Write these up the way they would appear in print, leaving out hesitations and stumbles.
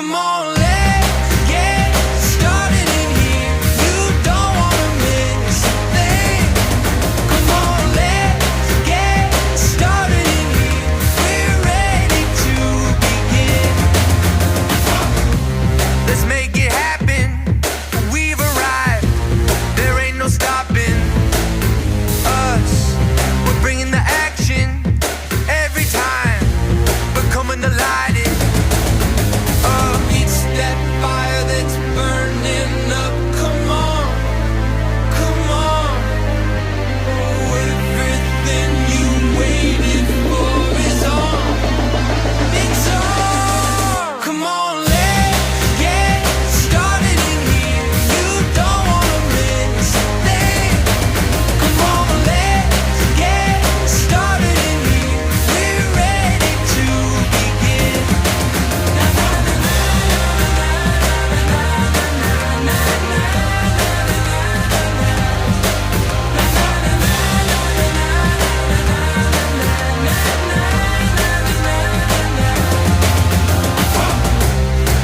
Come on, let's get started in here. You don't wanna miss a thing. Come on, let's get started in here. We're ready to begin. Let's make it happen. We've arrived. There ain't no stopping us. We're bringing the action every time. We're coming to light it up. It's that fire that's burning up. Come on, come on. Oh, everything you waited for is on. It's on. Come on, let's get started in here. You don't wanna miss a thing. Come on, let's get started in here. We're ready to begin.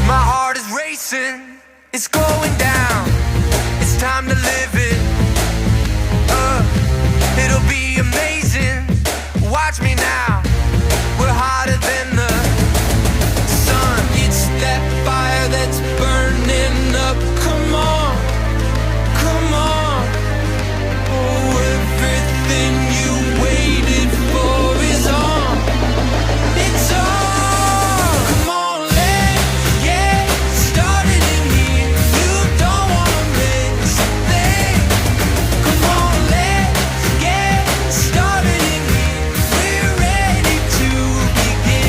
My heart is racing, it's going down. It's time to live it. It'll be amazing. Watch me now. We're hotter than the sun. It's that fire that's burning up. Come on, come on. Oh, everything you waited for is on. It's on. Come on, let's get started in here. You don't wanna miss a thing. Come on, let's get started in here. We're ready to begin.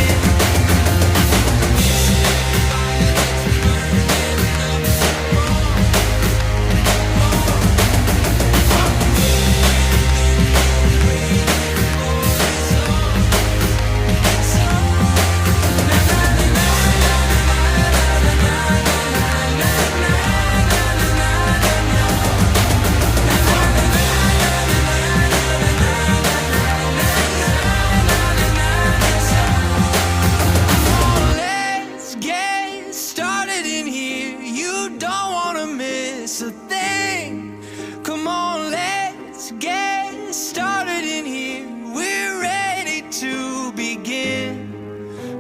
Let's get started in here. You don't wanna miss a thing. Come on, let's get started in here. We're ready to begin.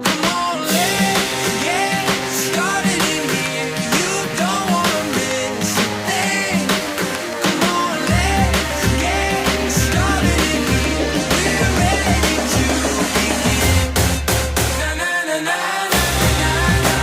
Come on, let's get started in here. You don't wanna miss a thing. Come on, let's get started in here. We're ready to begin. Na na na na na na.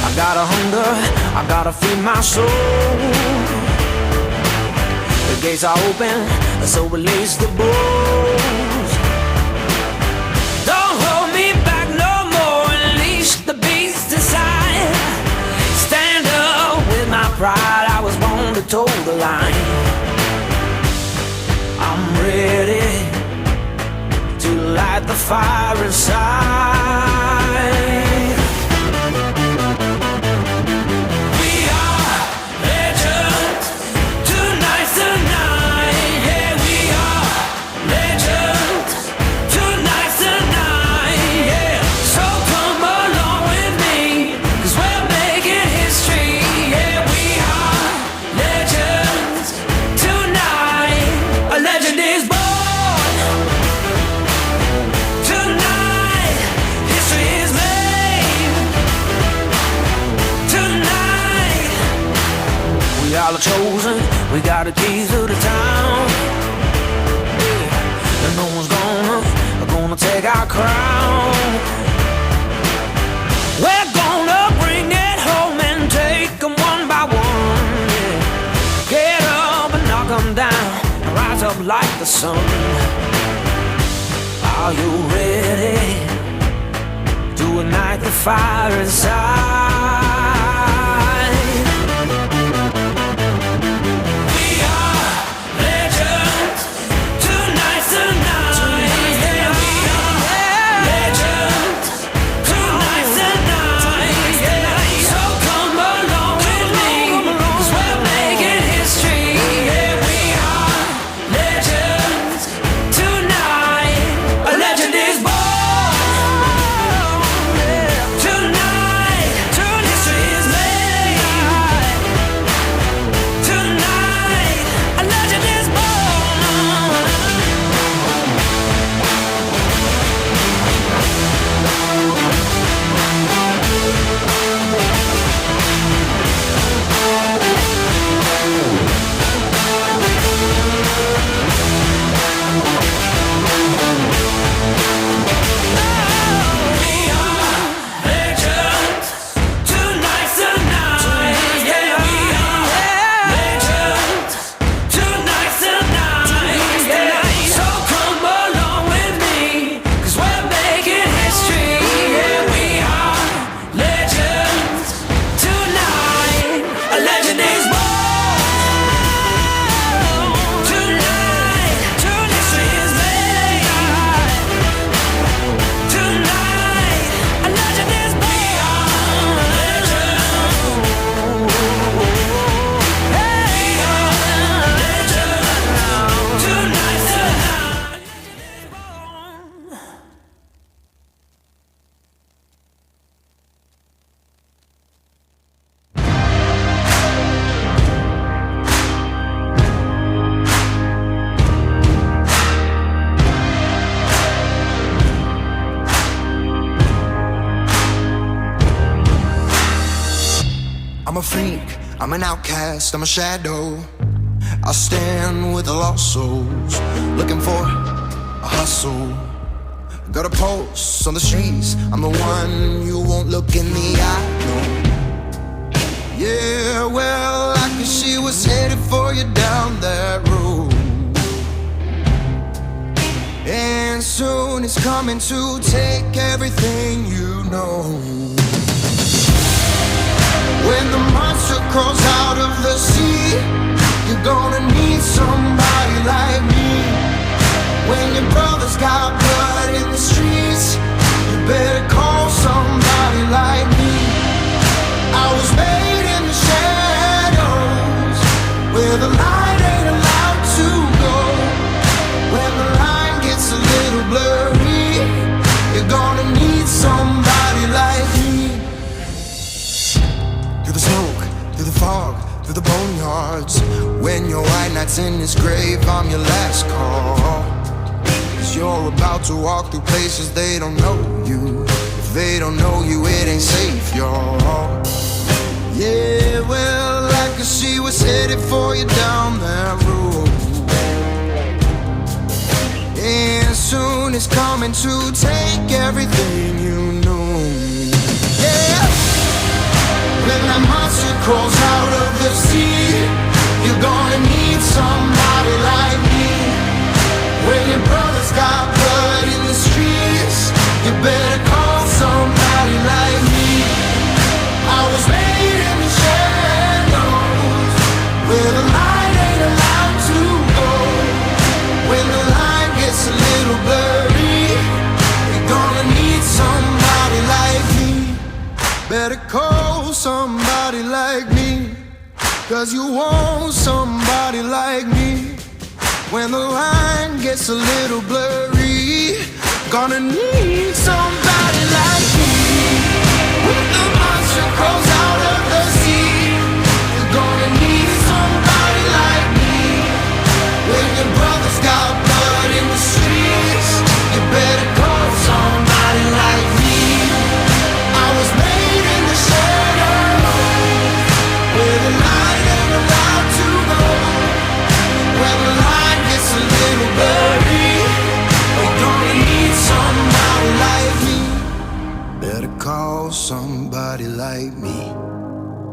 I got a hunger, I gotta feed my soul. The gates are open, so release the bulls. Don't hold me back no more, unleash the beast inside. Stand up with my pride, I was born to toe the line. I'm ready to light the fire inside. We are legends. Tonight's the night. Yeah, we are legends. Tonight's the night. Yeah, so come along with me, 'cause we're making history. Yeah, we are legends. Tonight, a legend is born. Tonight, history is made. Tonight, we are the chosen. We got the keys to the town. Yeah. And no one's gonna take our crown. We're gonna bring it home and take them one by one. Yeah. Get up and knock them down and rise up like the sun. Are you ready fire inside. We are legends. Tonight's the night. Yeah, we are legends. Tonight's the night. Yeah, so come along with me, 'cause we're making history. Yeah, we are legends. Tonight, a legend is born. I'm a freak, I'm an outcast, I'm a shadow. I stand with the lost souls, looking for a hustle. Got a pulse on the streets, I'm the one you won't look in the eye, no. Yeah, well, I guess she was headed for you down that road. And soon it's coming to take everything you know. When the monster crawls out of the sea, you're gonna need somebody like me. When your brother's got blood in the streets, you better call somebody like me. I was made in the shadows, where the light ain't allowed to go. When the line gets a little blurry, you're gonna need somebody like me. Through the smoke, through the fog, through the boneyards. When your white knight's in his grave, I'm your last call. 'Cause you're about to walk through places they don't know you. If they don't know you, it ain't safe, y'all. Yeah, well, like she was headed for you down that road. And soon it's coming to take everything you know. Yeah. When that monster crawls out of the sea, you're gonna need somebody like me. When your brother's got blood in the streets, you better call somebody like me. I was made in the shadows, where the light ain't allowed to go. When the line gets a little blurry, you're gonna need somebody like me. Better call somebody like me, 'cause you want somebody like me. When the line gets a little blurry, gonna need somebody like me. When the monster crawls out of the sea, you're gonna need somebody like me. When your brother's got blood in the streets, you better call somebody like me. I was made in the shadows, where the light ain't allowed to go. When the line gets a little blurry, we're gonna need somebody like me. Better call somebody like me,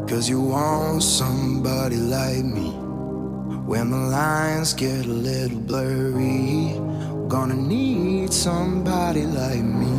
'cause you want somebody like me. When the lines get a little blurry, gonna need somebody like me.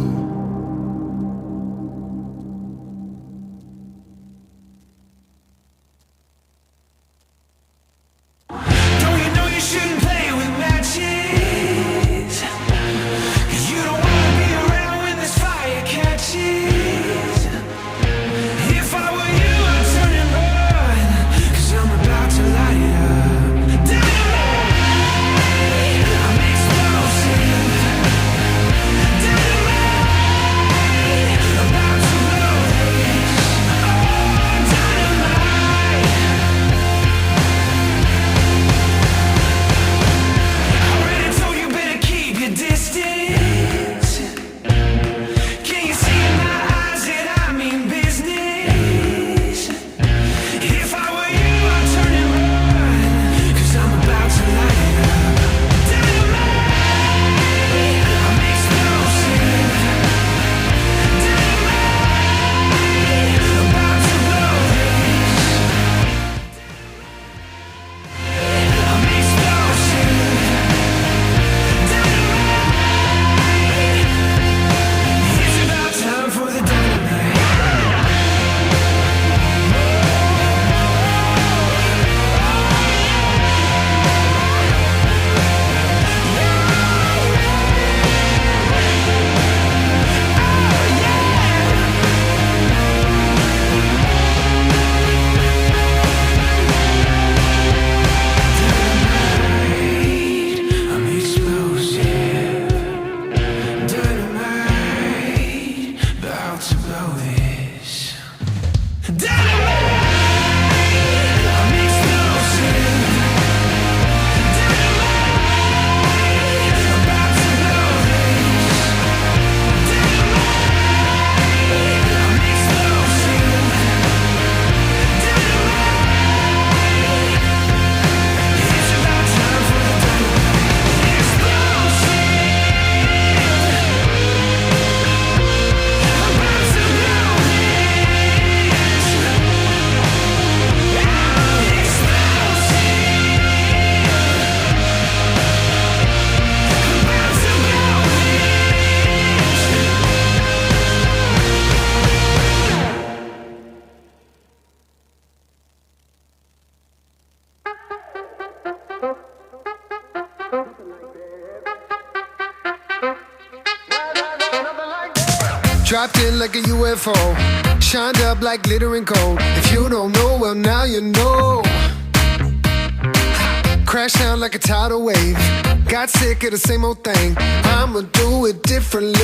Dropped in like a UFO, shined up like glittering gold. If you don't know, well now you know. Crashed down like a tidal wave, got sick of the same old thing. I'ma do it differently.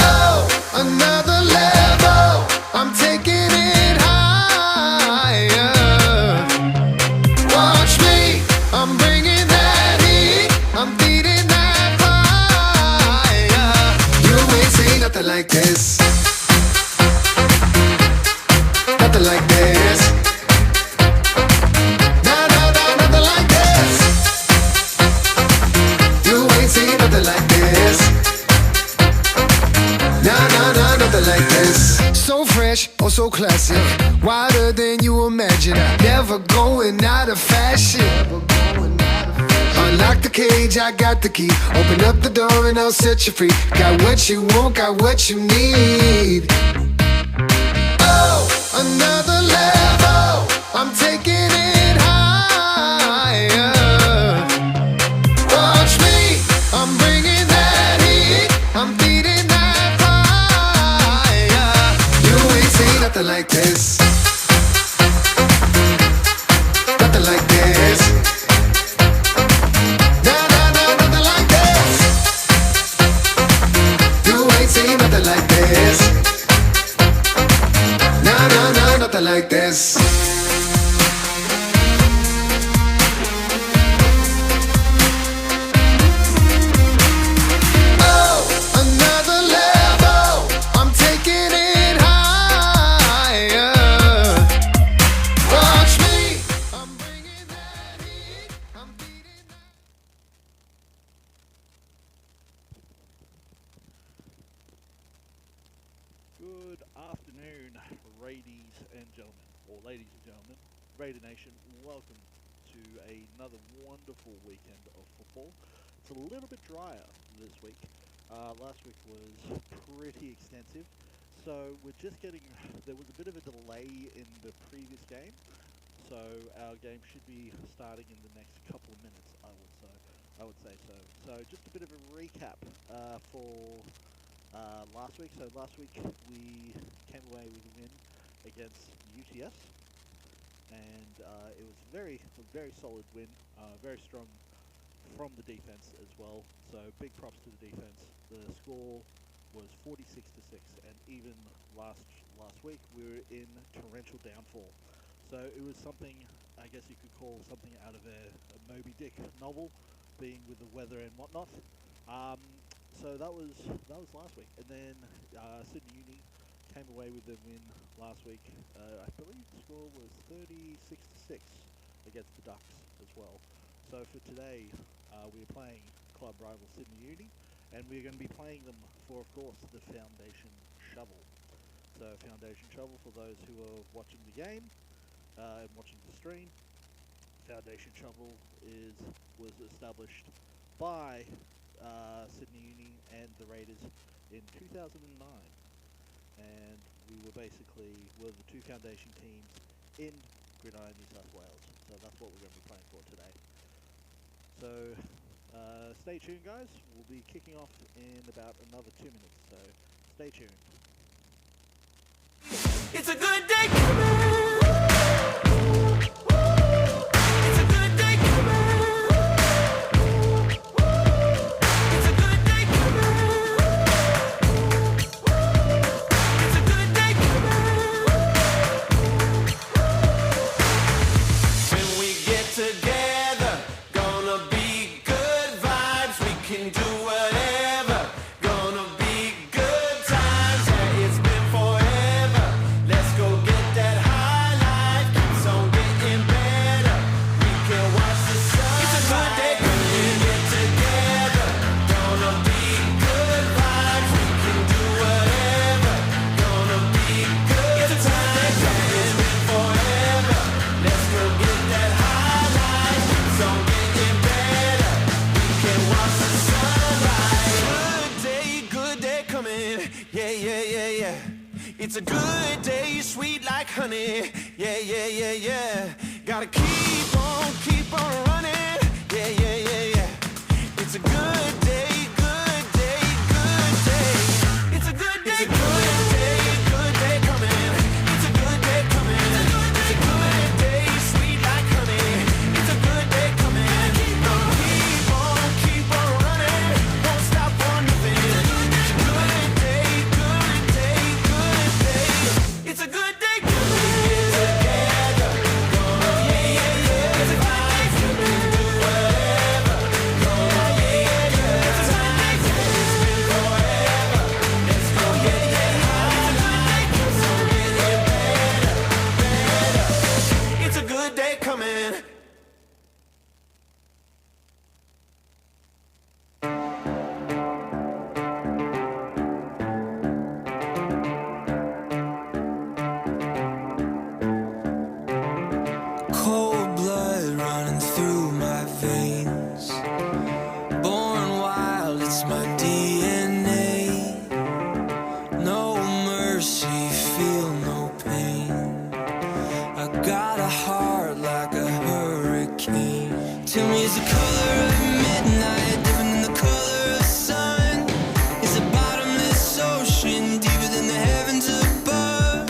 Oh, another level, I'm taking it higher. Watch me, I'm bringing that heat, I'm feeding that fire. You ain't seen nothing like this, nothing like this. Nothing like this. You ain't seen nothing like this. Nothing like this. So fresh, oh so classic, wider than you imagine. Never going out of fashion. Unlock the cage, I got the key. Open up the door and I'll set you free. Got what you want, got what you need. Oh, another level, I'm taking it higher. Watch me, I'm bringing that heat, I'm feeding that fire. You ain't seen nothing like this, nothing like this. Nothing like this. You ain't seen nothing like this. Nothing like this. Oh, another level, I'm taking it higher. Watch me, I'm bringing that heat, I'm beating that. Good afternoon, ladies and gentlemen, or ladies and gentlemen, Raider Nation. Welcome to another wonderful weekend of football. It's a little bit drier this week. Last week was pretty extensive, so we're just getting. There was a bit of a delay in the previous game, so our game should be starting in the next couple of minutes. I would say so. So just a bit of a recap for. Last week. So last week we came away with a win against UTS, and it was a very solid win, very strong from the defense as well. So big props to the defense. The score was 46-6, and even last week we were in torrential downfall. So it was something, I guess you could call something out of a Moby Dick novel, being with the weather and whatnot. So that was last week, and then Sydney Uni came away with the win last week. I believe the score was 36-6 against the Ducks as well. So for today, we're playing club rival Sydney Uni, and we're going to be playing them for, of course, the Foundation Shovel. So Foundation Shovel, for those who are watching the game and watching the stream, Foundation Shovel was established by Sydney Uni and the Raiders in 2009, and we were the two foundation teams in Gridiron, New South Wales. So that's what we're going to be playing for today. So stay tuned, guys. We'll be kicking off in about another 2 minutes, so stay tuned. It's a good day coming. It's a good day coming. It's a good day coming. It's a good day coming. When we get together, gonna be good vibes. We can do whatever. Gonna be good times. Yeah, it's been forever. Let's go get that high life. Keeps on getting better. We can watch the sun. It's a good day when we get together. Gonna be good vibes. We can do whatever. Gonna be good times. Yeah, it's been forever. Let's go get that high life. Keeps on getting better. We can watch the sunrise. Good day coming. Yeah, yeah, yeah, yeah. It's a good day, sweet like honey. Yeah, yeah, yeah, yeah. Gotta keep on running. Yeah, yeah, yeah, yeah. It's a good day, good day, good day. DNA. No mercy, feel no pain. I got a heart like a hurricane. Tell me, is the color of midnight different than the color of sun? Is a bottomless ocean deeper than the heavens above?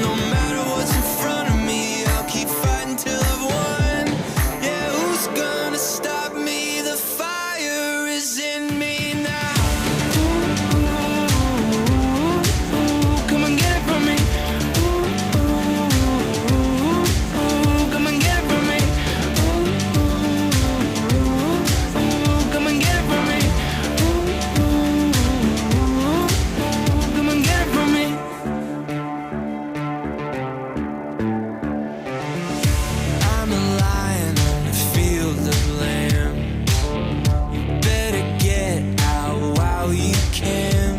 No matter what's in front of me, I'll keep fighting till I've won. Yeah, who's gonna stop me? The fire is in me now. Come and get it from me. Come and get it from me. Come and get it from me. Come and get it from me. I'm a lion on the field of lamb. You better get out while you can.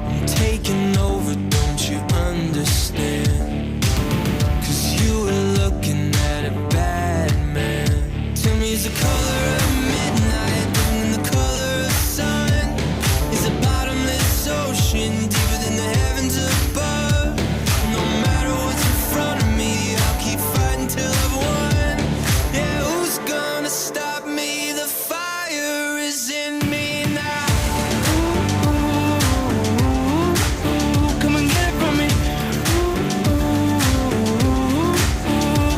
I'm taking over, don't you understand? 'Cause you were looking at a bad man. Tell me, is the color of midnight different than the color of sun? Is a bottomless ocean deeper than the heavens above? No matter what's in front of me, I'll keep fighting till I've won. Yeah, who's gonna stop me? The fire is in me now. Come and get it from me.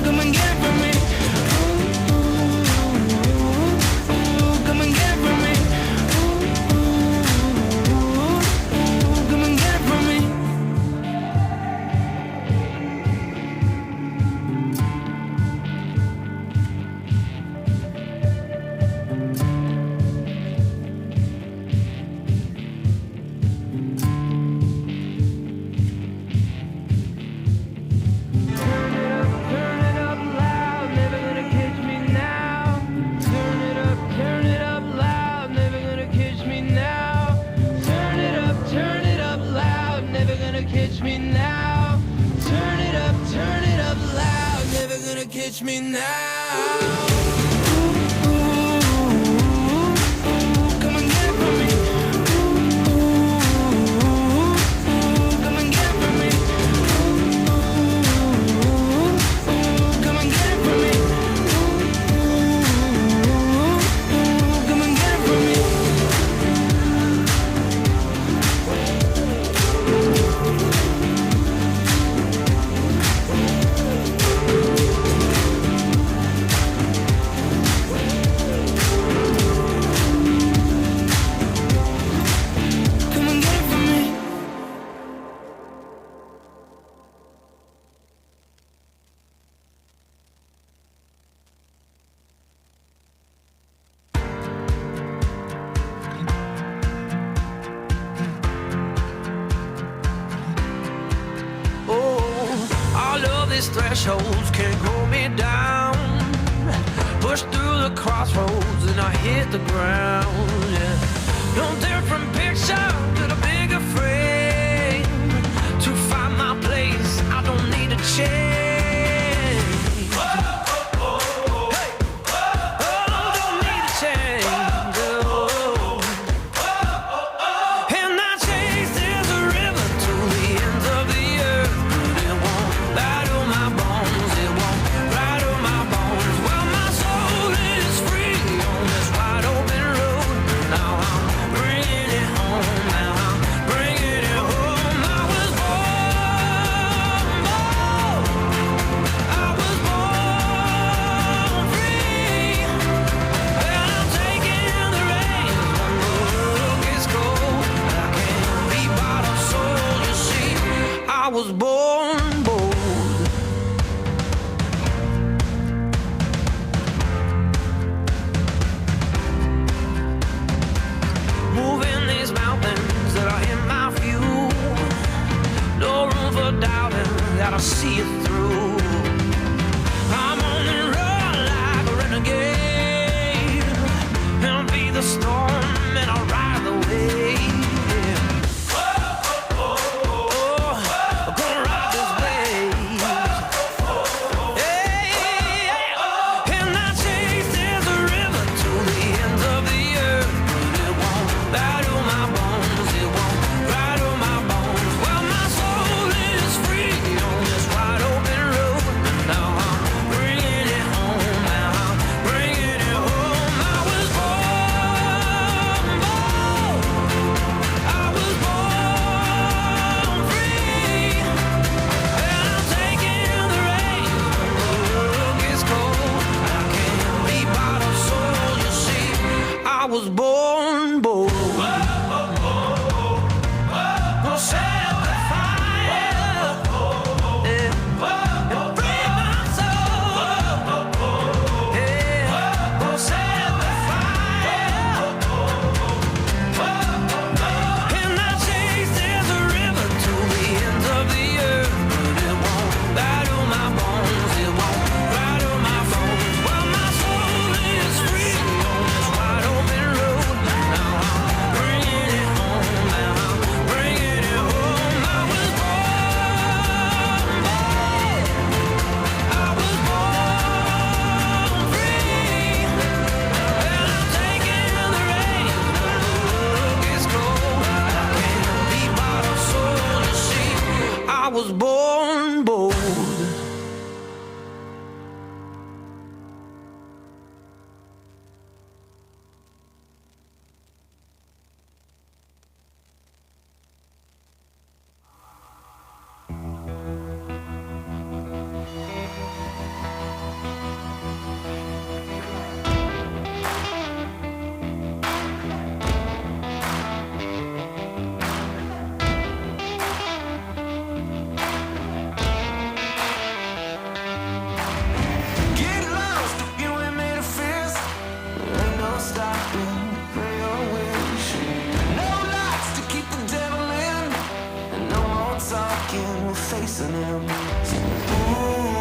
Come and get it from me. Come and get it from me. Come and get it from me. Turn it up loud, never gonna catch me now. Turn it up loud, never gonna catch me now. Turn it up loud, never gonna catch me now. Turn it up loud, never gonna catch me now. Come and get it from me. Come and get it from me. Come and get it from me. Come and get it from me. Come and get it from me. Oh, all of these thresholds can't hold me down. Push through the crossroads and I hit the ground. Yeah. No different picture, got a bigger frame. To find my place, I don't need a change. Hey. Oh, don't need a change. Oh. And I chase there's a river to the ends of the earth. It won't rattle my bones, it won't rattle my bones. Well, my soul is free on this wide open road. Now I'm bringing it home, now I'm bringing it home. I was born free. And I'm taking the reins when the world gets cold. I can't be bought or sold, you see. I was born bold. Moving these mountains that are in my view. No room for doubting that I'll see it through. I'm on the run like a renegade. And I'll be the storm and I'll ride the wave. I'm gonna ride this wave. Hey, and I chase there's a river to the ends of the earth. It won't bow listening. Ooh,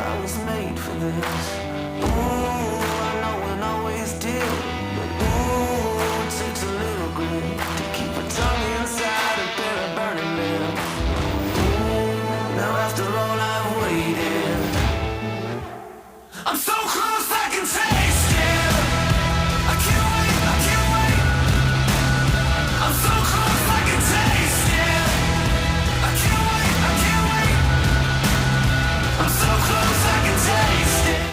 I was made for this. Ooh, I know and always did. But ooh, it takes a little grit to keep a tongue inside and bear a burning lip. Ooh, now after all I've waited, I'm so close I can taste it. I can't wait, I can't wait. I'm so close I can taste it. I can't wait, I can't wait. I'm so close I can taste it.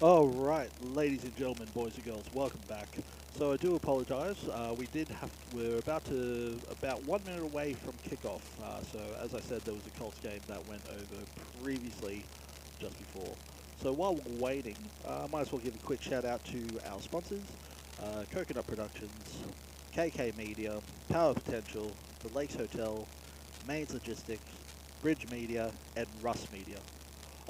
All right, ladies and gentlemen, boys and girls, welcome back. So I do apologise. We're about 1 minute away from kickoff. So as I said, there was a Colts game that went over previously, just before. So while we're waiting, I might as well give a quick shout out to our sponsors: Coconut Productions, KK Media, Power Potential, the Lakes Hotel, Mains Logistics, Bridge Media, and Russ Media.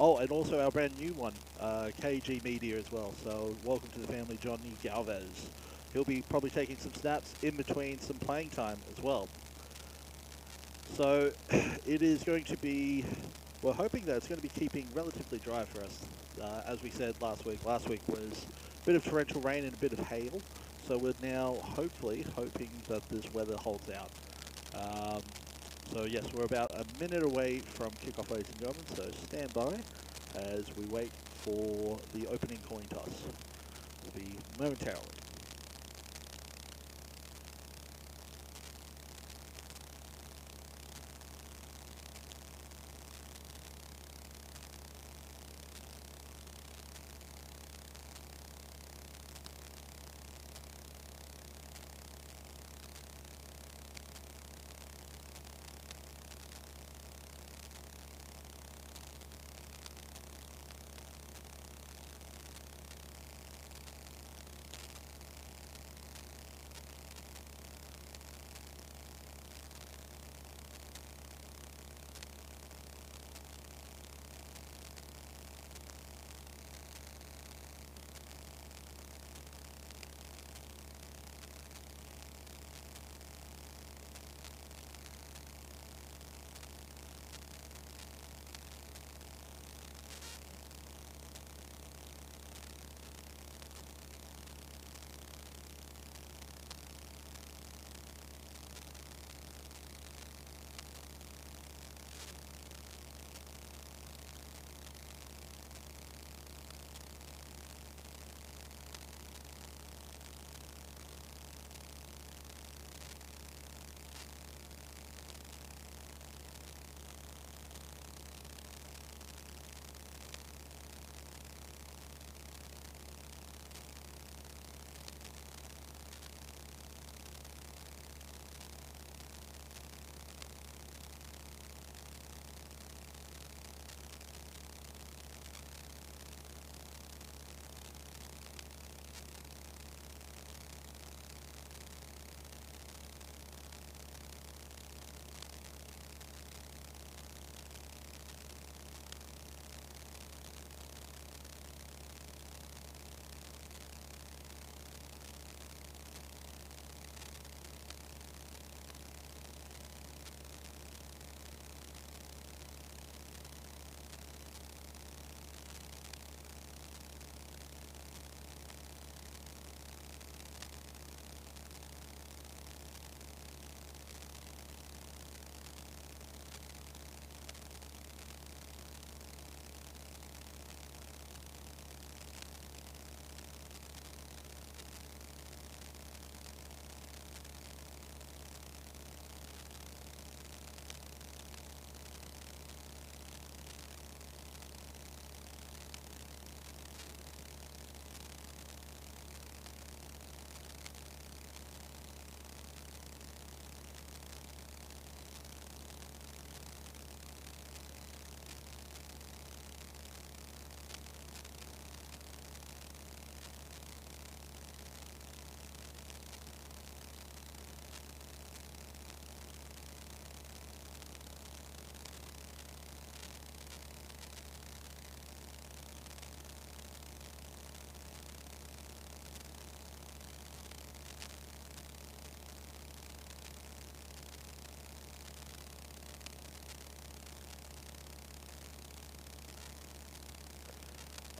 Oh, and also our brand new one, KG Media as well. So welcome to the family, Johnny Galvez. He'll be probably taking some snaps in between some playing time as well. So it is going to be, we're hoping that it's going to be keeping relatively dry for us. As we said last week was a bit of torrential rain and a bit of hail. So we're now hoping that this weather holds out. So yes, we're about a minute away from kickoff, ladies and gentlemen, so stand by as we wait for the opening coin toss. Will be momentarily.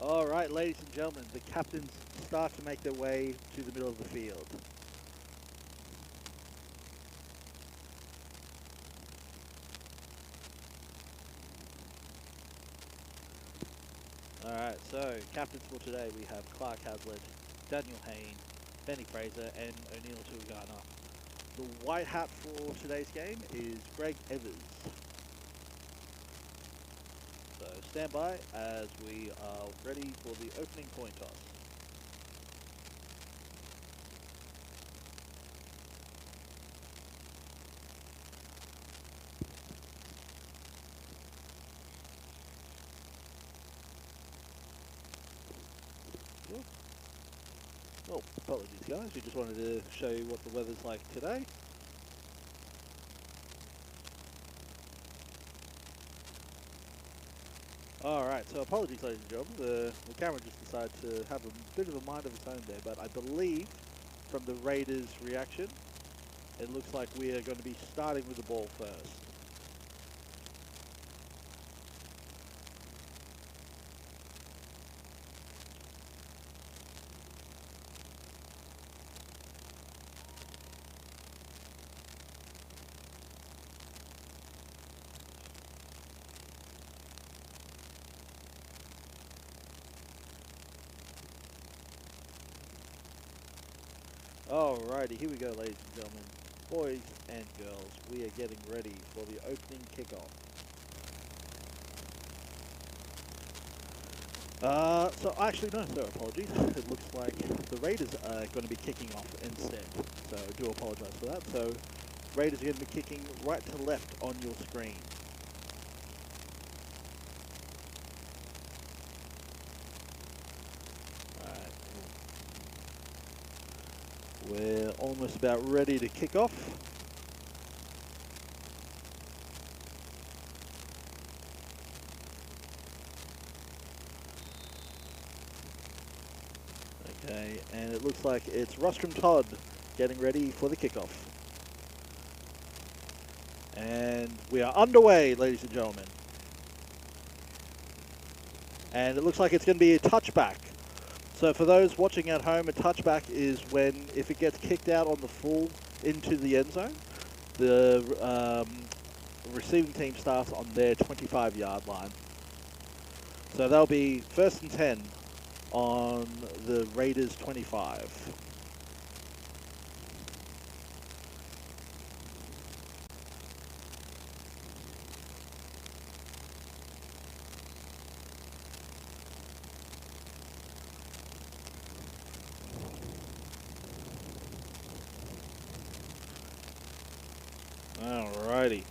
All right, ladies and gentlemen, the captains start to make their way to the middle of the field. All right, so captains for today we have Clark Hazlitt, Daniel Hayne, Benny Fraser, and O'Neill Tuagana. The white hat for today's game is Greg Evers. So stand by as we are ready for the opening coin toss. Oh, apologies guys, we just wanted to show you what the weather's like today. Alright, so apologies ladies and gentlemen, the camera just decided to have a bit of a mind of its own there, but I believe from the Raiders' reaction, it looks like we are going to be starting with the ball first. Alrighty, here we go ladies and gentlemen. Boys and girls, we are getting ready for the opening kickoff. So actually no, apologies. It looks like the Raiders are going to be kicking off instead. So I do apologize for that. So Raiders are going to be kicking right to left on your screen. Alright. We're almost about ready to kick off. Okay, and it looks like it's Rostrum Todd getting ready for the kickoff. And we are underway, ladies and gentlemen. And it looks like it's going to be a touchback. So for those watching at home, a touchback is when, if it gets kicked out on the full into the end zone, the receiving team starts on their 25-yard line. So that'll be 1st and 10 on the Raiders 25. Alrighty.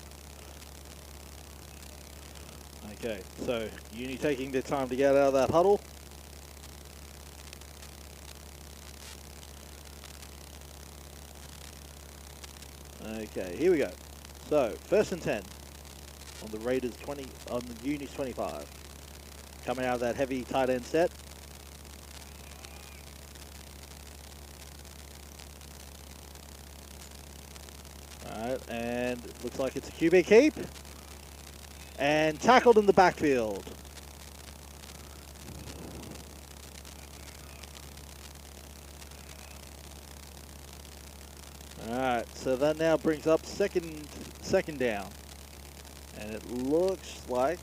Okay, so Uni taking their time to get out of that huddle. Okay, here we go. So, 1st and 10 on the Raiders 20, on the Uni's 25. Coming out of that heavy tight end set. Alright, and it looks like it's a QB keep. And tackled in the backfield. Alright, so that now brings up second down. And it looks like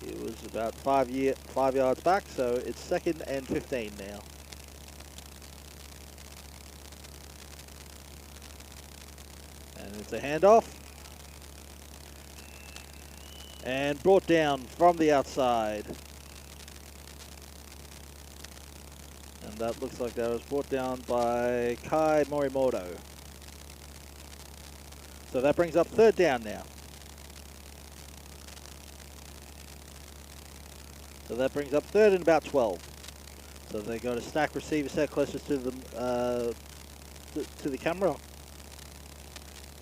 it was about 5 yards back, so it's 2nd and 15 now. And it's a handoff. And brought down from the outside. And that looks like that was brought down by Kai Morimoto. So that brings up 3rd down now. So that brings up 3rd and about 12. So they got a stack receiver set closest to the camera.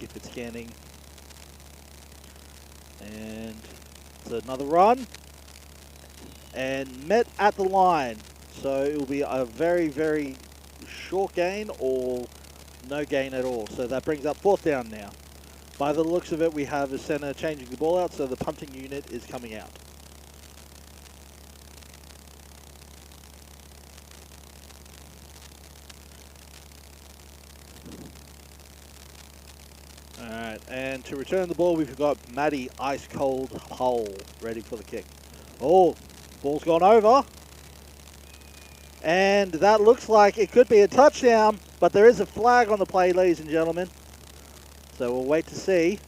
If it's scanning. And it's another run. And met at the line. So it will be a very, very short gain or no gain at all. So that brings up 4th down now. By the looks of it, we have a center changing the ball out, so the punting unit is coming out. And to return the ball, we've got Matty Ice Cold Hole ready for the kick. Oh, ball's gone over. And that looks like it could be a touchdown, but there is a flag on the play, ladies and gentlemen. So we'll wait to see.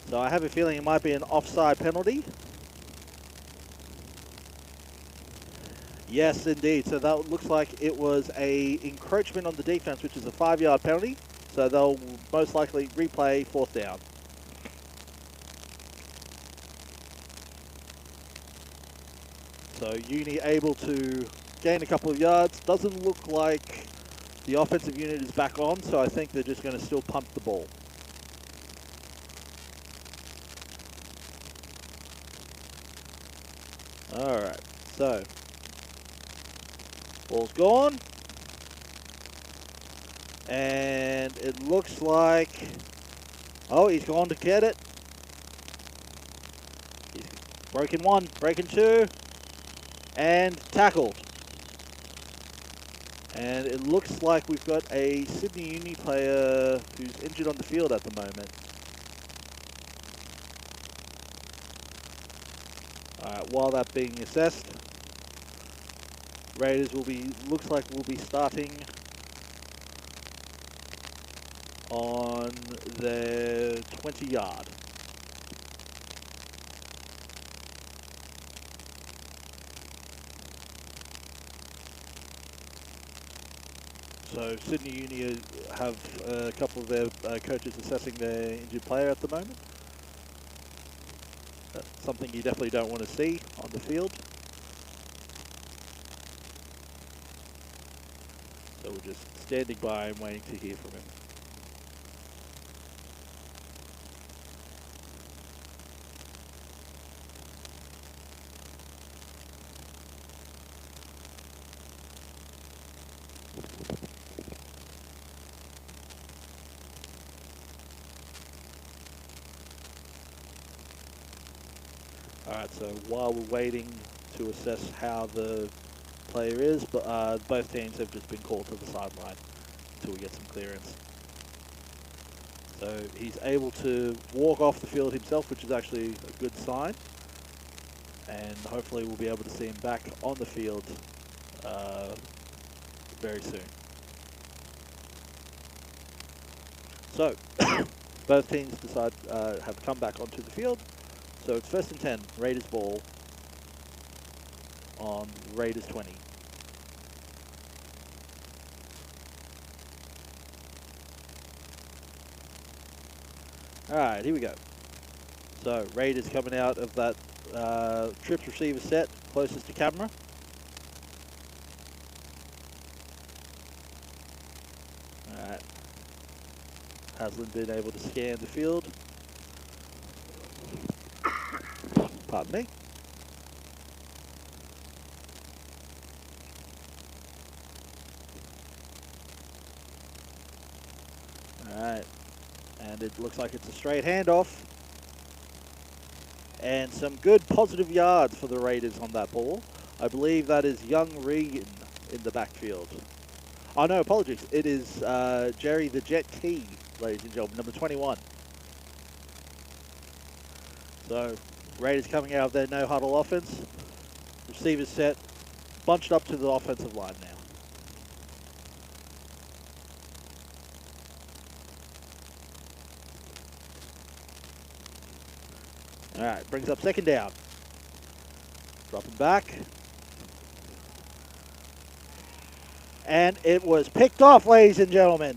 So I have a feeling it might be an offside penalty. Yes, indeed. So that looks like it was a encroachment on the defense, which is a 5-yard penalty. So they'll most likely replay 4th down. So Uni able to gain a couple of yards. Doesn't look like the offensive unit is back on, so I think they're just going to still punt the ball. Alright, so ball's gone. And it looks like, oh, he's gone to get it. He's breaking 1, breaking 2. And tackled. And it looks like we've got a Sydney Uni player who's injured on the field at the moment. Alright, while that's being assessed, Raiders looks like will be starting on their 20-yard. So Sydney Uni have a couple of their coaches assessing their injured player at the moment. That's something you definitely don't want to see on the field. So we're just standing by and waiting to hear from him. Alright, so while we're waiting to assess how the player is, but both teams have just been called to the sideline until we get some clearance. So he's able to walk off the field himself, which is actually a good sign. And hopefully we'll be able to see him back on the field very soon. So, both teams have come back onto the field. So it's 1st and 10, Raiders ball on Raiders 20. Alright, here we go. So Raiders coming out of that trips receiver set closest to camera. Alright. Haslam been able to scan the field. Pardon me. Alright. And it looks like it's a straight handoff. And some good positive yards for the Raiders on that ball. I believe that is young Regan in the backfield. Oh no, apologies. It is Jerry the Jet T, ladies and gentlemen, number 21. So, Raiders coming out of their no-huddle offense. Receivers set, bunched up to the offensive line now. Alright, brings up 2nd down. Dropping back. And it was picked off, ladies and gentlemen.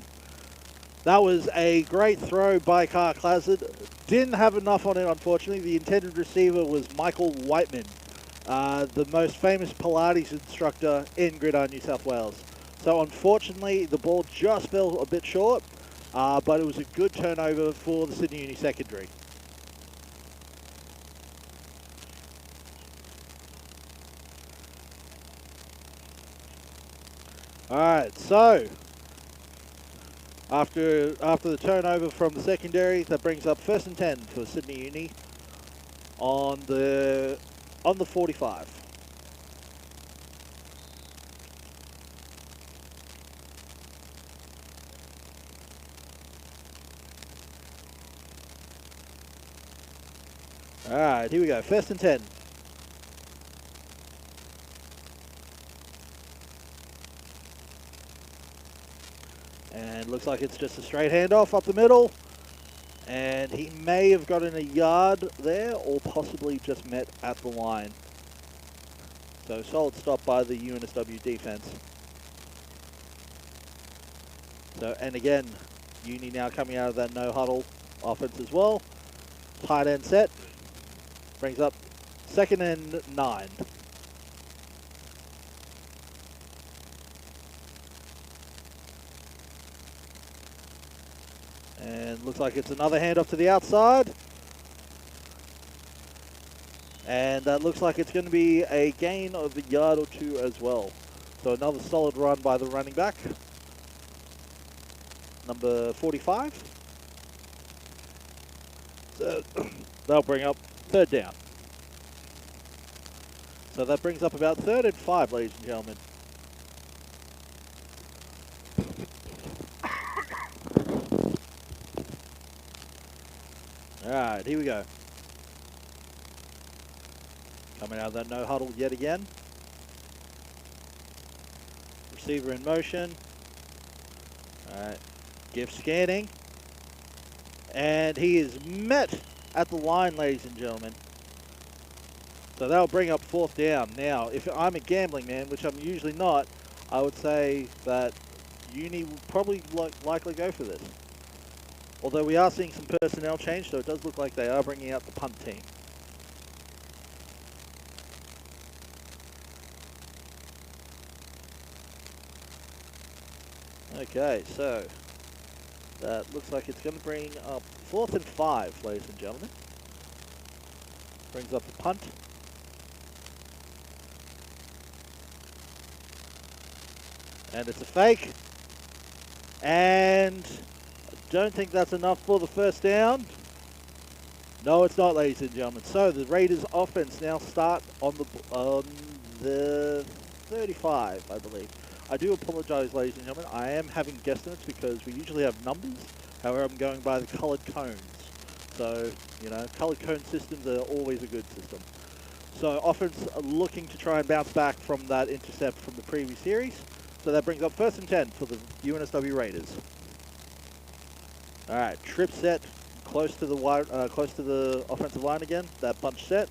That was a great throw by Carl Clazzard. Didn't have enough on it, unfortunately. The intended receiver was Michael Whiteman, the most famous Pilates instructor in Gridiron, New South Wales. So unfortunately, the ball just fell a bit short, but it was a good turnover for the Sydney Uni secondary. Alright, so after the turnover from the secondary, that brings up 1st and 10 for Sydney Uni on the 45. Alright, here we go. 1st and 10. And looks like it's just a straight handoff up the middle. And he may have gotten a yard there, or possibly just met at the line. So solid stop by the UNSW defense. So, and again, Uni now coming out of that no huddle offense as well. Tight end set. Brings up 2nd and 9. And looks like it's another handoff to the outside. And that looks like it's going to be a gain of a yard or two as well. So another solid run by the running back. Number 45. So they'll bring up 3rd down. So that brings up about 3rd and 5, ladies and gentlemen. Alright, here we go. Coming out of that no huddle yet again. Receiver in motion. Alright. Give scanning. And he is met at the line, ladies and gentlemen. So that'll bring up 4th down. Now, if I'm a gambling man, which I'm usually not, I would say that Uni will probably likely go for this. Although we are seeing some personnel change, so it does look like they are bringing out the punt team. Okay, so that looks like it's going to bring up 4th and 5, ladies and gentlemen. Brings up the punt. And it's a fake. And I don't think that's enough for the 1st down. No, it's not, ladies and gentlemen. So the Raiders offense now start on the 35, I believe. I do apologize, ladies and gentlemen. I am having guesstimates because we usually have numbers. However, I'm going by the colored cones. So, you know, colored cone systems are always a good system. So offense are looking to try and bounce back from that intercept from the previous series. So that brings up 1st and 10 for the UNSW Raiders. All right, trip set close to the offensive line again. That bunch set.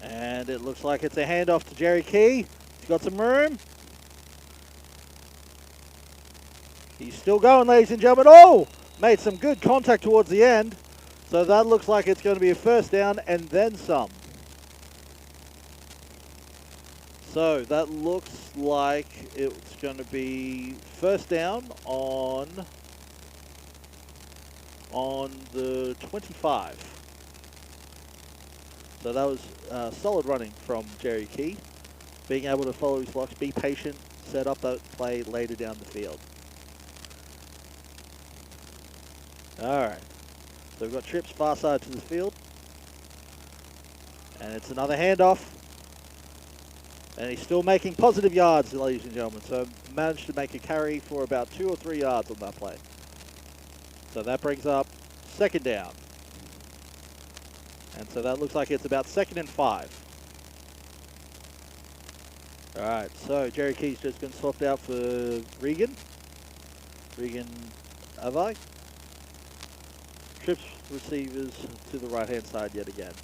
And it looks like it's a handoff to Jerry Key. He's got some room. He's still going, ladies and gentlemen. Oh! Made some good contact towards the end. So that looks like it's going to be a 1st down and then some. So that looks like it's going to be 1st down on the 25. So that was solid running from Jerry Key. Being able to follow his blocks, be patient, set up that play later down the field. Alright. So we've got trips far side to the field. And it's another handoff. And he's still making positive yards, ladies and gentlemen. So managed to make a carry for about 2 or 3 yards on that play. So that brings up 2nd down. And so that looks like it's about 2nd and 5. Alright, so Jerry Key's just been swapped out for Regan Avai. Trips receivers to the right hand side yet again.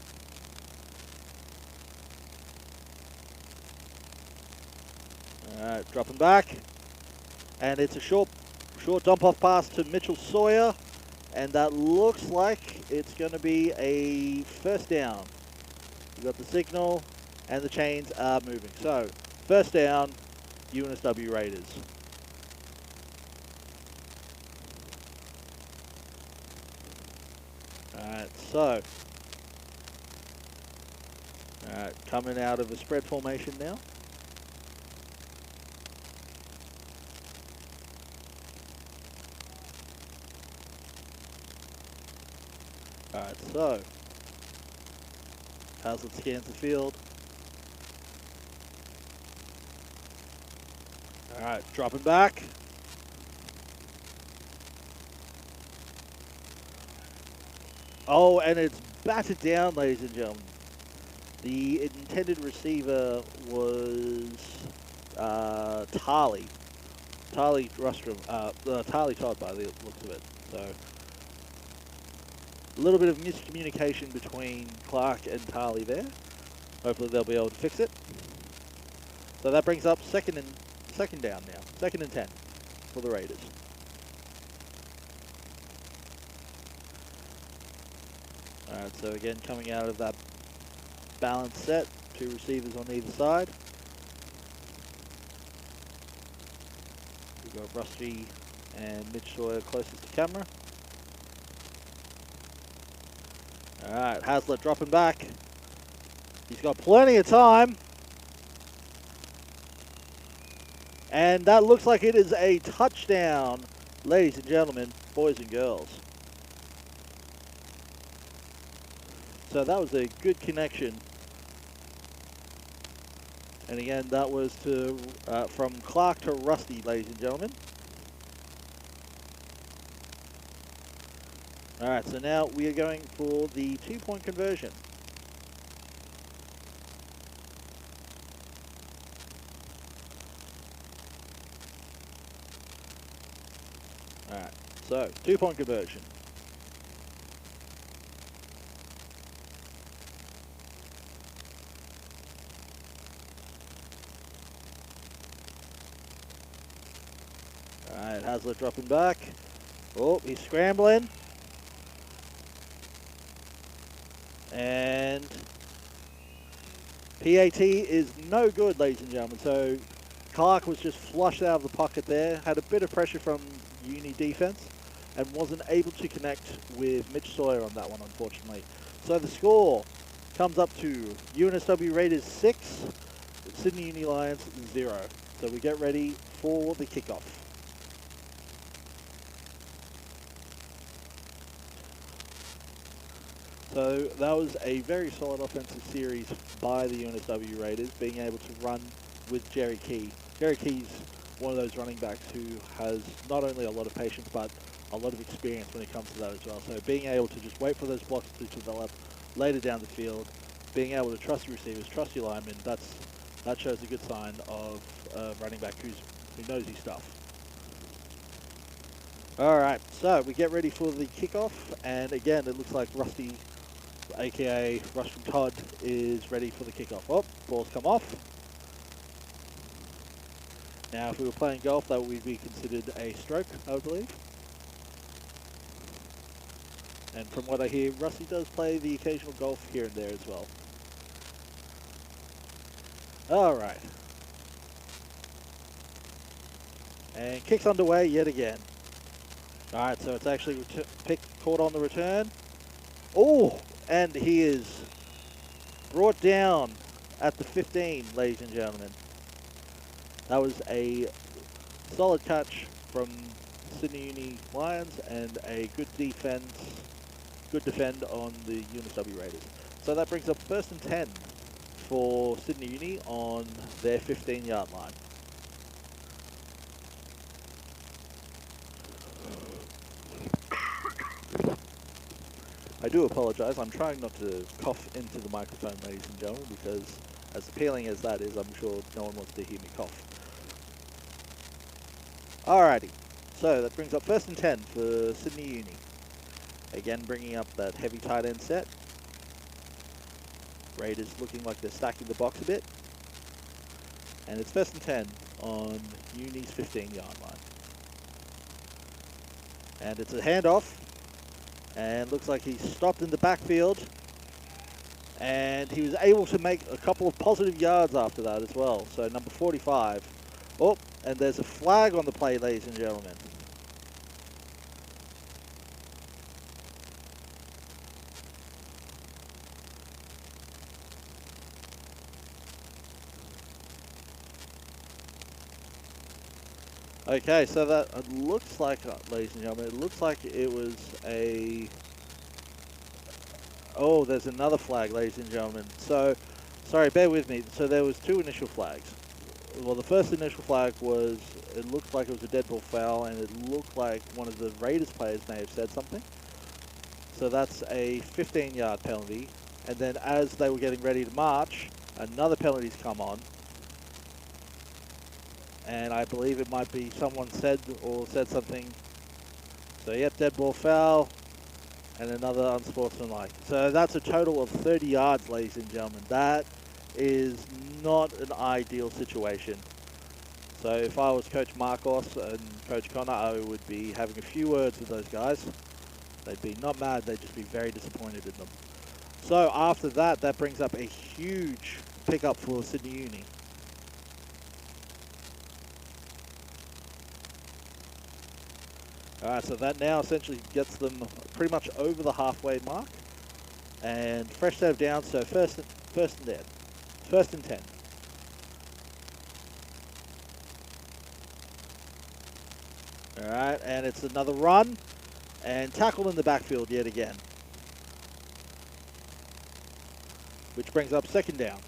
Alright, dropping back. And it's a short dump off pass to Mitchell Sawyer. And that looks like it's going to be a 1st down. We've got the signal and the chains are moving. So, 1st down, UNSW Raiders. Alright, so. Alright, coming out of a spread formation now. Alright, so. Hazlitt scans the field. All right, dropping back. Oh, and it's batted down, ladies and gentlemen. The intended receiver was Tarly. Tarly Rustrum, Tarly Todd by the looks of it. So a little bit of miscommunication between Clark and Tarly there. Hopefully they'll be able to fix it. So that brings up second down now. 2nd and 10 for the Raiders. Alright, so again coming out of that balanced set, 2 receivers on either side. We've got Rusty and Mitch Sawyer closest to camera. Alright, Hazlitt dropping back. He's got plenty of time. And that looks like it is a touchdown, ladies and gentlemen, boys and girls. So that was a good connection. And again, that was to from Clark to Rusty, ladies and gentlemen. All right, so now we are going for the 2-point conversion. All right, so 2-point conversion. All right, Hazlitt dropping back. Oh, he's scrambling. And PAT is no good, ladies and gentlemen. So Clark was just flushed out of the pocket there, had a bit of pressure from Uni defense, and wasn't able to connect with Mitch Sawyer on that one, unfortunately. So the score comes up to UNSW Raiders 6, Sydney Uni Lions 0. So we get ready for the kickoff. So that was a very solid offensive series by the UNSW Raiders, being able to run with Jerry Key. Jerry Key's one of those running backs who has not only a lot of patience, but a lot of experience when it comes to that as well. So being able to just wait for those blocks to develop later down the field, being able to trust your receivers, trust your linemen, that shows a good sign of a running back who knows his stuff. All right, so we get ready for the kickoff, and again, it looks like Rusty, aka Rush from Todd, is ready for the kickoff. Oh, ball's come off. Now, if we were playing golf, that would be considered a stroke, I would believe. And from what I hear, Rusty does play the occasional golf here and there as well. All right. And kicks underway yet again. All right, so it's actually caught on the return. Oh, and he is brought down at the 15, ladies and gentlemen. That was a solid catch from Sydney Uni Lions and a good defend on the UNSW Raiders. So that brings up 1st and 10 for Sydney Uni on their 15-yard line. I do apologize. I'm trying not to cough into the microphone, ladies and gentlemen, because as appealing as that is, I'm sure no one wants to hear me cough. Alrighty, so that brings up 1st and 10 for Sydney Uni. Again, bringing up that heavy tight end set. Raiders looking like they're stacking the box a bit. And it's 1st and 10 on Uni's 15-yard line. And it's a handoff. And looks like he's stopped in the backfield. And he was able to make a couple of positive yards after that as well. So number 45. Oh, and there's a flag on the play, ladies and gentlemen. Okay, so that looks like, ladies and gentlemen, it looks like it was a... Oh, there's another flag, ladies and gentlemen. So, sorry, bear with me. So there was 2 initial flags. well, the first initial flag was, it looked like it was a dead ball foul, and it looked like one of the Raiders players may have said something. So that's a 15-yard penalty. And then as they were getting ready to march, another penalty's come on. And I believe it might be someone said something. So yep, dead ball foul, and another unsportsmanlike. So that's a total of 30 yards, ladies and gentlemen. That is not an ideal situation. So if I was Coach Marcos and Coach Connor, I would be having a few words with those guys. They'd be not mad, they'd just be very disappointed in them. So after that, that brings up a huge pickup for Sydney Uni. Alright, so that now essentially gets them pretty much over the halfway mark. And fresh set of downs, so first and 10. Alright, and it's another run. And tackled in the backfield yet again. Which brings up second down.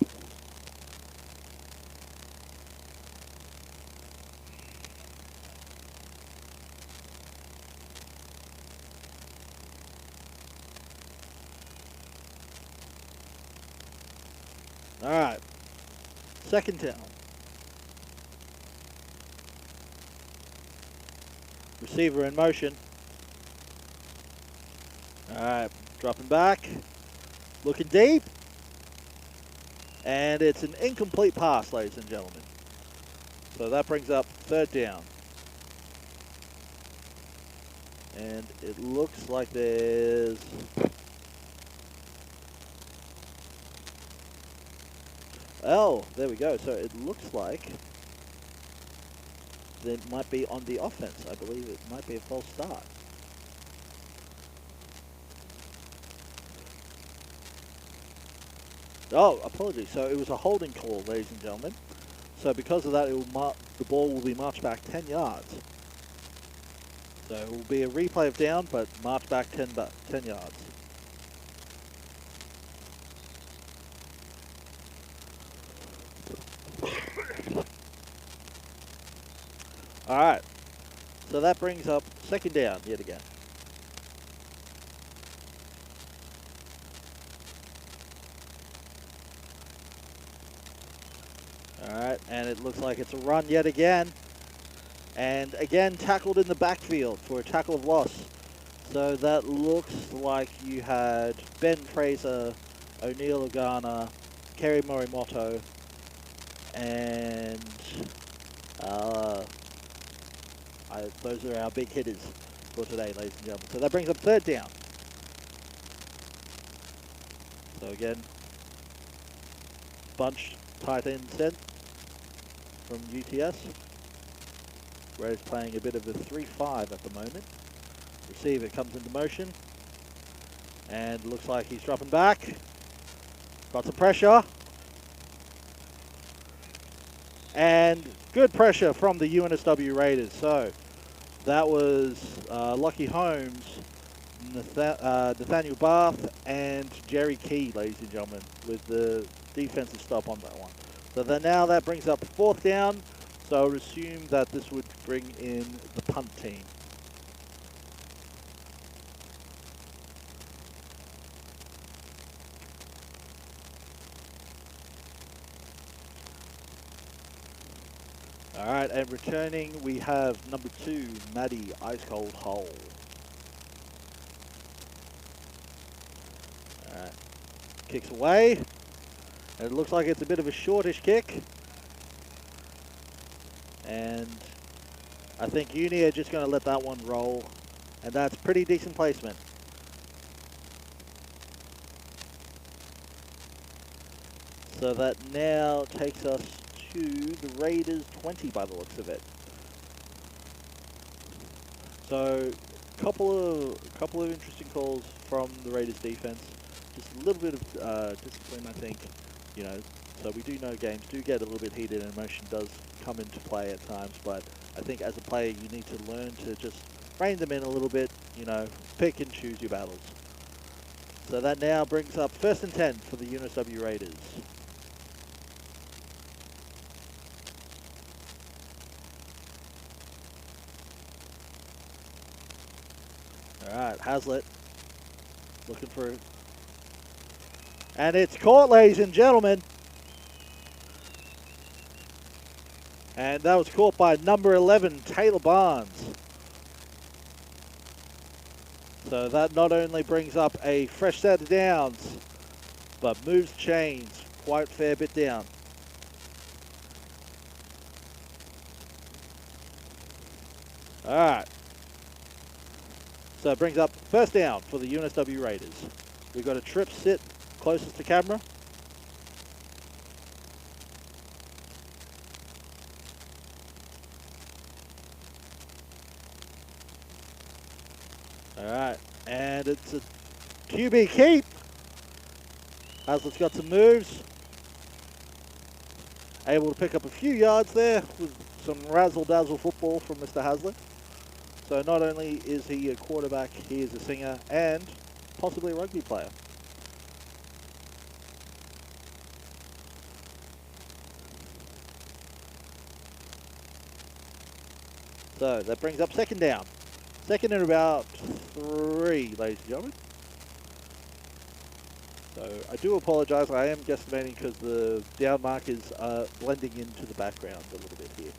Alright, second down. Receiver in motion. Alright, dropping back. Looking deep. And it's an incomplete pass, ladies and gentlemen. So that brings up third down. And it looks like there's... Oh, there we go. So it looks like they might be on the offense. I believe it might be a false start. Oh, apologies. So it was a holding call, ladies and gentlemen. So because of that, the ball will be marched back 10 yards. So it will be a replay of down, but march back 10 yards. Alright, so that brings up second down yet again. Alright, and it looks like it's a run yet again. And again, tackled in the backfield for a tackle of loss. So that looks like you had Ben Fraser, O'Neill Ogana, Kerry Morimoto, and those are our big hitters for today, ladies and gentlemen. So that brings up third down. So again, bunch tight end set from UTS. Where he's playing a bit of a 3-5 at the moment. Receiver comes into motion. And looks like he's dropping back. Got some pressure. And good pressure from the UNSW Raiders. So that was Lucky Holmes, Nathaniel Barth, and Jerry Key, ladies and gentlemen, with the defensive stop on that one. So now that brings up fourth down. So I would assume that this would bring in the punt team. All right, and returning we have number 2, Maddie Ice Cold Hole. All right, kicks away, and it looks like it's a bit of a shortish kick. And I think Uni are just going to let that one roll. And that's pretty decent placement. So that now takes us to the Raiders 20 by the looks of it. So couple of interesting calls from the Raiders defense. Just a little bit of discipline, I think. You know, so we do know games do get a little bit heated and emotion does come into play at times, but I think as a player you need to learn to just rein them in a little bit, you know, pick and choose your battles. So that now brings up first and 10 for the UNSW Raiders. All right, Hazlitt looking for it. And it's caught, ladies and gentlemen. And that was caught by number 11, Taylor Barnes. So that not only brings up a fresh set of downs, but moves chains quite a fair bit down. All right. So it brings up first down for the UNSW Raiders. We've got a trip sit closest to camera. All right, and it's a QB keep. Hazlitt's got some moves. Able to pick up a few yards there with some razzle-dazzle football from Mr. Hazlitt. So not only is he a quarterback, he is a singer and possibly a rugby player. So that brings up second down. Second and about 3, ladies and gentlemen. So I do apologize, I am guesstimating because the down mark is blending into the background a little bit here.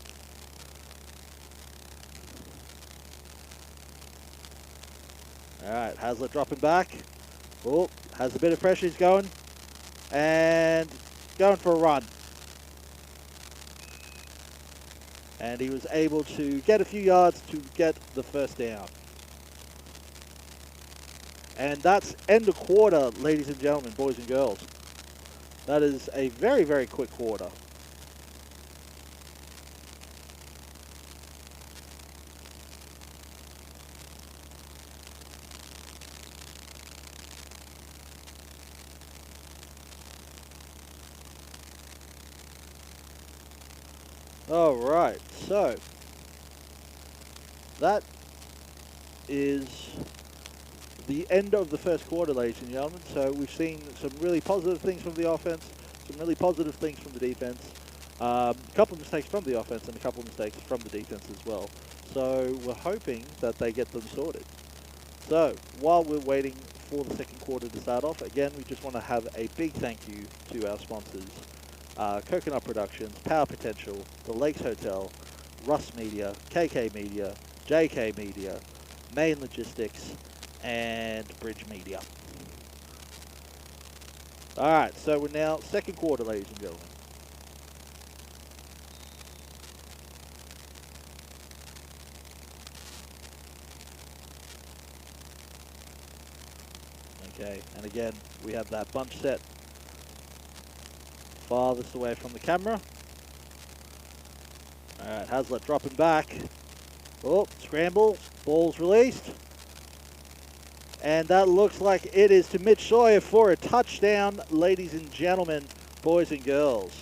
Alright, Hazlitt dropping back. Oh, has a bit of pressure, he's going. And going for a run. And he was able to get a few yards to get the first down. And that's end of quarter, ladies and gentlemen, boys and girls. That is a very, very quick quarter. All right, so that is the end of the first quarter, ladies and gentlemen. So we've seen some really positive things from the offense, some really positive things from the defense, a couple of mistakes from the offense and a couple of mistakes from the defense as well. So we're hoping that they get them sorted. So while we're waiting for the second quarter to start off, again, we just want to have a big thank you to our sponsors, Coconut Productions, Power Potential, The Lakes Hotel, Russ Media, KK Media, JK Media, Main Logistics, and Bridge Media. Alright, so we're now second quarter, ladies and gentlemen. Okay, and again, we have that bunch set farthest away from the camera. Alright, Hazlitt dropping back. Oh, scramble, ball's released. And that looks like it is to Mitch Sawyer for a touchdown, ladies and gentlemen, boys and girls.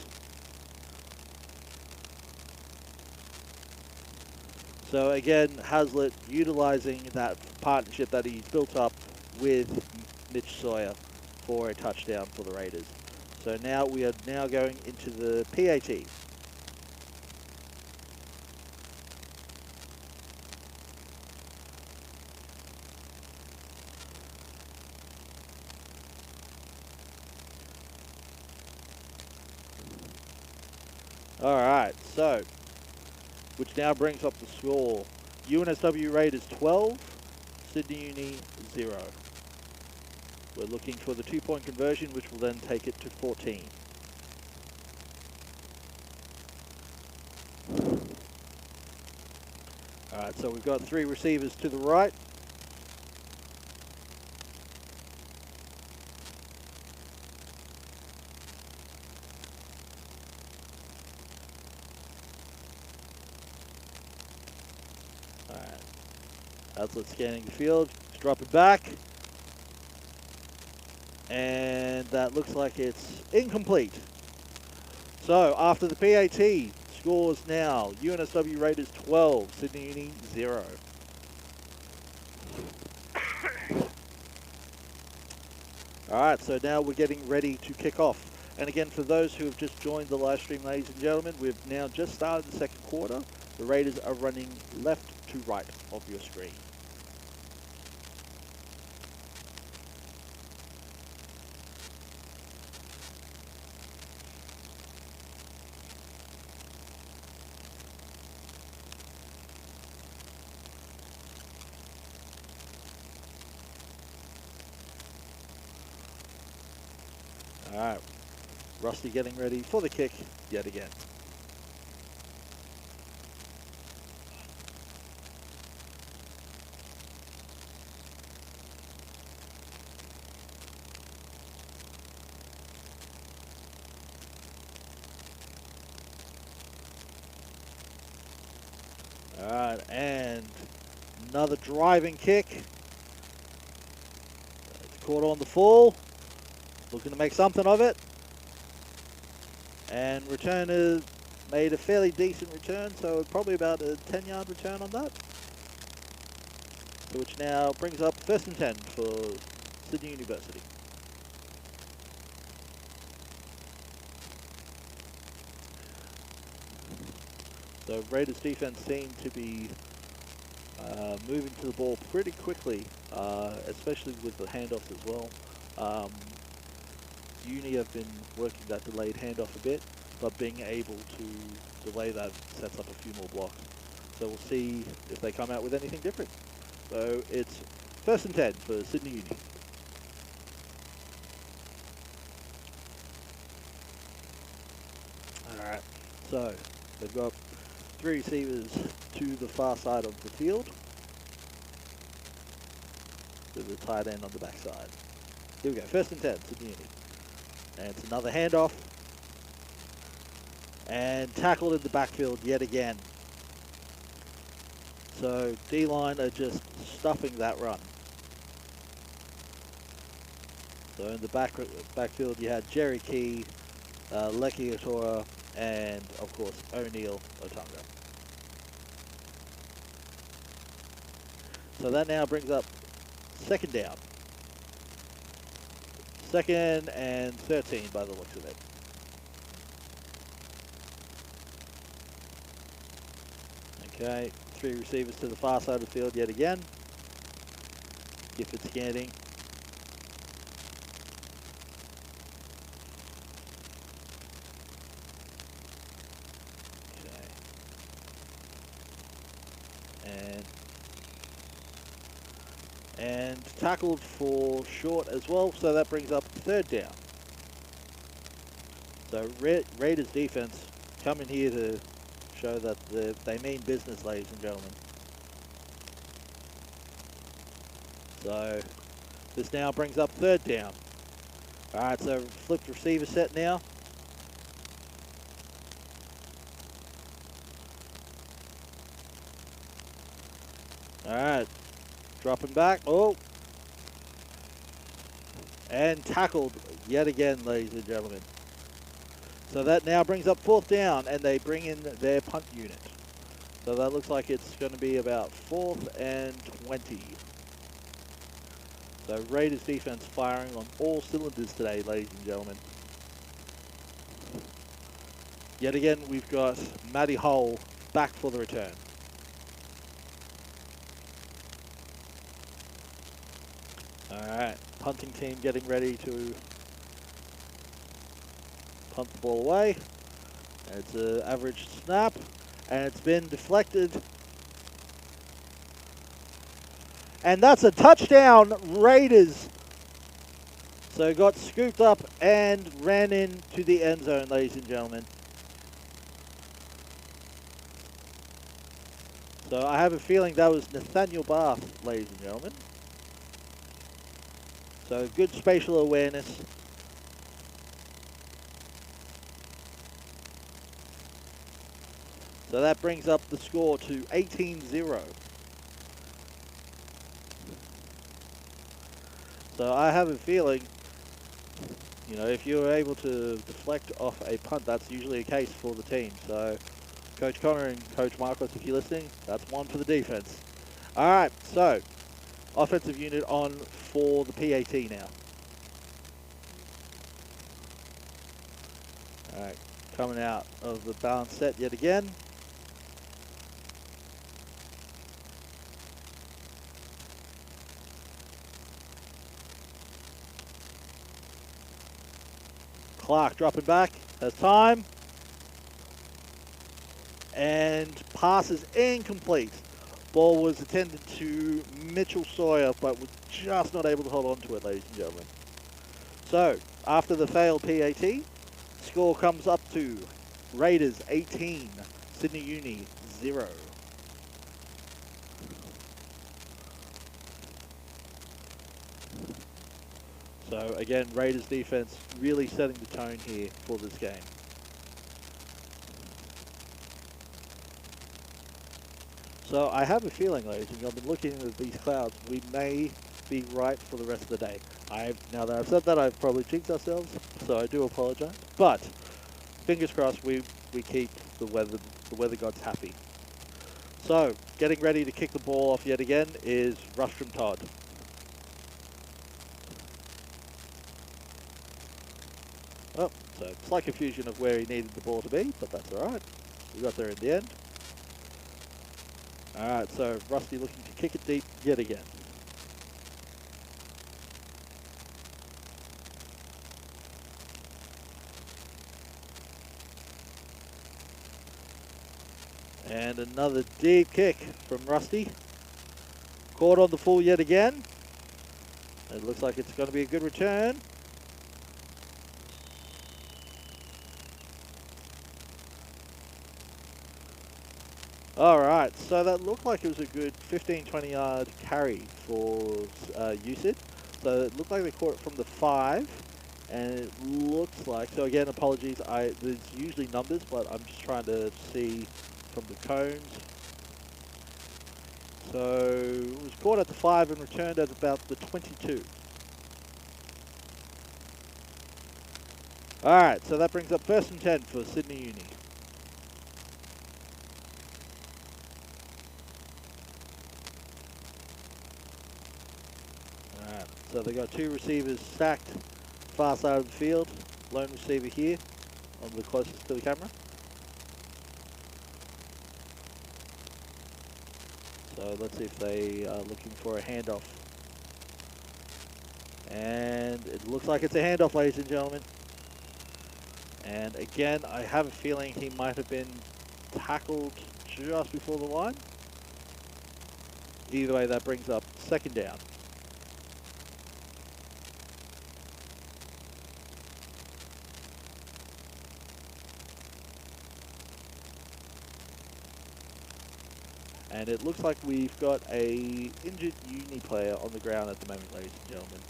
So again, Hazlitt utilizing that partnership that he built up with Mitch Sawyer for a touchdown for the Raiders. So now we are now going into the PAT. Alright, so, which now brings up the score. UNSW Raiders 12, Sydney Uni 0. We're looking for the 2-point conversion, which will then take it to 14. Alright, so we've got 3 receivers to the right. Alright, Hazlitt scanning the field, just drop it back. And that looks like it's incomplete. So after the PAT, scores now UNSW Raiders 12, Sydney Uni 0. Alright, so now we're getting ready to kick off. And again, for those who have just joined the live stream, ladies and gentlemen, we've now just started the second quarter. The Raiders are running left to right of your screen. Alright, Rusty getting ready for the kick yet again. Alright, and another driving kick. It's caught on the full. Looking to make something of it. And returner made a fairly decent return, so probably about a 10-yard return on that. So which now brings up 1st and 10 for Sydney University. So Raiders defense seemed to be moving to the ball pretty quickly, especially with the handoffs as well. Uni have been working that delayed handoff a bit, but being able to delay that sets up a few more blocks. So we'll see if they come out with anything different. So it's 1st and 10 for Sydney Uni. Alright, so they've got 3 receivers to the far side of the field, with the tight end on the back side. Here we go, 1st and 10, Sydney Uni. And it's another handoff. And tackled in the backfield yet again. So D-line are just stuffing that run. So in the backfield you had Jerry Key, Leki Atora, and of course O'Neal Otunga. So that now brings up 2nd down. 2nd and 13 by the looks of it. Okay, 3 receivers to the far side of the field yet again. Gifford scanning. Okay. And tackled for short as well, so that brings up 3rd down. So Raiders defense coming here to show that they mean business, ladies and gentlemen. So this now brings up 3rd down. Alright, so flipped receiver set now. Alright, dropping back. Oh! And tackled yet again, ladies and gentlemen. So that now brings up 4th down, and they bring in their punt unit. So that looks like it's going to be about 4th and 20. So Raiders defense firing on all cylinders today, ladies and gentlemen. Yet again, we've got Matty Hull back for the return. Alright, punting team getting ready to punt the ball away. It's an average snap, and it's been deflected. And that's a touchdown, Raiders. So got scooped up and ran into the end zone, ladies and gentlemen. So I have a feeling that was Nathaniel Barth, ladies and gentlemen. So good spatial awareness. So that brings up the score to 18-0. So I have a feeling, you know, if you're able to deflect off a punt, that's usually a case for the team. So Coach Connor and Coach Marcos, if you're listening, that's one for the defense. All right, so offensive unit on for the PAT now. All right, coming out of the balance set yet again. Clark dropping back, has time. And passes incomplete. Ball was attended to Mitchell Sawyer, but was just not able to hold on to it, ladies and gentlemen. So, after the failed PAT, score comes up to Raiders 18, Sydney Uni 0. So again, Raiders defense really setting the tone here for this game. So I have a feeling, ladies and gentlemen, looking at these clouds, we may be right for the rest of the day. Now that I've said that, I've probably jinxed ourselves, so I do apologize. But fingers crossed, we keep the weather gods happy. So getting ready to kick the ball off yet again is Rustrum Todd. Oh, so slight confusion of where he needed the ball to be, but that's all right. We got there in the end. All right, so Rusty looking to kick it deep yet again. And another deep kick from Rusty. Caught on the full yet again. It looks like it's going to be a good return. Alright, so that looked like it was a good 15-20 yard carry for USID. So it looked like they caught it from the 5, and it looks like, so again, apologies, there's usually numbers, but I'm just trying to see from the cones. So it was caught at the 5 and returned at about the 22. Alright, so that brings up 1st and 10 for Sydney Uni. So they got 2 receivers stacked, far side of the field. Lone receiver here, on the closest to the camera. So let's see if they are looking for a handoff. And it looks like it's a handoff, ladies and gentlemen. And again, I have a feeling he might have been tackled just before the line. Either way, that brings up 2nd down. And it looks like we've got a injured Uni player on the ground at the moment, ladies and gentlemen.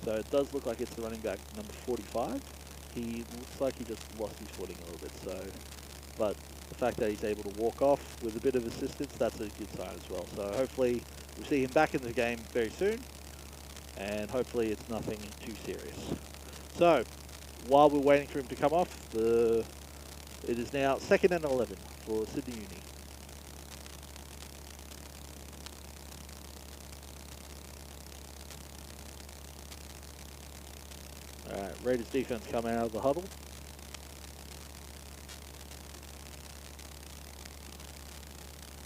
So it does look like it's the running back number 45. He looks like he just lost his footing a little bit. So, but the fact that he's able to walk off with a bit of assistance, that's a good sign as well. So hopefully we'll see him back in the game very soon. And hopefully it's nothing too serious. So while we're waiting for him to come off, it is now 2nd and 11 for Sydney Uni. Alright, Raiders defense coming out of the huddle.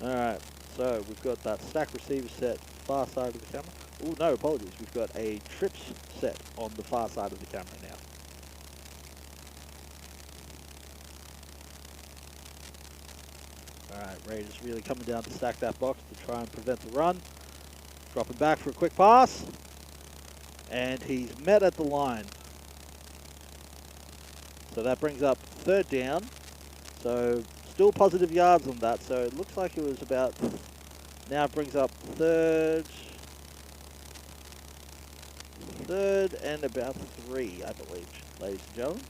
Alright, so we've got that stack receiver set far side of the camera. Oh no, apologies. We've got a trips set on the far side of the camera now. Alright, Raiders really coming down to stack that box to try and prevent the run. Dropping back for a quick pass. And he's met at the line. So that brings up 3rd down. So still positive yards on that. So it looks like it was about, now it brings up 3rd and about 3, I believe, ladies and gentlemen.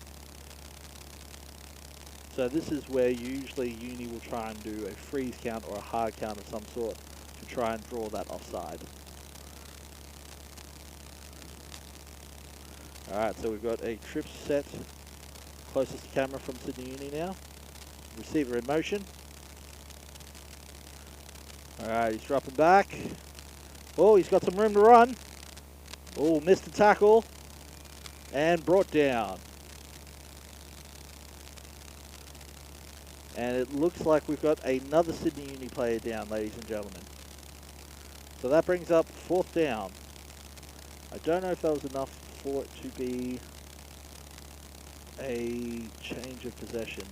So this is where usually Uni will try and do a freeze count or a hard count of some sort to try and draw that offside. Alright, so we've got a trip set closest to camera from Sydney Uni now. Receiver in motion. Alright, he's dropping back. Oh, he's got some room to run. Oh, missed the tackle. And brought down. And it looks like we've got another Sydney Uni player down, ladies and gentlemen. So that brings up 4th down. I don't know if that was enough for it to be a change of possession.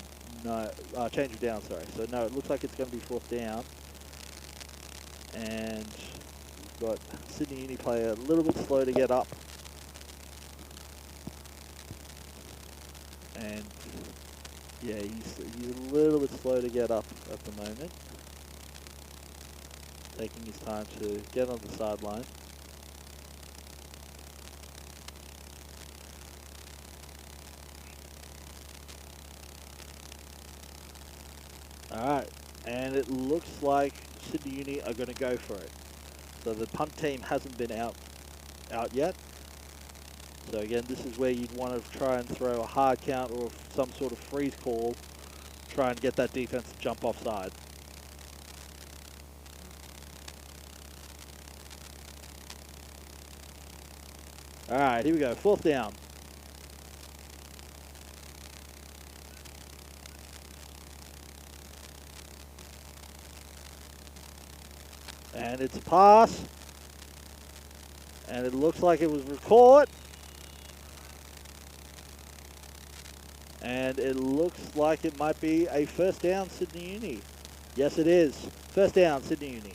No, change of down, sorry. So no, it looks like it's going to be 4th down. And we've got Sydney Uni player a little bit slow to get up. And yeah, he's a little bit slow to get up at the moment. Taking his time to get on the sideline. Alright, and it looks like Sydney Uni are going to go for it. So the punt team hasn't been out yet. So again, this is where you'd want to try and throw a hard count or some sort of freeze call. Try and get that defense to jump offside. Alright, here we go. 4th down. And it's a pass. And it looks like it was caught. And it looks like it might be a 1st down, Sydney Uni. Yes, it is. 1st down, Sydney Uni.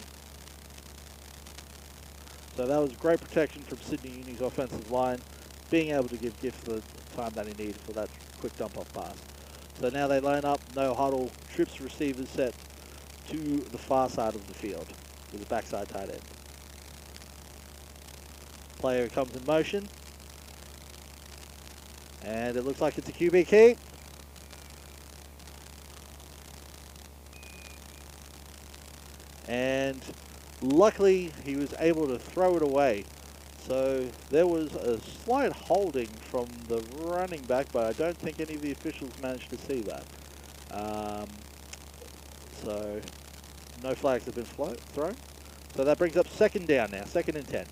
So that was great protection from Sydney Uni's offensive line, being able to give Gift the time that he needed for that quick dump-off pass. So now they line up, no huddle, trips receivers set to the far side of the field with the backside tight end. Player comes in motion. And it looks like it's a QB keep. And luckily, he was able to throw it away. So there was a slight holding from the running back, but I don't think any of the officials managed to see that. So no flags have been thrown. So that brings up 2nd down now, 2nd and 10.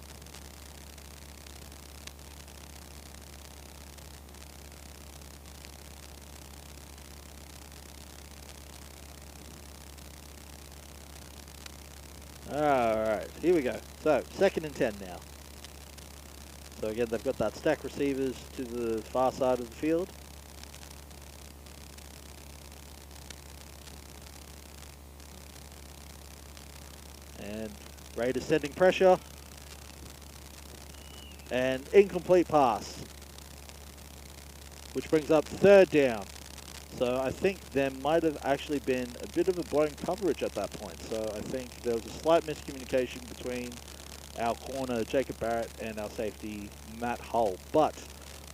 Alright, here we go. So, 2nd and 10 now. So again, they've got that stack receivers to the far side of the field. And Raiders sending pressure. And incomplete pass. Which brings up 3rd down. So I think there might have actually been a bit of a blown coverage at that point. So I think there was a slight miscommunication between our corner, Jacob Barrett, and our safety, Matt Hull. But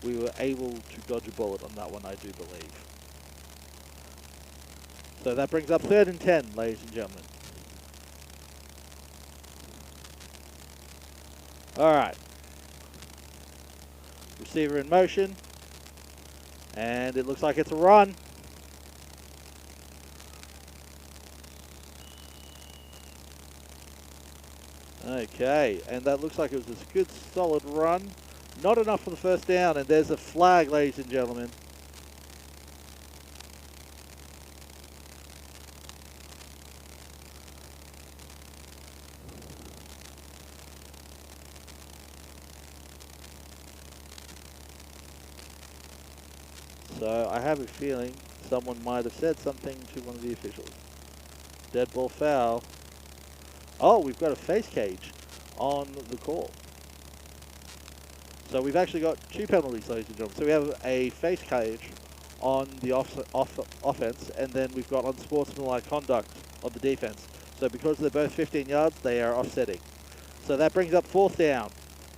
we were able to dodge a bullet on that one, I do believe. So that brings up 3rd and 10, ladies and gentlemen. All right. Receiver in motion. And it looks like it's a run. Okay, and that looks like it was a good solid run. Not enough for the 1st down, and there's a flag, ladies and gentlemen. So I have a feeling someone might have said something to one of the officials. Dead ball foul. Oh, we've got a face cage on the call. So we've actually got 2 penalties, ladies and gentlemen. So we have a face cage on the offense, and then we've got unsportsmanlike conduct on the defense. So because they're both 15 yards, they are offsetting. So that brings up 4th down.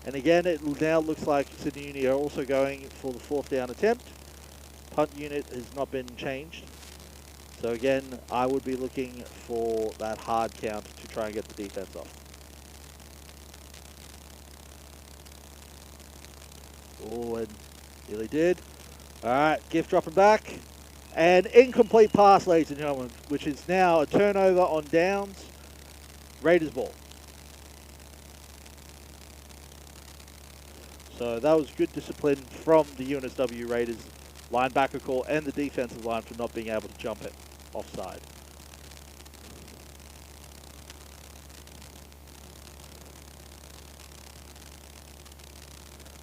And again, it now looks like Sydney Uni are also going for the 4th down attempt. Punt unit has not been changed. So again, I would be looking for that hard count to try and get the defense off. Oh, and nearly did. All right, Gift dropping back. And incomplete pass, ladies and gentlemen, which is now a turnover on downs. Raiders ball. So that was good discipline from the UNSW Raiders linebacker call and the defensive line for not being able to jump it offside.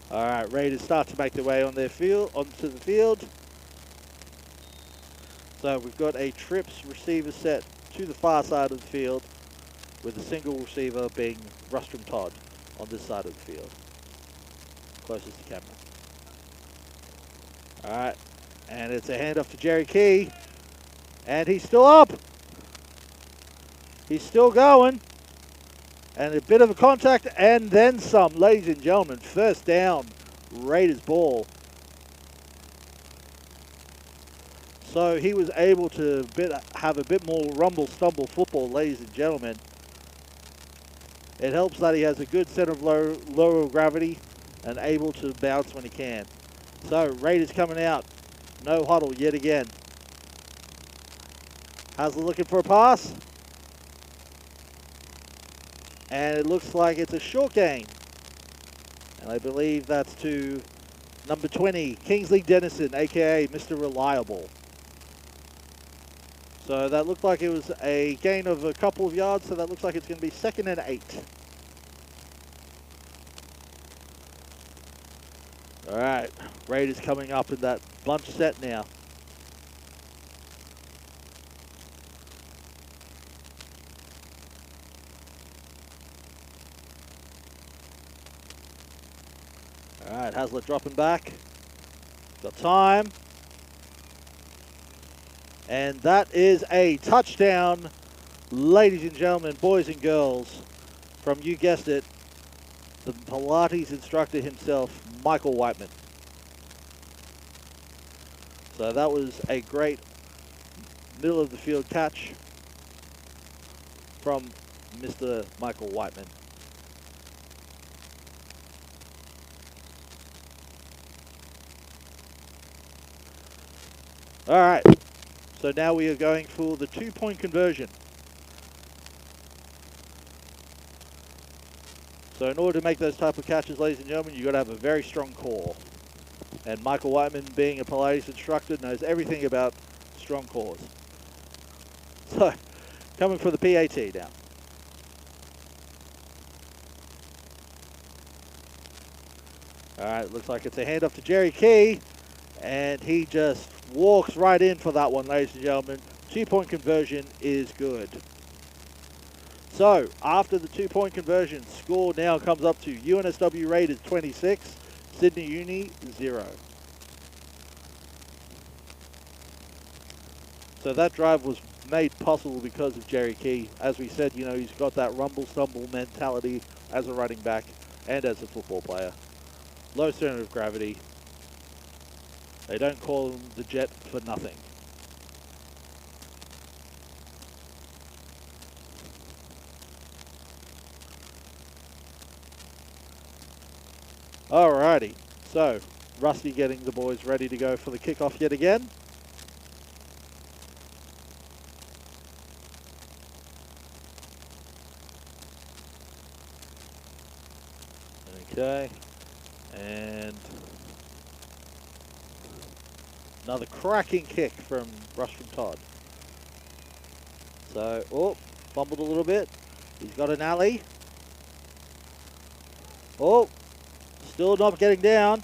All right, Raiders start to make their way onto the field. So we've got a trips receiver set to the far side of the field with a single receiver being Rustrum Todd on this side of the field, closest to camera. All right, And it's a handoff to Jerry Key. And he's still up. He's still going. And a bit of a contact and then some, ladies and gentlemen. First down, Raiders ball. So he was able to have a bit more rumble stumble football, ladies and gentlemen. It helps that he has a good center of lower gravity and able to bounce when he can. So Raiders coming out. No huddle yet again. Hasler looking for a pass. And it looks like it's a short gain. And I believe that's to number 20, Kingsley Dennison, aka Mr. Reliable. So that looked like it was a gain of a couple of yards, so that looks like it's going to be 2nd and 8. All right, Raiders coming up in that bunch set now. All right, Hasler dropping back. Got time. And that is a touchdown, ladies and gentlemen, boys and girls, from, you guessed it, the Pilates instructor himself, Michael Whiteman. So that was a great middle of the field catch from Mr. Michael Whiteman. All right. So now we are going for the 2-point conversion. So in order to make those type of catches, ladies and gentlemen, you've got to have a very strong core. And Michael Whiteman, being a Pilates instructor, knows everything about strong cores. So, coming for the PAT now. All right, looks like it's a handoff to Jerry Key. And he just walks right in for that one, ladies and gentlemen. 2-point conversion is good. So, after the 2-point conversion, score now comes up to UNSW Raiders 26, Sydney Uni 0. So that drive was made possible because of Jerry Key. As we said, you know, he's got that rumble-stumble mentality as a running back and as a football player. Low center of gravity. They don't call him the Jet for nothing. Alrighty, so Rusty getting the boys ready to go for the kickoff yet again. Okay, and another cracking kick from Rushton Todd. So, oh, fumbled a little bit. He's got an alley. Oh, still not getting down.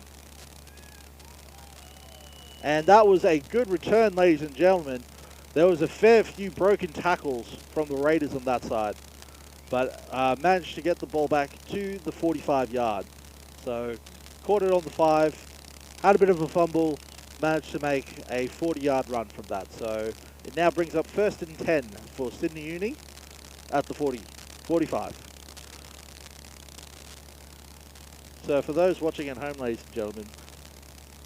And that was a good return, ladies and gentlemen. There was a fair few broken tackles from the Raiders on that side. But managed to get the ball back to the 45-yard. So, caught it on the 5. Had a bit of a fumble. Managed to make a 40-yard run from that. So, it now brings up 1st and 10 for Sydney Uni at the 45. So for those watching at home, ladies and gentlemen,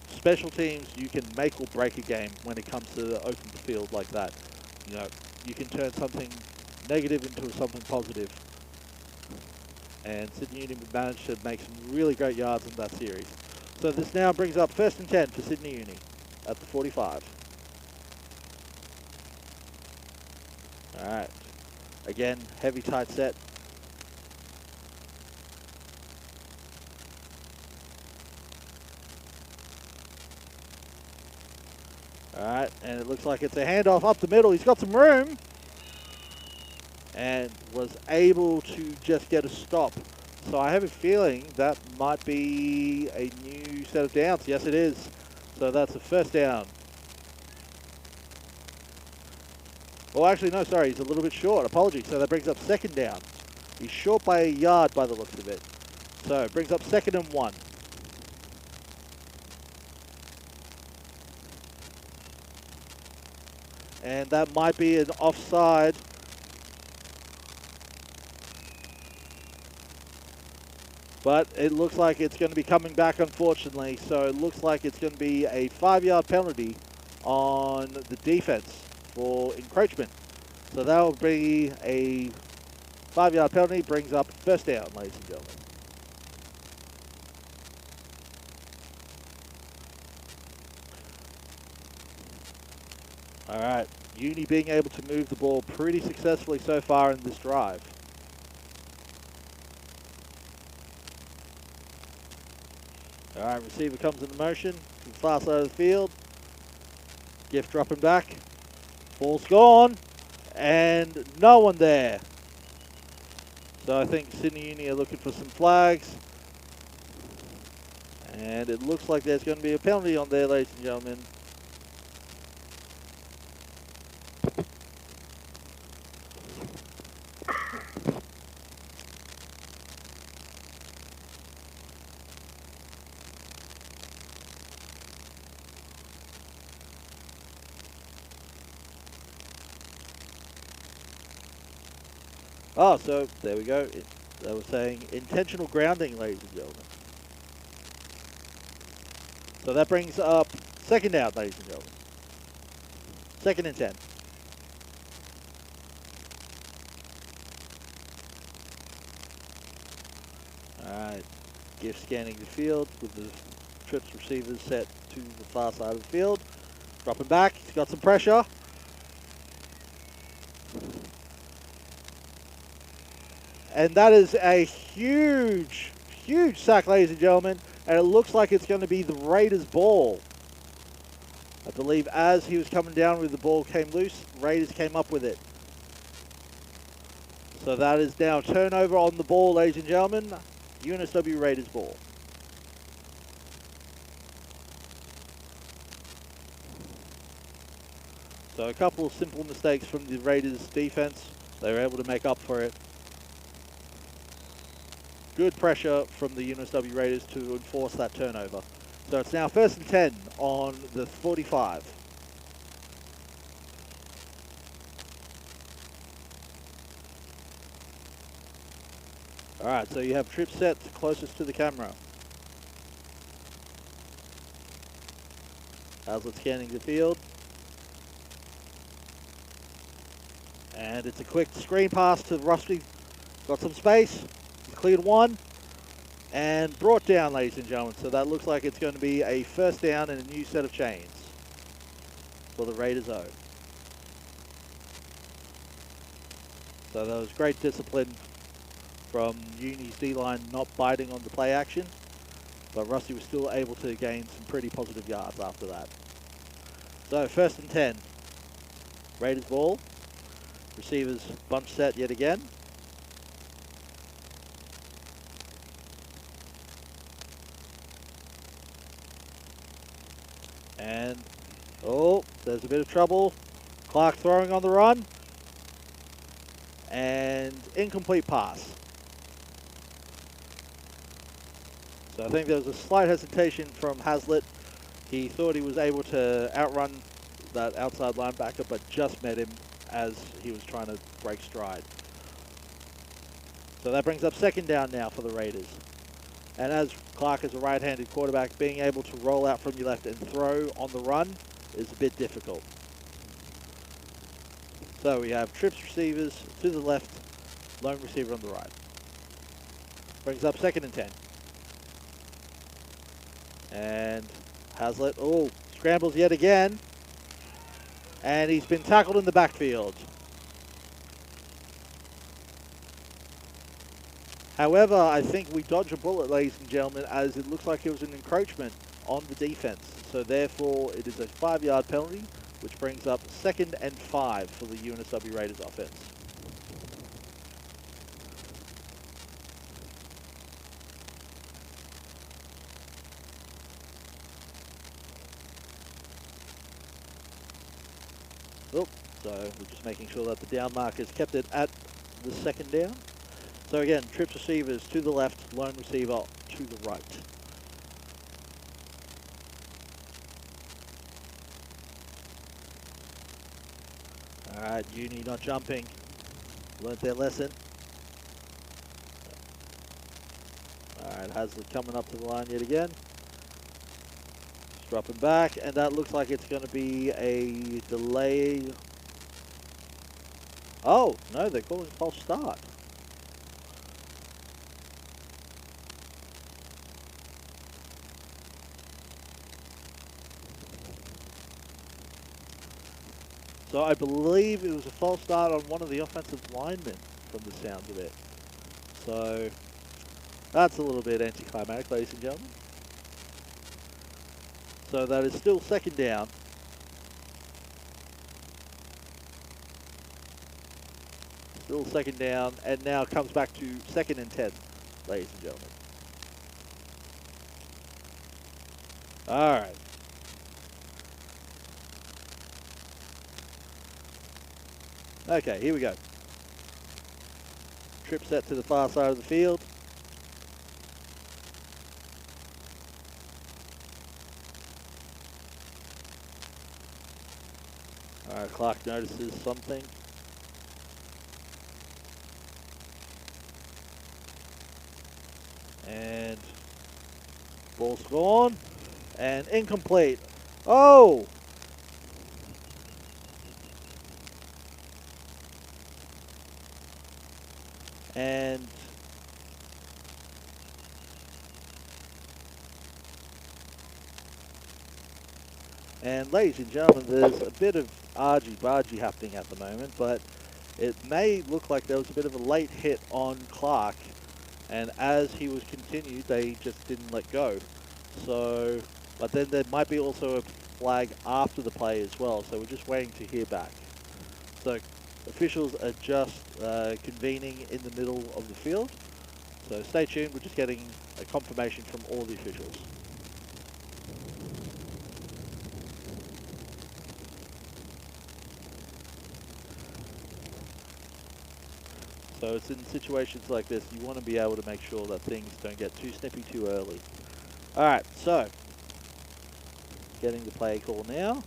special teams, you can make or break a game when it comes to the open field like that. You know, you can turn something negative into something positive. And Sydney Uni managed to make some really great yards in that series. So this now brings up 1st and 10 for Sydney Uni at the 45. All right. Again, heavy tight set. All right, and it looks like it's a handoff up the middle. He's got some room and was able to just get a stop. So I have a feeling that might be a new set of downs. Yes, it is. So that's a 1st down. Oh, actually, no, sorry. He's a little bit short. Apologies. So that brings up 2nd down. He's short by a yard by the looks of it. So it brings up 2nd and 1. And that might be an offside. But it looks like it's going to be coming back, unfortunately. So it looks like it's going to be a 5-yard penalty on the defense for encroachment. So that will be a 5-yard penalty, brings up first down, ladies and gentlemen. All right, Uni being able to move the ball pretty successfully so far in this drive. All right, receiver comes into motion to the far side of the field. Gift dropping back. Ball's gone, and no one there. So I think Sydney Uni are looking for some flags. And it looks like there's going to be a penalty on there, ladies and gentlemen. Oh, so there we go. They were saying intentional grounding, ladies and gentlemen. So that brings up second down, ladies and gentlemen. 2nd and 10. Alright. Gift scanning the field with the trips receivers set to the far side of the field. Dropping back. He's got some pressure. And that is a huge, huge sack, ladies and gentlemen. And it looks like it's going to be the Raiders' ball. I believe as he was coming down with the ball came loose, Raiders came up with it. So that is now turnover on the ball, ladies and gentlemen. UNSW Raiders ball. So a couple of simple mistakes from the Raiders defense. They were able to make up for it. Good pressure from the UNSW Raiders to enforce that turnover. So it's now 1st and 10 on the 45. All right, so you have trip set closest to the camera. Hazlitt scanning the field. And it's a quick screen pass to Rusty. Got some space. Cleared one. And brought down, ladies and gentlemen. So that looks like it's going to be a first down and a new set of chains for the Raiders O. So that was great discipline from Uni's D-line not biting on the play action. But Rusty was still able to gain some pretty positive yards after that. So 1st and 10. Raiders ball. Receivers bunch set yet again. And, oh, there's a bit of trouble. Clark throwing on the run. And incomplete pass. So I think there was a slight hesitation from Hazlitt. He thought he was able to outrun that outside linebacker, but just met him as he was trying to break stride. So that brings up 2nd down now for the Raiders. And as Clark is a right-handed quarterback, being able to roll out from your left and throw on the run is a bit difficult. So we have trips receivers to the left, lone receiver on the right. Brings up 2nd and 10. And Hazlitt, oh, scrambles yet again. And he's been tackled in the backfield. However, I think we dodge a bullet, ladies and gentlemen, as it looks like it was an encroachment on the defense. So therefore, it is a 5-yard penalty, which brings up 2nd and 5 for the UNSW Raiders offense. Oh, so we're just making sure that the down markers kept it at the 2nd down. So again, trips receivers to the left, lone receiver to the right. Alright, Uni not jumping. Learned their lesson. Alright, Hazlitt coming up to the line yet again. Just dropping back, and that looks like it's going to be a delay. Oh, no, they're calling false start. So I believe it was a false start on one of the offensive linemen from the sound of it. So that's a little bit anticlimactic, ladies and gentlemen. So that is still second down. Still second down, and now comes back to 2nd and 10, ladies and gentlemen. All right. Okay, here we go. Trip set to the far side of the field. All right, Clark notices something. And ball's gone. And incomplete. Oh! And ladies and gentlemen, there's a bit of argy-bargy happening at the moment, but it may look like there was a bit of a late hit on Clark, and as he was continued, they just didn't let go. So, but then there might be also a flag after the play as well, so we're just waiting to hear back. So officials are just convening in the middle of the field. So stay tuned, we're just getting a confirmation from all the officials. So it's in situations like this, you want to be able to make sure that things don't get too snippy too early. Alright, so getting the play call now.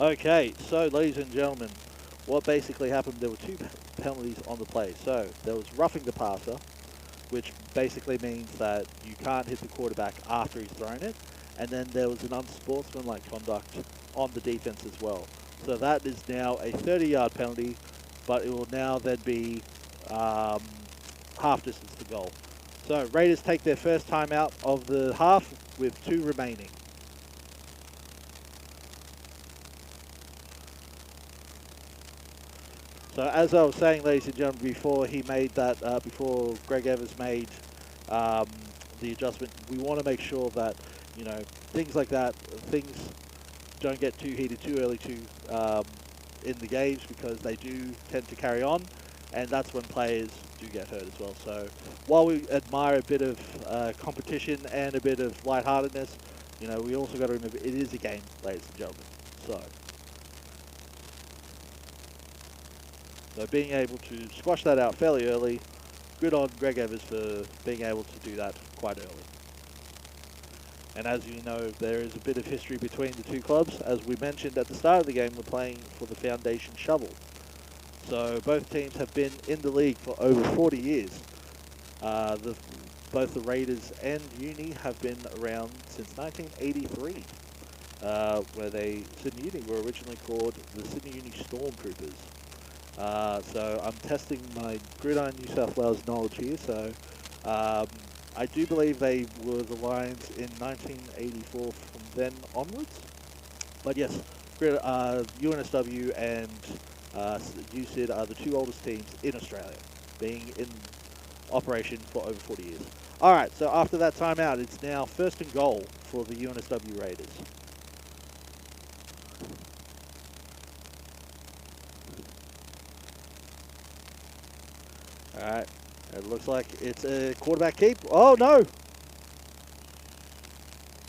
Okay, so ladies and gentlemen, what basically happened, there were two penalties on the play. So there was roughing the passer, which basically means that you can't hit the quarterback after he's thrown it. And then there was an unsportsmanlike conduct on the defense as well. So that is now a 30-yard penalty, but it will now then be half distance to goal. So Raiders take their first timeout of the half with 2 remaining. So as I was saying, ladies and gentlemen, before he made that, before Greg Evans made the adjustment, we want to make sure that, you know, things like that, things don't get too heated too early in the games, because they do tend to carry on, and that's when players do get hurt as well. So while we admire a bit of competition and a bit of lightheartedness, you know, we also got to remember it is a game, ladies and gentlemen. So being able to squash that out fairly early, good on Greg Evans for being able to do that quite early. And as you know, there is a bit of history between the two clubs. As we mentioned at the start of the game, we're playing for the Foundation Shovel. So both teams have been in the league for over 40 years. Both the Raiders and Uni have been around since 1983, where Sydney Uni were originally called the Sydney Uni Stormtroopers. So I'm testing my Gridiron New South Wales knowledge here. So I do believe they were the Lions in 1984 from then onwards. But yes, UNSW and USID are the 2 oldest teams in Australia, being in operation for over 40 years. Alright, so after that timeout, it's now 1st and goal for the UNSW Raiders. Alright, it looks like it's a quarterback keep. Oh no!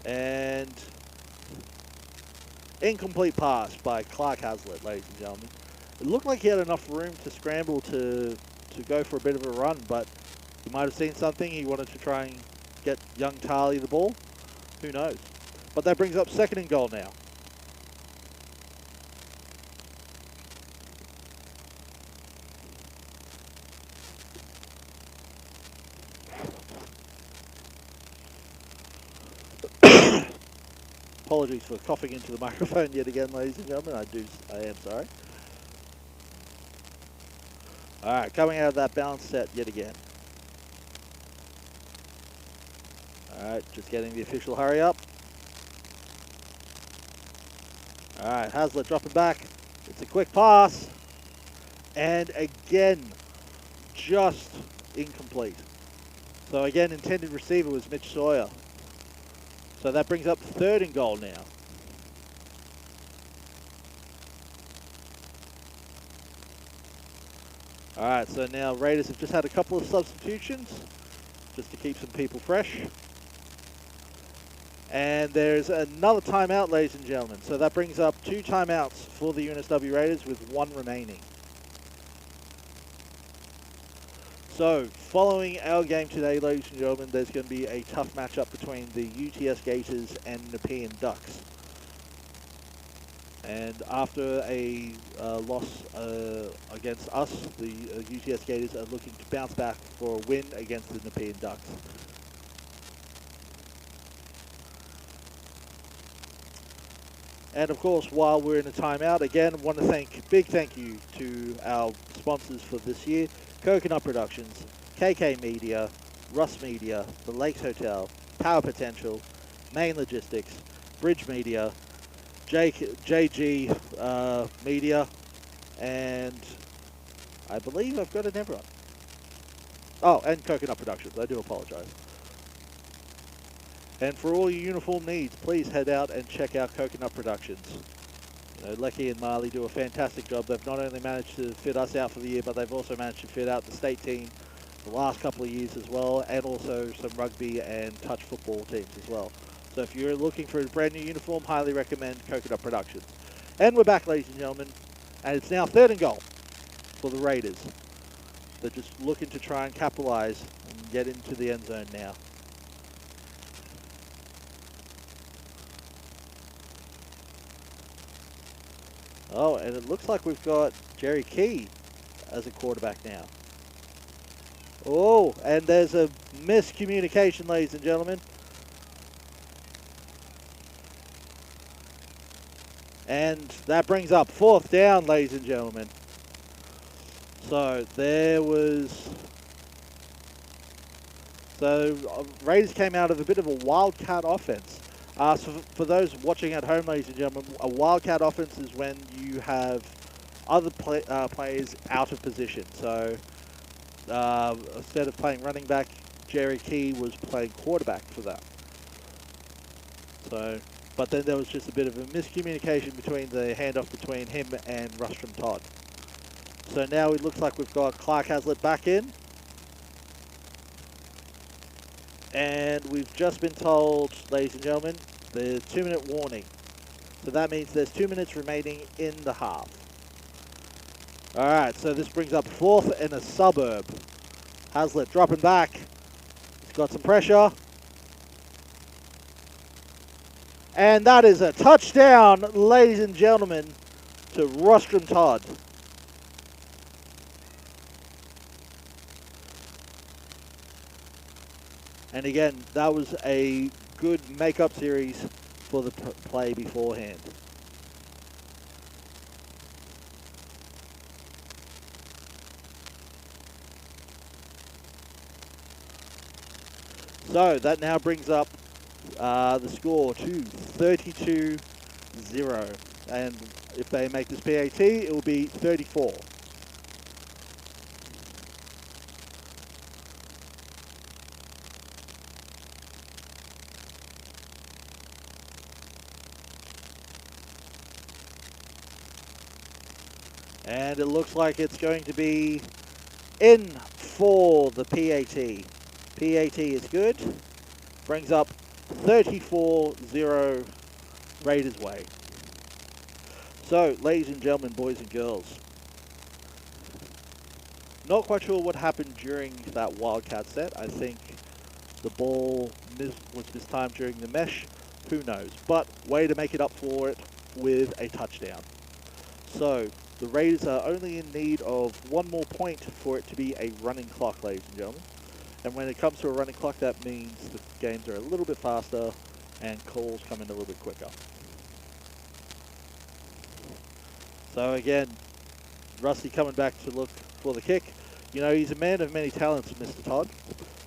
And incomplete pass by Clark Hazlitt, ladies and gentlemen. It looked like he had enough room to scramble to go for a bit of a run, but he might have seen something. He wanted to try and get young Tarley the ball. Who knows? But that brings up 2nd and goal now. Apologies for coughing into the microphone yet again, ladies and gentlemen. I am sorry. Alright, coming out of that balance set yet again. Alright, just getting the official hurry up. Alright, Hazlitt dropping back. It's a quick pass. And again, just incomplete. So again, intended receiver was Mitch Sawyer. So that brings up 3rd and goal now. Alright, so now Raiders have just had a couple of substitutions just to keep some people fresh. And there's another timeout, ladies and gentlemen. So that brings up 2 timeouts for the UNSW Raiders with 1 remaining. So, following our game today, ladies and gentlemen, there's going to be a tough matchup between the UTS Gators and Nepean Ducks. And after a loss against us, the UTS Gators are looking to bounce back for a win against the Nepean Ducks. And of course, while we're in a timeout, again, I want to big thank you to our sponsors for this year: Coconut Productions, KK Media, Russ Media, The Lakes Hotel, Power Potential, Main Logistics, Bridge Media, JG Media, and I believe I've got another one. Oh, and Coconut Productions. I do apologize. And for all your uniform needs, please head out and check out Coconut Productions. You know, Lecky and Marley do a fantastic job. They've not only managed to fit us out for the year, but they've also managed to fit out the state team the last couple of years as well, and also some rugby and touch football teams as well. So if you're looking for a brand new uniform, highly recommend Coconut Productions. And we're back, ladies and gentlemen, and it's now 3rd and goal for the Raiders. They're just looking to try and capitalize and get into the end zone now. Oh, and it looks like we've got Jerry Key as a quarterback now. Oh, and there's a miscommunication, ladies and gentlemen. And that brings up 4th down, ladies and gentlemen. So there was... So Raiders came out of a bit of a wildcat offense. So for those watching at home, ladies and gentlemen, a wildcat offense is when you have other players out of position. So instead of playing running back, Jerry Key was playing quarterback for that. So, but then there was just a bit of a miscommunication between the handoff between him and Rustrum Todd. So now it looks like we've got Clark Hazlitt back in. And we've just been told, ladies and gentlemen, the 2-minute warning. So that means there's 2 minutes remaining in the half. Alright, so this brings up 4th and a suburb. Hazlitt dropping back. He's got some pressure. And that is a touchdown, ladies and gentlemen, to Rustrum Todd. And again, that was a good make-up series for the play beforehand. So that now brings up the score to 32-0. And if they make this PAT, it will be 34. And it looks like it's going to be in for the PAT. PAT is good. Brings up 34-0 Raiders way. So, ladies and gentlemen, boys and girls, not quite sure what happened during that Wildcat set. I think the ball was mistimed during the mesh. Who knows? But way to make it up for it with a touchdown. So, the Raiders are only in need of one more point for it to be a running clock, ladies and gentlemen. And when it comes to a running clock, that means the games are a little bit faster and calls come in a little bit quicker. So again, Rusty coming back to look for the kick. You know, he's a man of many talents, Mr. Todd.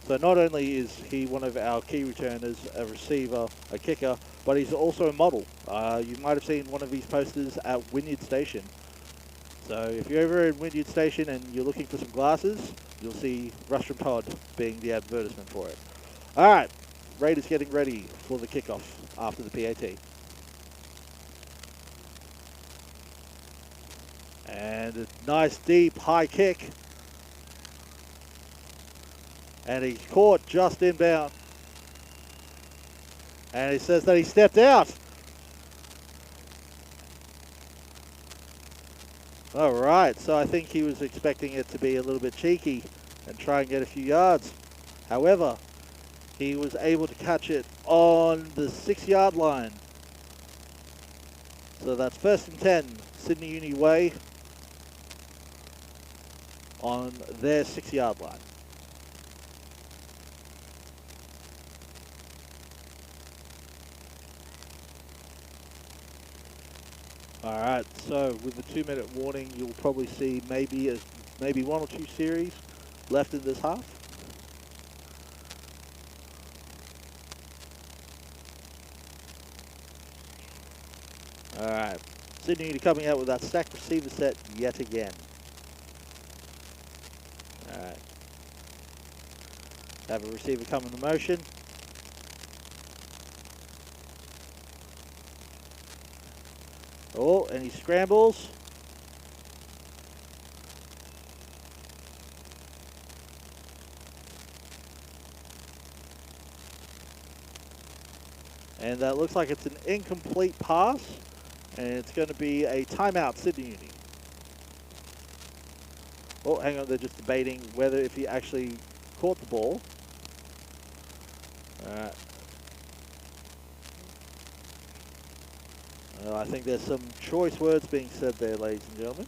So not only is he one of our key returners, a receiver, a kicker, but he's also a model. You might have seen one of these posters at Wynyard Station. So if you're ever in Wynyard Station and you're looking for some glasses, you'll see Rustrum Todd being the advertisement for it. All right, Raiders getting ready for the kickoff after the PAT. And a nice deep high kick. And he's caught just inbound. And he says that he stepped out. All right, so I think he was expecting it to be a little bit cheeky and try and get a few yards. However, he was able to catch it on the 6-yard line. So that's 1st and 10, Sydney Uni way on their 6-yard line. All right, so with the 2-minute warning, you'll probably see maybe one or two series left in this half. All right, Sydney Uni coming out with that stacked receiver set yet again. All right, have a receiver come into motion. Oh, and he scrambles. And that looks like it's an incomplete pass. And it's going to be a timeout, Sydney Uni. Oh, hang on, they're just debating whether if he actually caught the ball. All right. I think there's some choice words being said there, ladies and gentlemen.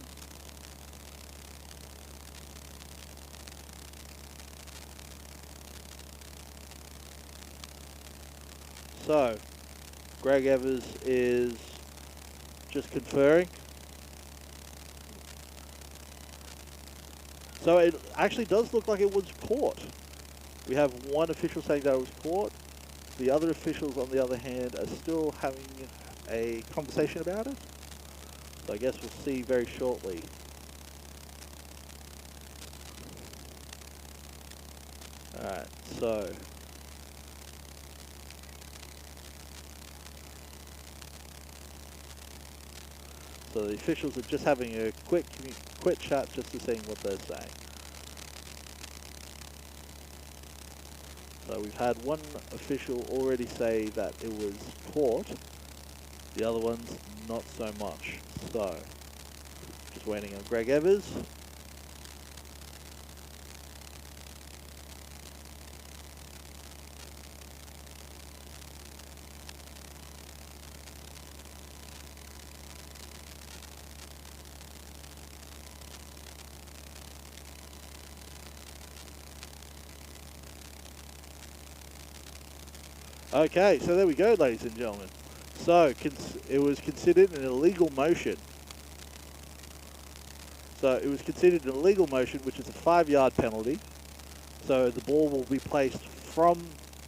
So, Greg Evers is just conferring. So it actually does look like it was caught. We have one official saying that it was caught. The other officials, on the other hand, are still having a conversation about it. So I guess we'll see very shortly. Alright, so the officials are just having a quick chat just to see what they're saying. So we've had one official already say that it was caught. The other ones, not so much. So, just waiting on Greg Evers. Okay, so there we go, ladies and gentlemen. So, it was considered an illegal motion. So, it was considered an illegal motion, which is a 5-yard penalty. So, the ball will be placed from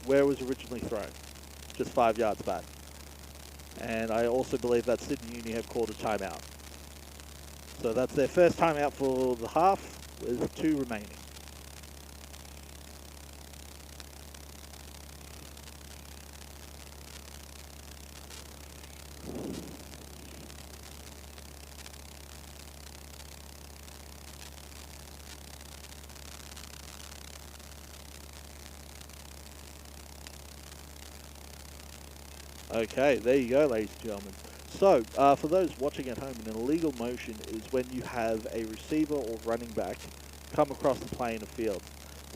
where it was originally thrown, just 5 yards back. And I also believe that Sydney Uni have called a timeout. So, that's their first timeout for the half, with 2 remaining. Okay, there you go, ladies and gentlemen. So, for those watching at home, an illegal motion is when you have a receiver or running back come across the plane of field.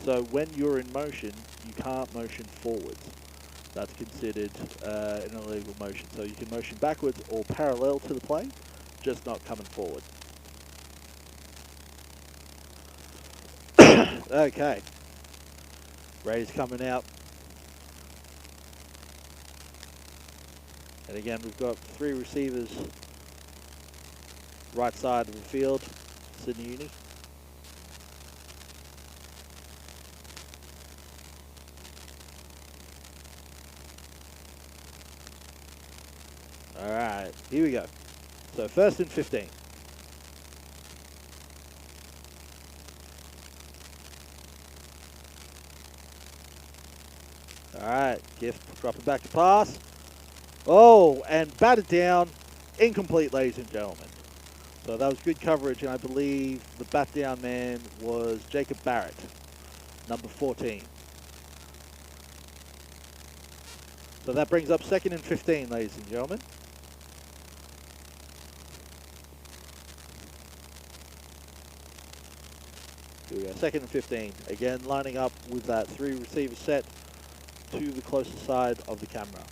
So when you're in motion, you can't motion forwards. That's considered an illegal motion. So you can motion backwards or parallel to the plane, just not coming forward. Okay. Raiders coming out. And again, we've got 3 receivers right side of the field, Sydney Uni. Alright, here we go. So 1st and 15. Alright, Gift dropping back to pass. Oh, and batted down. Incomplete, ladies and gentlemen. So that was good coverage, and I believe the bat down man was Jacob Barrett, number 14. So that brings up 2nd and 15, ladies and gentlemen. Here we go, 2nd and 15. Again, lining up with that 3 receiver set to the closest side of the camera.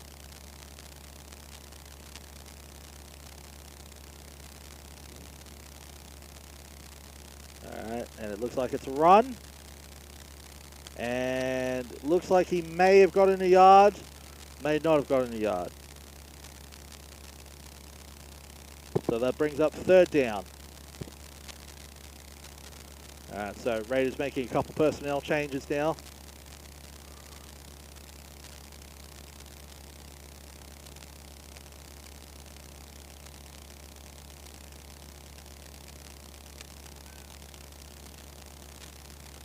Alright, and it looks like it's a run. And looks like he may have gotten a yard, may not have gotten a yard. So that brings up 3rd down. Alright, so Raiders making a couple personnel changes now.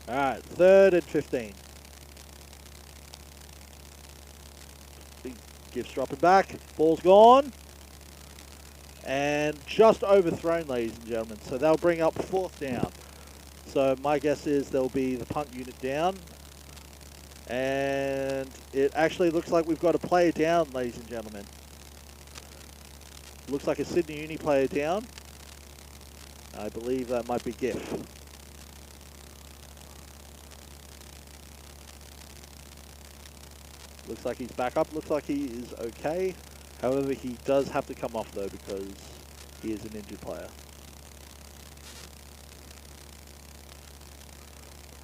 Alright, 3rd and 15. Gibbs dropping back. Ball's gone. And just overthrown, ladies and gentlemen. So they'll bring up 4th down. So my guess is there'll be the punt unit down. And it actually looks like we've got a player down, ladies and gentlemen. Looks like a Sydney Uni player down. I believe that might be Giff. Looks like he's back up. Looks like he is okay. However, he does have to come off though because he is an injured player.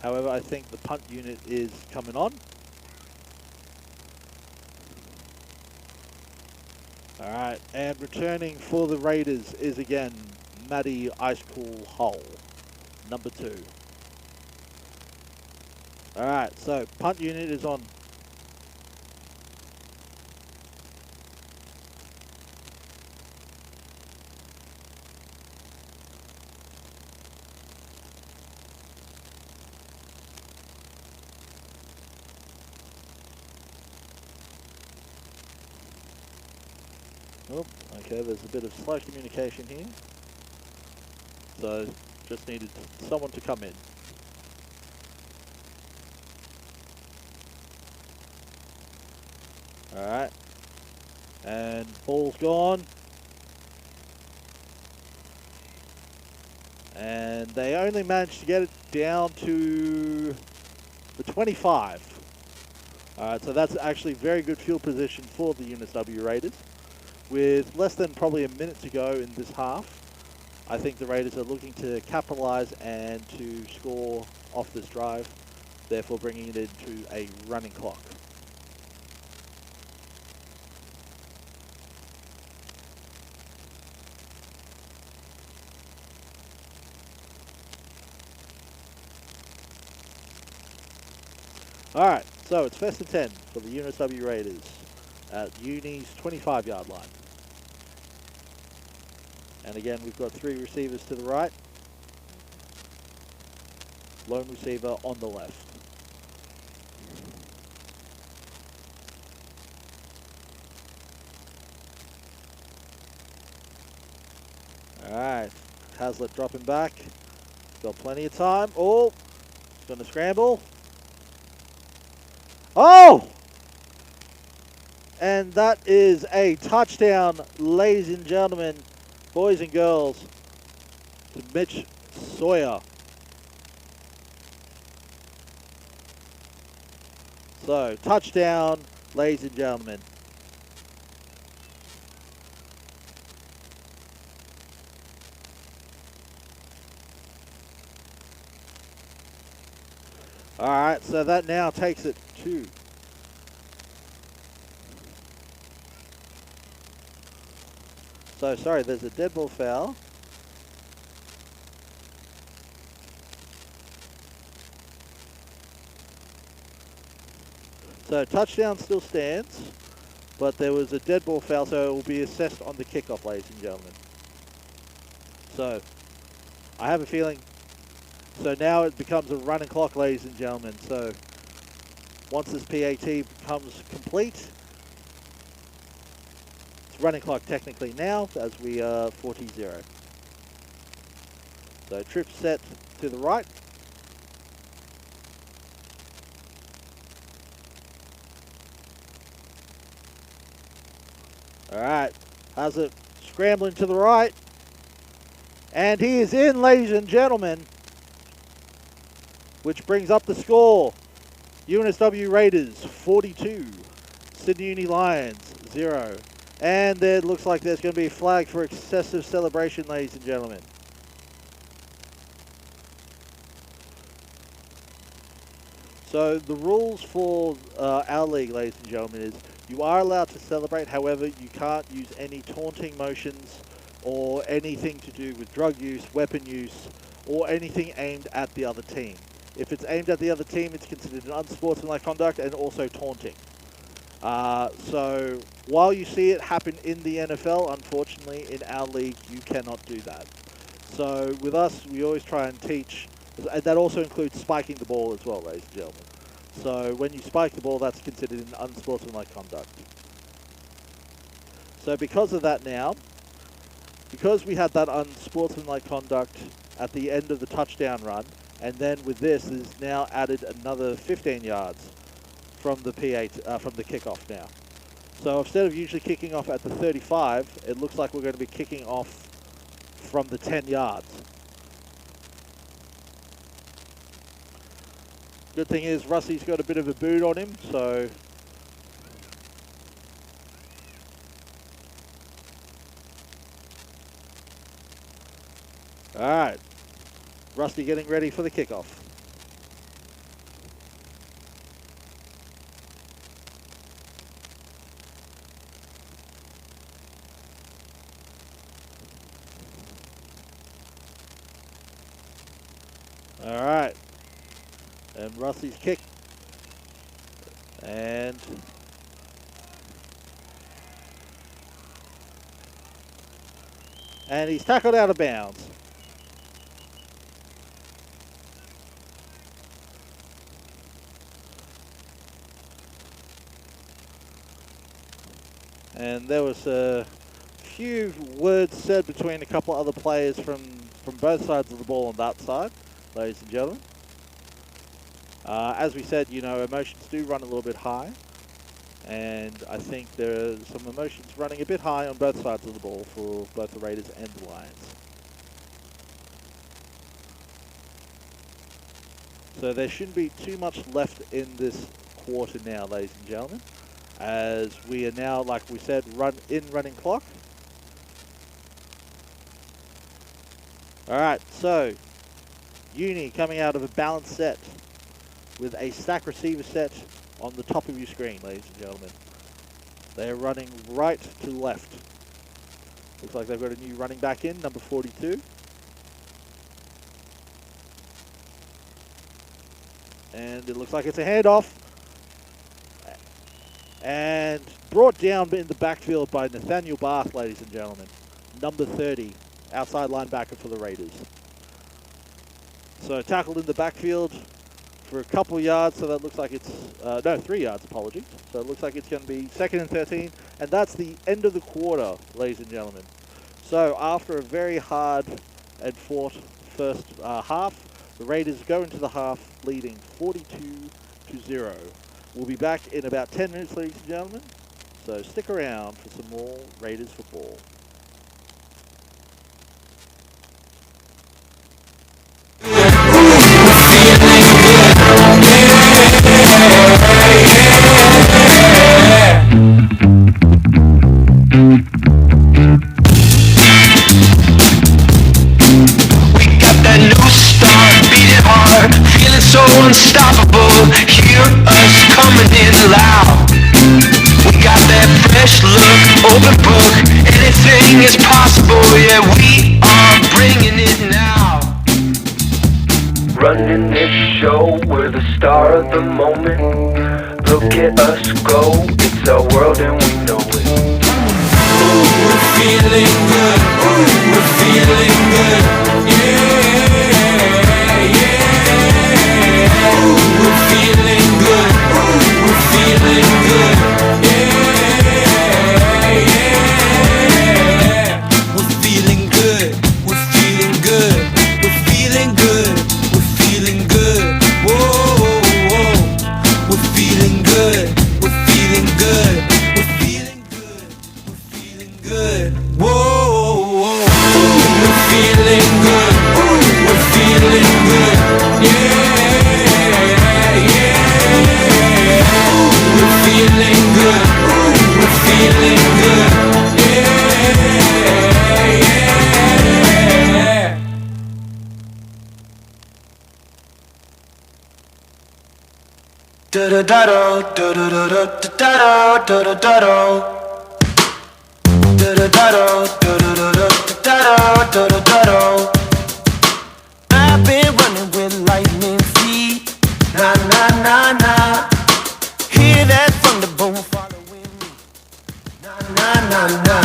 However, I think the punt unit is coming on. Alright, and returning for the Raiders is again Matty Ice Cool Hull, number 2. Alright, so punt unit is on. Oh, okay, there's a bit of slow communication here. So, just needed someone to come in. Alright. And ball's gone. And they only managed to get it down to the 25. Alright, so that's actually very good field position for the UNSW Raiders. With less than probably a minute to go in this half, I think the Raiders are looking to capitalize and to score off this drive, therefore bringing it into a running clock. Alright, so it's 1st and 10 for the UNSW Raiders at Uni's 25-yard line. And again, we've got 3 receivers to the right. Lone receiver on the left. Alright, Hazlitt dropping back. Got plenty of time. Oh, he's going to scramble. Oh! And that is a touchdown, ladies and gentlemen, boys and girls, to Mitch Sawyer. So, touchdown, ladies and gentlemen. Alright, so that now takes it to so sorry, there's a dead ball foul. So touchdown still stands, but there was a dead ball foul, so it will be assessed on the kickoff, ladies and gentlemen. So I have a feeling, so now it becomes a running clock, ladies and gentlemen. So once this PAT becomes complete, it's running clock technically now as we are 40-0. So trip set to the right. Alright, how's it scrambling to the right? And he is in, ladies and gentlemen. Which brings up the score. UNSW Raiders 42, Sydney Uni Lions 0. And there looks like there's going to be a flag for excessive celebration, ladies and gentlemen. So the rules for our league, ladies and gentlemen, is you are allowed to celebrate. However, you can't use any taunting motions or anything to do with drug use, weapon use, or anything aimed at the other team. If it's aimed at the other team, it's considered an unsportsmanlike conduct and also taunting. So while you see it happen in the NFL, unfortunately, in our league, you cannot do that. So with us, we always try and teach, and that also includes spiking the ball as well, ladies and gentlemen. So when you spike the ball, that's considered an unsportsmanlike conduct. So because of that now, because we had that unsportsmanlike conduct at the end of the touchdown run, and then with this, is now added another 15 yards from the from the kickoff now. So instead of usually kicking off at the 35, it looks like we're going to be kicking off from the 10 yards. Good thing is Rusty's got a bit of a boot on him, so alright. Rusty getting ready for the kickoff. Alright. And Rusty's kick. And he's tackled out of bounds. And there was a few words said between a couple other players from both sides of the ball on that side, ladies and gentlemen. As we said, you know, emotions do run a little bit high. And I think there are some emotions running a bit high on both sides of the ball for both the Raiders and the Lions. So there shouldn't be too much left in this quarter now, ladies and gentlemen, as we are now, like we said, running clock. Alright, so Uni coming out of a balanced set with a stack receiver set on the top of your screen, ladies and gentlemen. They're running right to left. Looks like they've got a new running back in, number 42. And it looks like it's a handoff. And brought down in the backfield by Nathaniel Barth, ladies and gentlemen. Number 30, outside linebacker for the Raiders. So tackled in the backfield for a couple of yards, so that looks like it's, no, 3 yards, apologies. So it looks like it's going to be 2nd and 13, and that's the end of the quarter, ladies and gentlemen. So after a very hard and fought first half, the Raiders go into the half leading 42-0. We'll be back in about 10 minutes, ladies and gentlemen. So stick around for some more Raiders football. So unstoppable, hear us coming in loud. We got that fresh look, open book, anything is possible, yeah, we are bringing it now. Running this show, we're the star of the moment. Look at us go, it's our world and we know it. Ooh, we're feeling good, ooh, we're feeling good, yeah, yeah. We're feeling good, we're feeling good, yeah, yeah. We're feeling good, we're feeling good, we're feeling good, we're feeling good, whoa, whoa. We're feeling good, we're feeling good, we're feeling good, we're feeling good, whoa, whoa. We're feeling good, we're feeling good, yeah. We're feeling good, we're feeling good, yeah, yeah. Da da da da da da da da da da da da da da da da da da. I've been running with lightning feet, na na na na. Hear that thunderbolt following me, na na na na.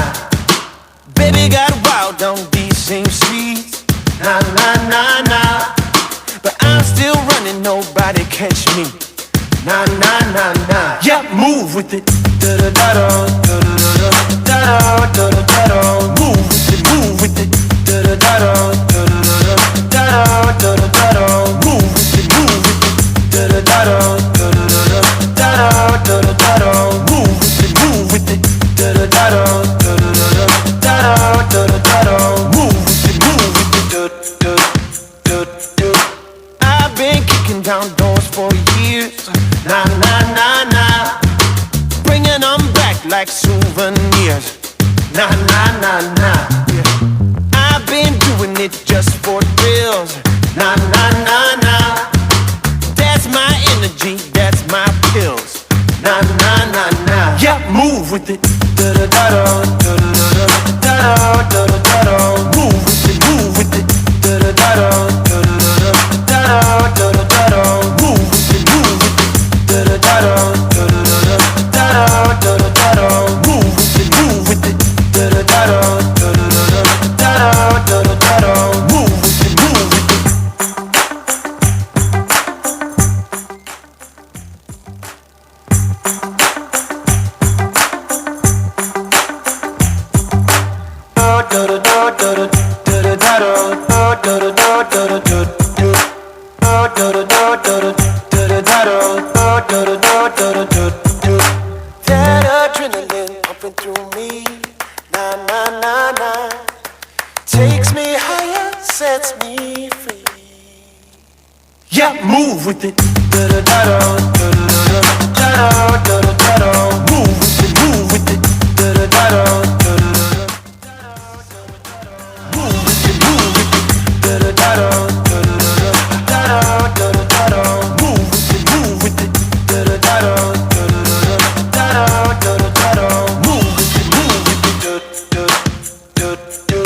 Baby got wild on these same streets, na na na na. But I'm still running, nobody catch me, na na na na. Yeah, move with it, da da da da da da da da da da da. Move with it, da da da da da da da da da da. Move with it, da da da da da da da. Move with it, da da da da da da da. Move with it, da da da. I've been kicking down doors for years, na na na na. Bringing them back like souvenirs, na na na na. I've been doing it just for thrills, na na na na. That's my energy, that's my pills, na na na na. Yeah, move with it, da da da da da da da da da da. Move with it, da da da da da da da da da. Move with it, da da da da da da da da da. Move with it, da da da da da da da da da. Move with it, move with it. That adrenaline pumping through me, na na na na, takes me higher, sets me free. Yeah, move with it, da da da da da da da da da. Move with it, da da da da da da. Move with it, da da da da da da da da. Move with it, da da da da da da da da. Move with it, da da da da.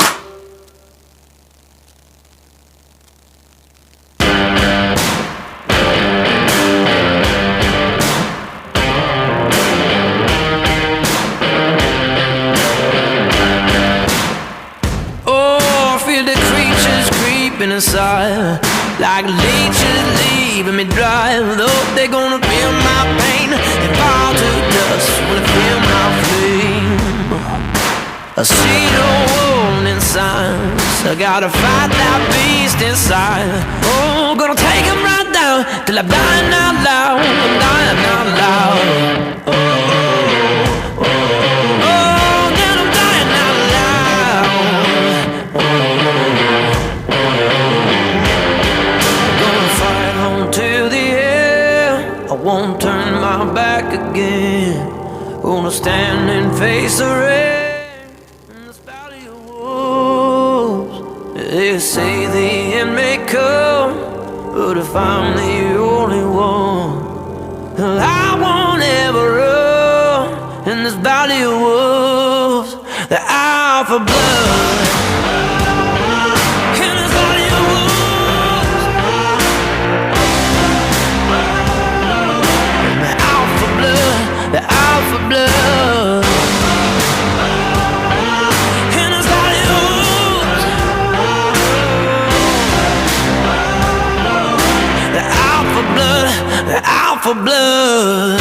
Inside, like leeches leaving me dry. Though they're gonna feel my pain and fall to dust when they feel my flame. I see no warning signs, I gotta fight that beast inside. Oh, gonna take him right down till I'm dying out loud, I'm dying out loud. Oh, oh, oh. They say the end may come, but if I'm the only one, I won't ever run in this valley of wolves. The alpha blood in this valley of wolves. The alpha blood, the alpha blood in this valley of wolves. The alpha blood, the alpha blood.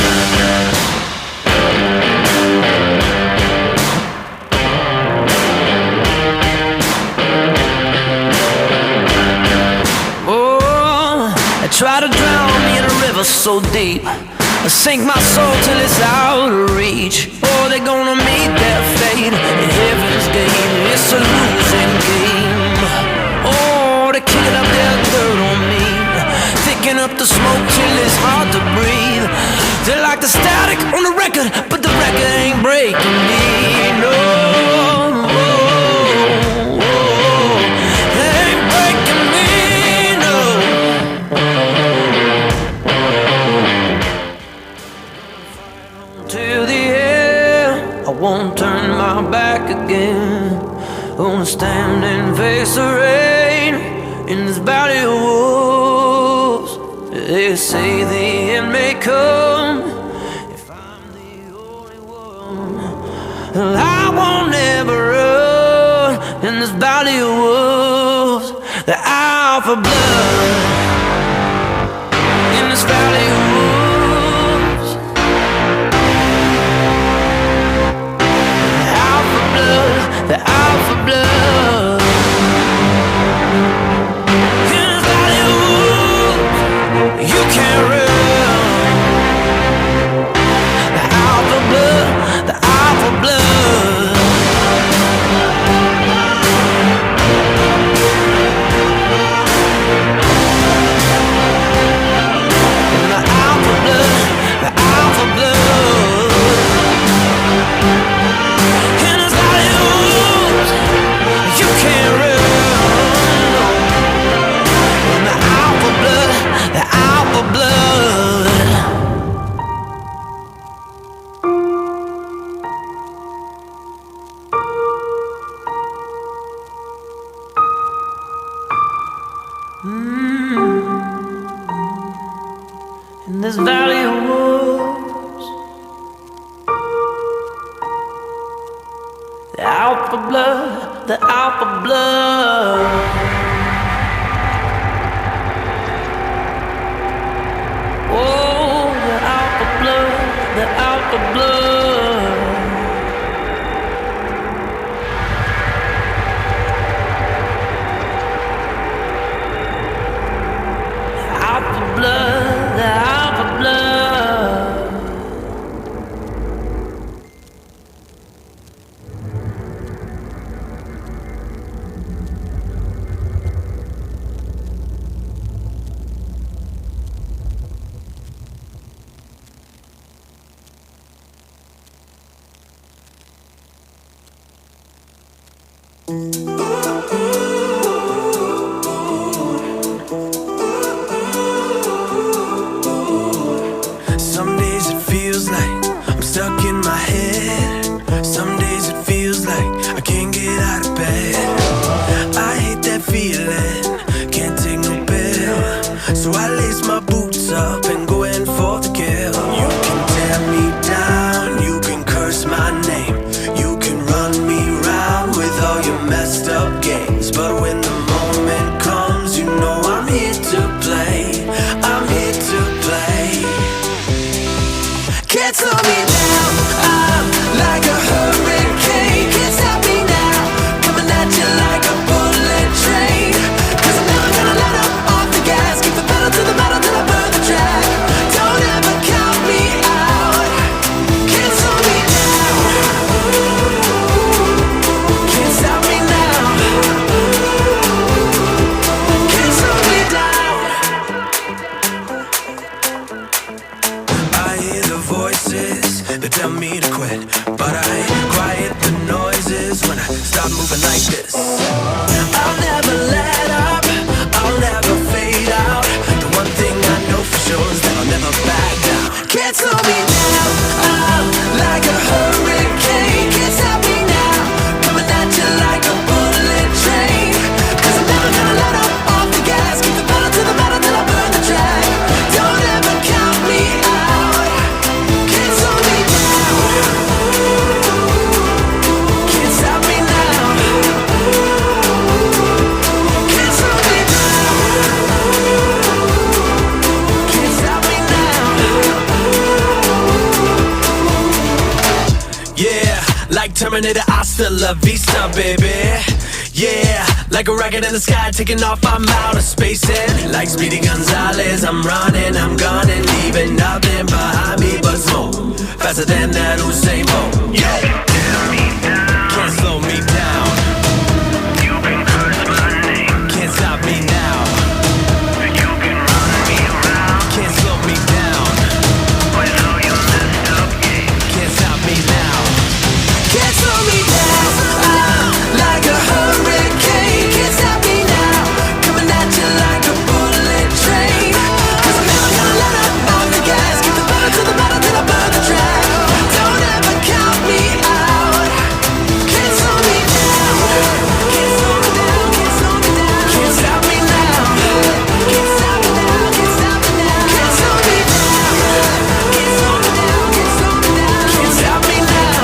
Try to drown me in a river so deep, sink my soul till it's out of reach. Oh, they're gonna meet their fate in heaven's gate. It's a losing game. Oh, they're kicking up their dirt on me, picking up the smoke till it's hard to breathe. They're like the static on the record, but the record ain't breaking me. No, they ain't breaking me. No. To the end, I won't turn my back again. Gonna stand and face the rain in this valley of wolves. They say the end may come if I'm the only one. I won't ever run in this valley of wolves. The alpha blood in this valley of wolves. The alpha blood in this valley of wolves. You can't run. The alpha blood, the alpha blood. And the alpha blood, the alpha blood. In this valley of wolves. You can't run. And the alpha blood, the alpha blood. In this valley of wolves. The alpha blood, the alpha blood. Oh, the alpha blood, the alpha blood. The alpha blood, the alpha blood. Some days it feels like I'm stuck in my head. Some days it feels like I can't get out of bed. I hate that feeling, can't take no pill. So I lace my boots up and go in for the kill. You can tear me down, you can curse my name, you can run me round with all your messed up games. But when the moment comes, you know I'm here to play. I'm here to play. Can't slow me down, I'm like a hurricane. Can't stop me now, coming at you like a bullet train. 'Cause I'm never gonna let up off the gas. Keep the pedal to the metal till I burn the track. Don't ever count me out. Can't slow me down. Can't stop me now. Can't slow me down. I hear the voices that tell me to quit, but I quiet the noises when I start moving like this. I'll never let Terminator, hasta la vista, baby. Yeah, like a rocket in the sky, taking off, I'm outer space. And like Speedy Gonzalez, I'm running, I'm gunning, leaving nothing behind me but smoke. Faster than that Usain Bolt. Yeah, can't slow me down. You've been cursed by name. Can't stop me now. You can run me around. Can't slow me down. With all your messed up games. Can't stop me now. Can't slow me down. Like a hurricane. Can't stop me now. Coming at you like a bullet train. 'Cause I'm never gonna let up on the gas. Keep the pedal to the metal till I burn the track. Don't ever count me out. Can't slow me down. Can't slow me down. Can't slow me down. Can't stop me now. Can't stop me now. Can't stop me now. Can't slow me down. Can't slow me down. Can't slow me down. Can't stop me now.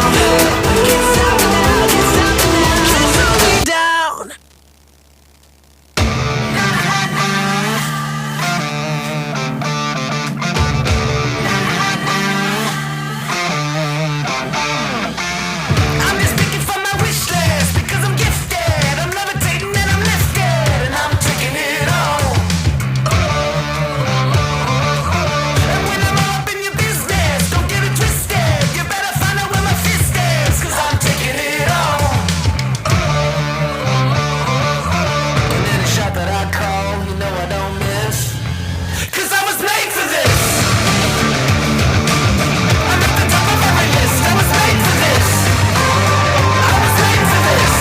Can't stop me now. Can't stop me now. Can't slow me down. I'm just speaking from my wish list because I'm gifted. I'm levitating and I'm lifted and I'm taking it all. And when I'm all up in your business, don't get it twisted. You better find out where my fist is, 'cause I'm taking it all. And any shot that I call, you know I don't miss, 'cause I was made for this. I'm at the top of every list. I was made for this. I was made for this.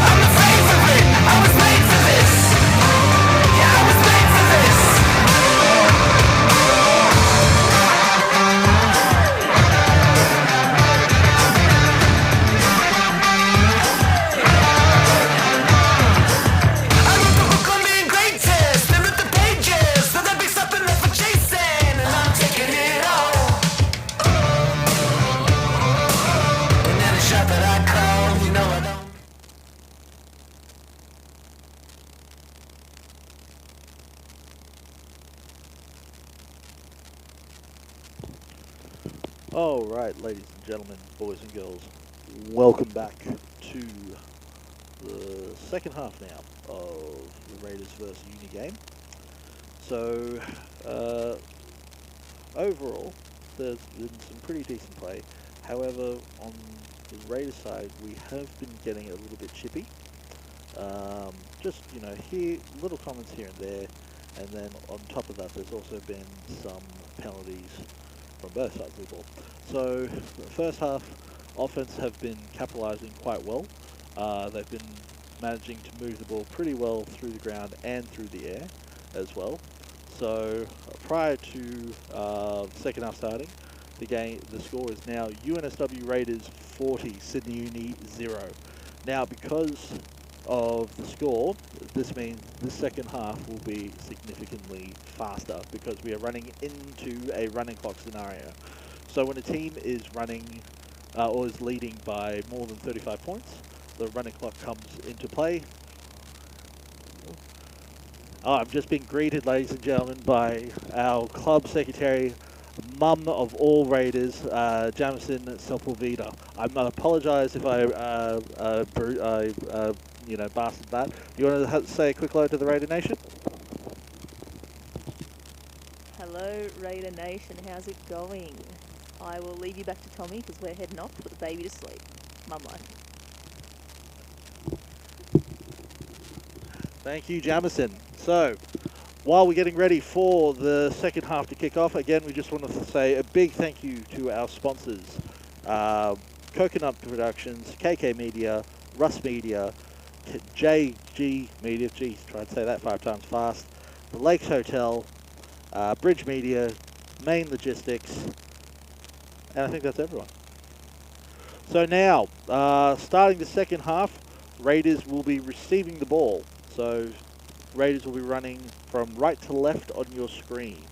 I'm the favorite. I was made for this. Yeah, I was made for this. I wrote the book on being greatest. They ripped the pages, so there'd be something left for chasing, and I'm taking it all. And any shot that I call, you know I don't. All right, ladies and gentlemen, boys and girls, welcome back to the second half now of the Raiders versus Uni game. So, overall, there's been some pretty decent play. However, on the Raiders side, we have been getting a little bit chippy. Just, you know, here, little comments here and there, and then on top of that, there's also been some penalties from both sides of the ball. So the first half, offense have been capitalizing quite well. They've been managing to move the ball pretty well through the ground and through the air as well. So prior to second half starting, the score is now UNSW Raiders 40, Sydney Uni 0. Now, because of the score, this means the second half will be significantly faster because we are running into a running clock scenario. So when a team is running or is leading by more than 35 points, the running clock comes into play. I'm just being greeted, ladies and gentlemen, by our club secretary, mum of all Raiders, Jamison Sepulveda. I apologise if I bastard that. You want to say a quick hello to the Raider Nation? Hello, Raider Nation. How's it going? I will leave you back to Tommy because we're heading off to put the baby to sleep. Mum life. Thank you, Jamison. So, while we're getting ready for the second half to kick off, again, we just want to say a big thank you to our sponsors, Coconut Productions, KK Media, Russ Media, JG Media, geez, try to say that 5 times fast, the Lakes Hotel, Bridge Media, Main Logistics, and I think that's everyone. So now, starting the second half, Raiders will be receiving the ball. So Raiders will be running from right to left on your screen.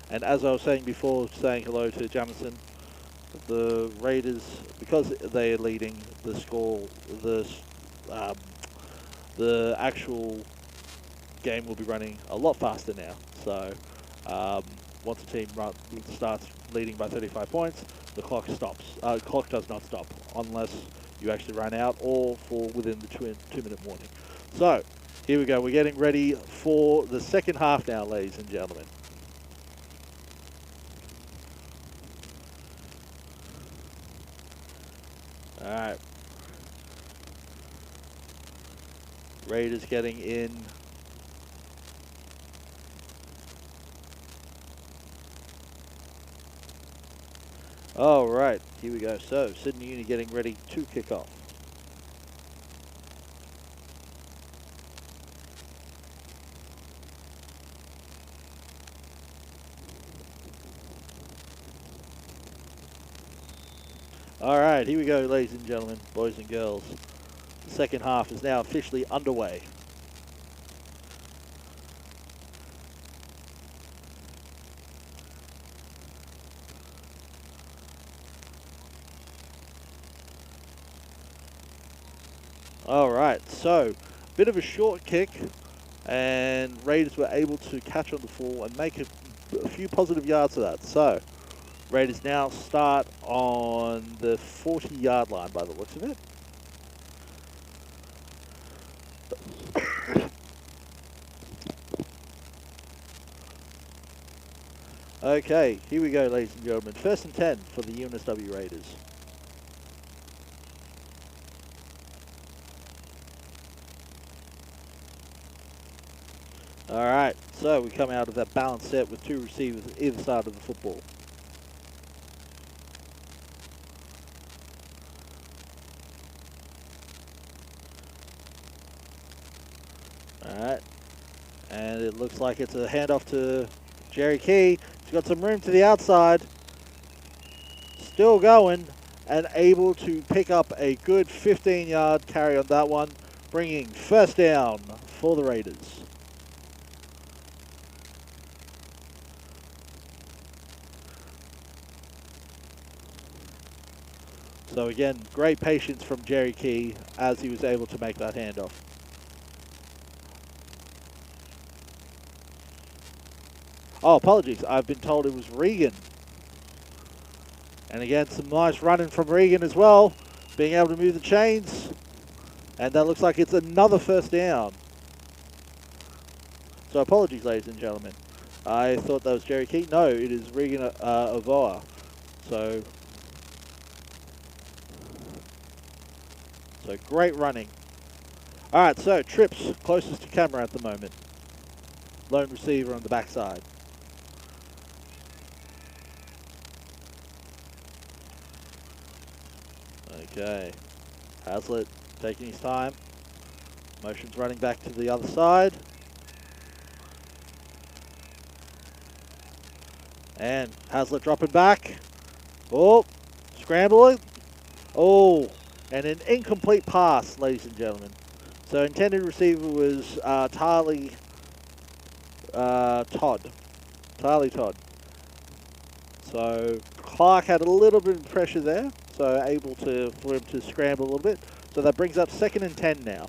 And as I was saying before, saying hello to Jamison, the Raiders, because they are leading the score, the actual game will be running a lot faster now. So Once a team starts leading by 35 points, the clock stops. Clock does not stop unless you actually run out or fall within the 2-minute warning. So, here we go. We're getting ready for the second half now, ladies and gentlemen. All right. Raiders getting in. All right, here we go. So, Sydney Uni getting ready to kick off. All right, here we go, ladies and gentlemen, boys and girls. The second half is now officially underway. All right, so bit of a short kick, and Raiders were able to catch on the full and make a few positive yards of that. So Raiders now start on the 40-yard line by the looks of it. Okay, here we go, ladies and gentlemen. 1st and 10 for the UNSW Raiders. All right, so we come out of that balanced set with 2 receivers either side of the football. All right, and it looks like it's a handoff to Jerry Key. He's got some room to the outside. Still going and able to pick up a good 15-yard carry on that one, bringing 1st down for the Raiders. So again, great patience from Jerry Key as he was able to make that handoff. Oh, apologies. I've been told it was Regan. And again, some nice running from Regan as well, being able to move the chains. And that looks like it's another 1st down. So apologies, ladies and gentlemen. I thought that was Jerry Key. No, it is Regan Avoa. So great running. All right, so Trips closest to camera at the moment. Lone receiver on the backside. Okay, Hazlitt taking his time. Motion's running back to the other side. And Hazlitt dropping back. Oh, scrambling. Oh, and an incomplete pass, ladies and gentlemen. So intended receiver was Tarley Todd. So Clark had a little bit of pressure there, so able for him to scramble a little bit. So that brings up 2nd and 10 now.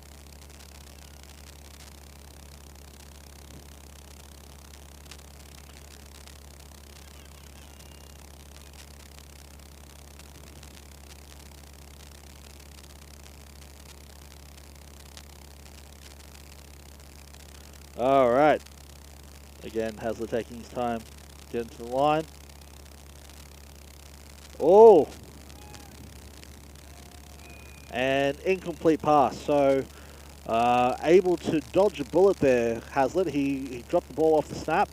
All right. Again, Hasler taking his time, getting to the line. Oh! And incomplete pass. So, able to dodge a bullet there, Hazlitt. He dropped the ball off the snap.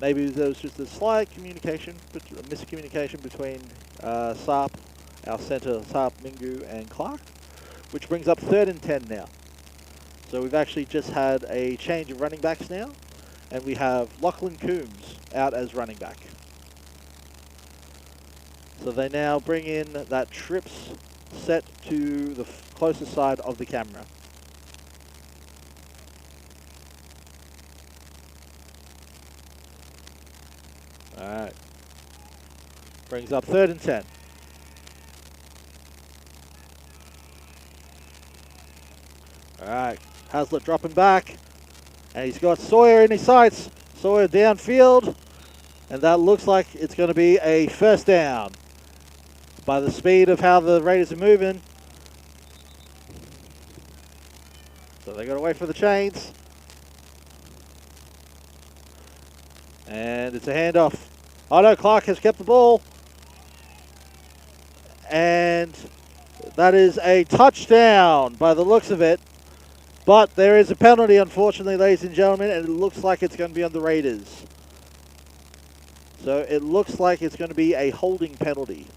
Maybe there was just a slight miscommunication between Saap, our centre, Saap, Mingu, and Clark, which brings up 3rd and 10 now. So we've actually just had a change of running backs now, and we have Lachlan Coombs out as running back. So they now bring in that Trips set to the closest side of the camera. Alright. Brings up 3rd and 10. Alright. Hazlitt dropping back. And he's got Sawyer in his sights. Sawyer downfield, and that looks like it's going to be a first down. By the speed of how the Raiders are moving. So they got to wait for the chains. And it's a handoff. Oh no, Clark has kept the ball. And that is a touchdown by the looks of it. But there is a penalty, unfortunately, ladies and gentlemen, and it looks like it's going to be on the Raiders. So it looks like it's going to be a holding penalty.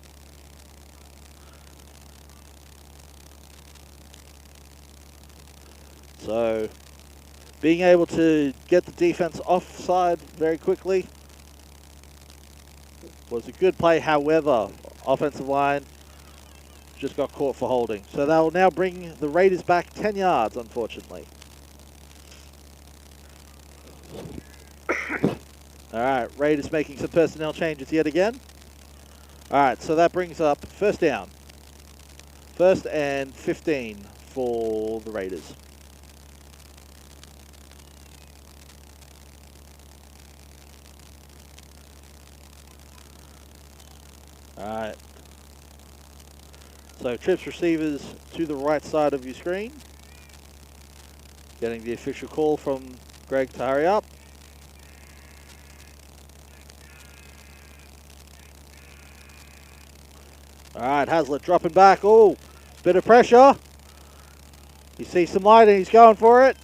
So being able to get the defense offside very quickly was a good play. However, offensive line just got caught for holding. So that will now bring the Raiders back 10 yards, unfortunately. All right, Raiders making some personnel changes yet again. All right, so that brings up first down. 1st and 15 for the Raiders. All right. So trips receivers to the right side of your screen. Getting the official call from Greg to hurry up. All right, Hazlitt dropping back. Oh, bit of pressure. He sees some light and he's going for it.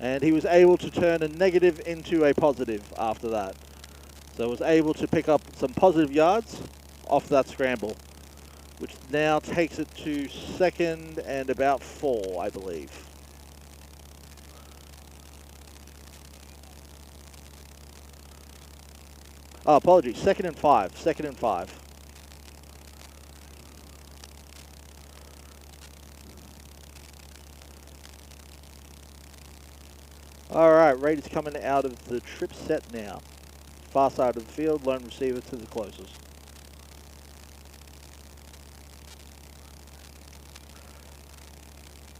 And he was able to turn a negative into a positive after that. So was able to pick up some positive yards off that scramble, which now takes it to 2nd and about 4, I believe. Oh, apologies, 2nd and 5, 2nd and 5. All right, Raiders coming out of the trip set now. Far side of the field, lone receiver to the closest.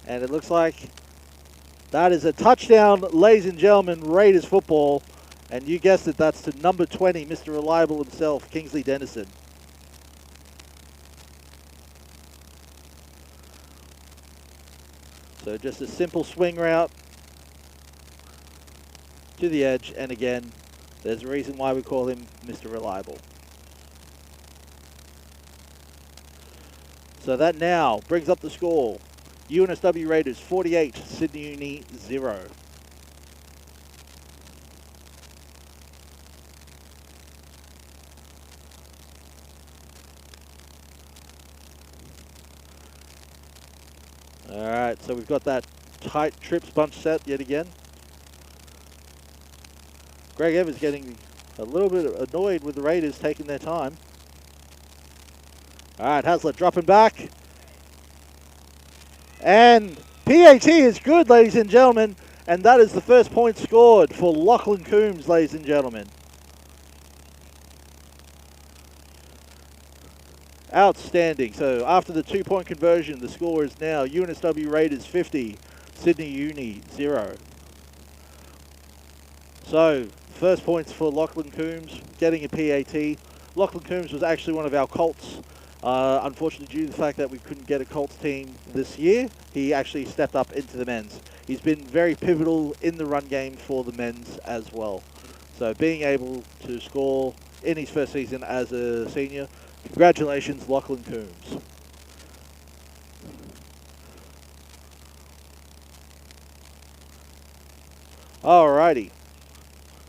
And it looks like that is a touchdown, ladies and gentlemen, Raiders football. And you guessed it, that's to number 20, Mr. Reliable himself, Kingsley Dennison. So just a simple swing route to the edge. And again, there's a reason why we call him Mr. Reliable. So that now brings up the score. UNSW Raiders 48, Sydney Uni 0. All right, so we've got that tight trips bunch set yet again. Greg Evans getting a little bit annoyed with the Raiders taking their time. All right, Hazlitt dropping back. And PAT is good, ladies and gentlemen. And that is the first point scored for Lachlan Coombs, ladies and gentlemen. Outstanding. So after the 2-point conversion, the score is now UNSW Raiders 50, Sydney Uni 0. So first points for Lachlan Coombs, getting a PAT. Lachlan Coombs was actually one of our Colts. Unfortunately, due to the fact that we couldn't get a Colts team this year, he actually stepped up into the men's. He's been very pivotal in the run game for the men's as well. So being able to score in his first season as a senior, congratulations, Lachlan Coombs. Alrighty.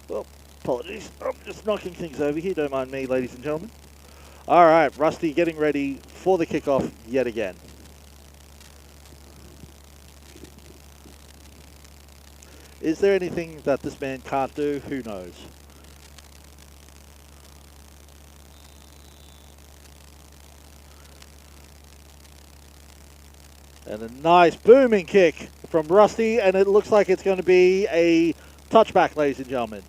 Well, apologies. I'm just knocking things over here. Don't mind me, ladies and gentlemen. Alright, Rusty getting ready for the kickoff yet again. Is there anything that this man can't do? Who knows? And a nice booming kick from Rusty, and it looks like it's going to be a touchback, ladies and gentlemen.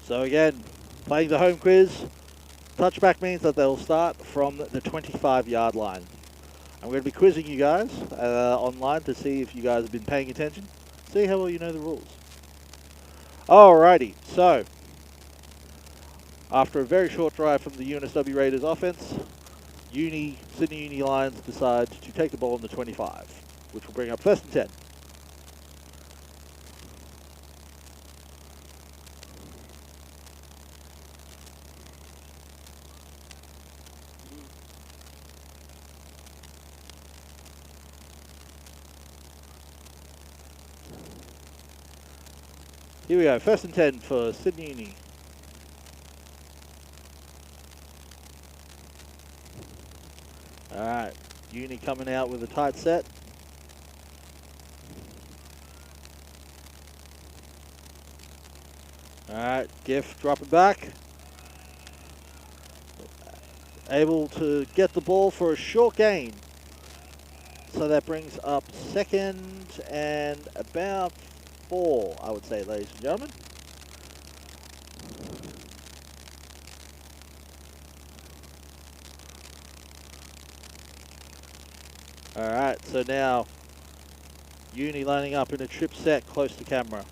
So again, playing the home quiz, touchback means that they'll start from the 25-yard line. I'm going to be quizzing you guys online to see if you guys have been paying attention. See how well you know the rules. Alrighty, so after a very short drive from the UNSW Raiders offense, Sydney Uni Lions decide to take the ball on the 25, which will bring up 1st and 10. Here we go, 1st and 10 for Sydney Uni. Alright, Uni coming out with a tight set. Alright, Giff dropping back. Able to get the ball for a short gain. So that brings up 2nd and about 4, I would say, ladies and gentlemen. Alright, so now Uni lining up in a trip set close to camera.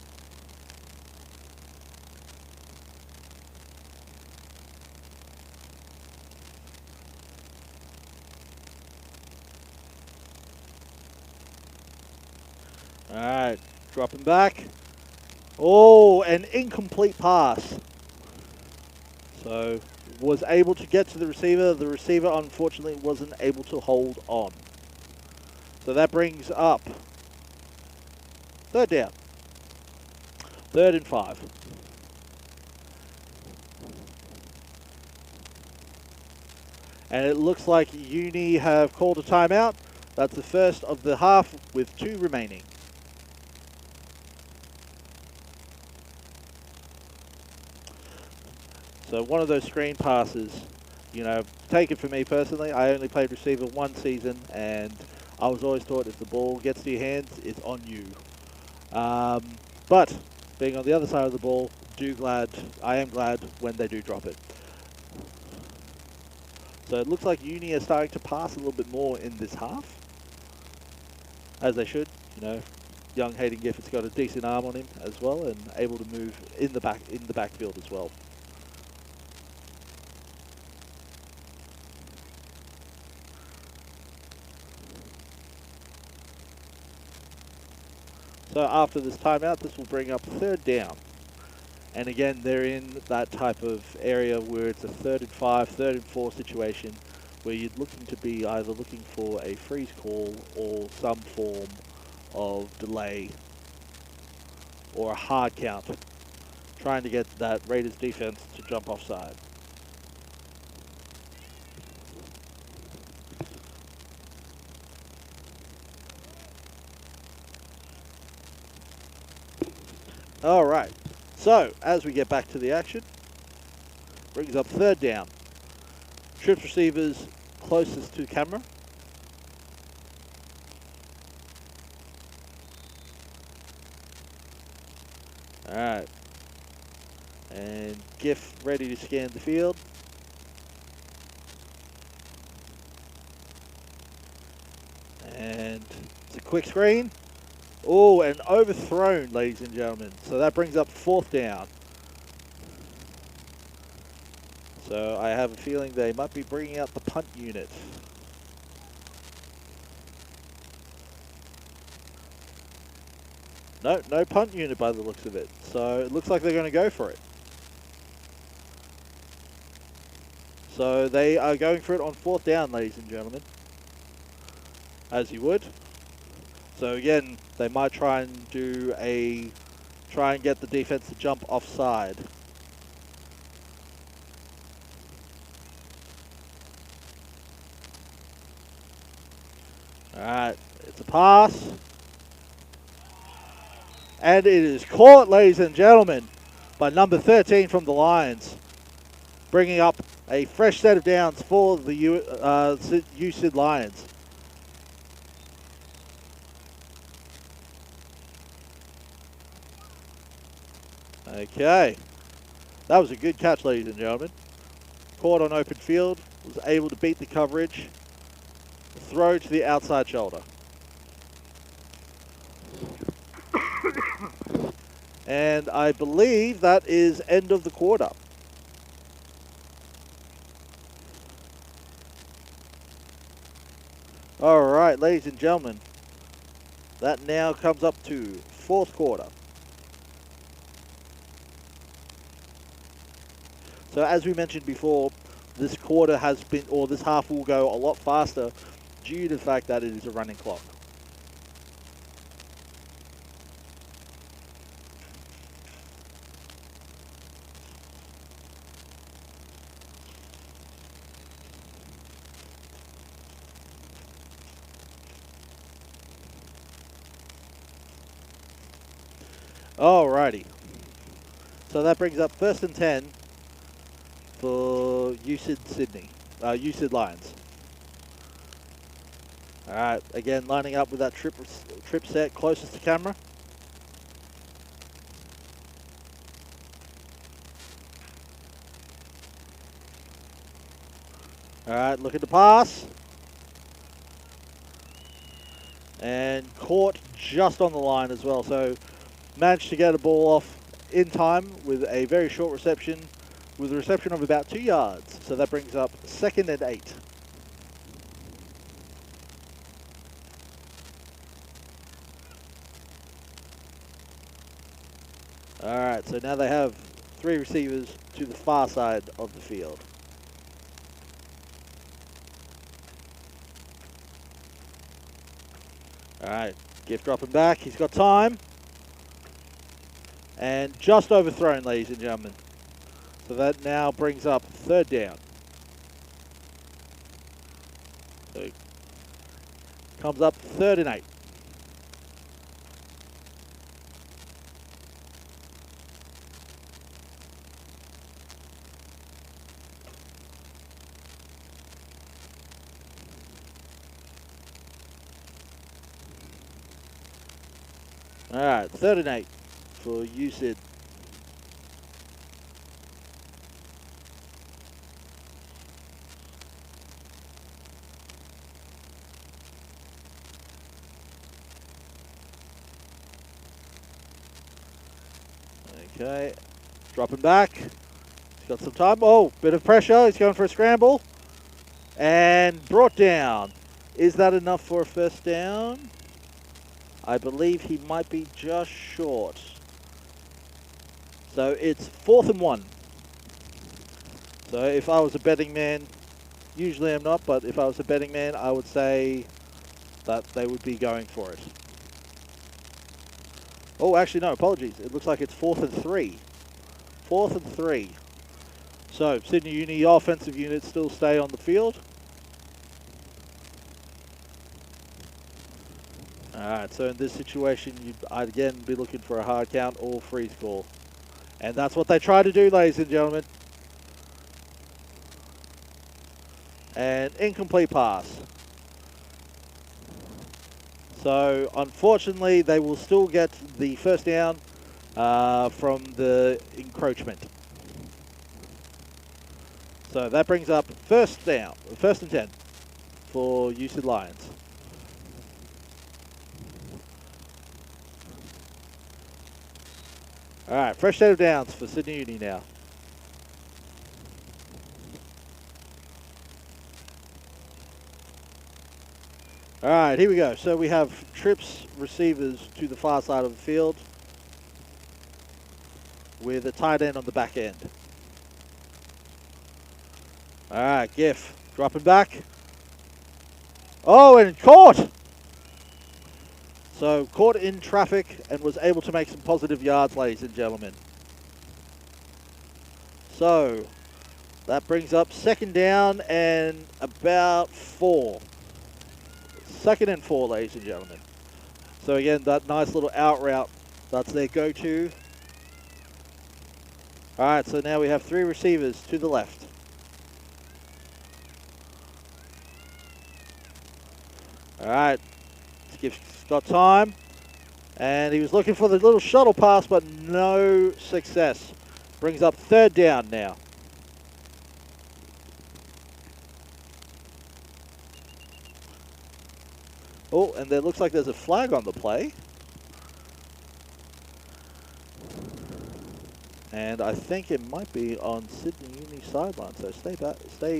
Alright, dropping back. Oh, an incomplete pass. So, was able to get to the receiver. The receiver, unfortunately, wasn't able to hold on. So that brings up 3rd down. 3rd and 5. And it looks like Uni have called a timeout. That's the first of the half with 2 remaining. So one of those screen passes, you know, take it from me personally. I only played receiver 1 season, and I was always taught if the ball gets to your hands, it's on you. But being on the other side of the ball, I am glad when they do drop it. So it looks like Uni are starting to pass a little bit more in this half, as they should. You know, young Hayden Gifford's got a decent arm on him as well, and able to move in the backfield as well. So after this timeout, this will bring up 3rd down. And again, they're in that type of area where it's a 3rd and 5, 3rd and 4 situation, where you're looking to be either looking for a freeze call or some form of delay or a hard count, trying to get that Raiders defense to jump offside. Alright, so as we get back to the action, brings up 3rd down. Trips receivers closest to camera. Alright. And Giff ready to scan the field. And it's a quick screen. Oh, and overthrown, ladies and gentlemen. So that brings up 4th down. So I have a feeling they might be bringing out the punt unit. No punt unit by the looks of it. So it looks like they're going to go for it. So they are going for it on 4th down, ladies and gentlemen. As you would. So again, they might try and get the defense to jump offside. Alright, it's a pass. And it is caught, ladies and gentlemen, by number 13 from the Lions. Bringing up a fresh set of downs for the USyd Lions. Okay, that was a good catch, ladies and gentlemen. Caught on open field, was able to beat the coverage, throw to the outside shoulder. And I believe that is end of the quarter. All right, ladies and gentlemen, that now comes up to fourth quarter. So as we mentioned before, this quarter has been, or this half will go a lot faster due to the fact that it is a running clock. Alrighty. So that brings up 1st and 10 for UNSW Lions. Alright, again lining up with that trip set closest to camera. Alright, looking to pass. And caught just on the line as well. So managed to get a ball off in time with a very short reception, with a reception of about 2 yards. So that brings up 2nd and 8. Alright, so now they have 3 receivers to the far side of the field. Alright, Gift dropping back, he's got time. And just overthrown, ladies and gentlemen. So that now brings up 3rd down. So comes up 3rd and 8. Alright, 3rd and 8 for UNSW. Okay, dropping back. He's got some time. Oh, bit of pressure. He's going for a scramble. And brought down. Is that enough for a 1st down? I believe he might be just short. So it's 4th and 1. So if I was a betting man, usually I'm not, but if I was a betting man, I would say that they would be going for it. Oh, actually, no, apologies. It looks like it's 4th and 3. 4th and 3. So Sydney Uni offensive units still stay on the field. Alright, so in this situation, I'd again be looking for a hard count or freeze call. And that's what they try to do, ladies and gentlemen. And incomplete pass. So, unfortunately, they will still get the 1st down from the encroachment. So that brings up 1st down, 1st and 10 for UNSW Lions. Alright, fresh set of downs for Sydney Uni now. Alright, here we go. So we have trips receivers to the far side of the field with a tight end on the back end. Alright, Giff dropping back. Oh, and caught! So caught in traffic and was able to make some positive yards, ladies and gentlemen. So that brings up 2nd down and about 4. 2nd and 4, ladies and gentlemen. So again, that nice little out route, that's their go-to. Alright, so now we have 3 receivers to the left. Alright, Skip's got time. And he was looking for the little shuttle pass, but no success. Brings up 3rd down now. Oh, and there looks like there's a flag on the play. And I think it might be on Sydney Uni sideline, so stay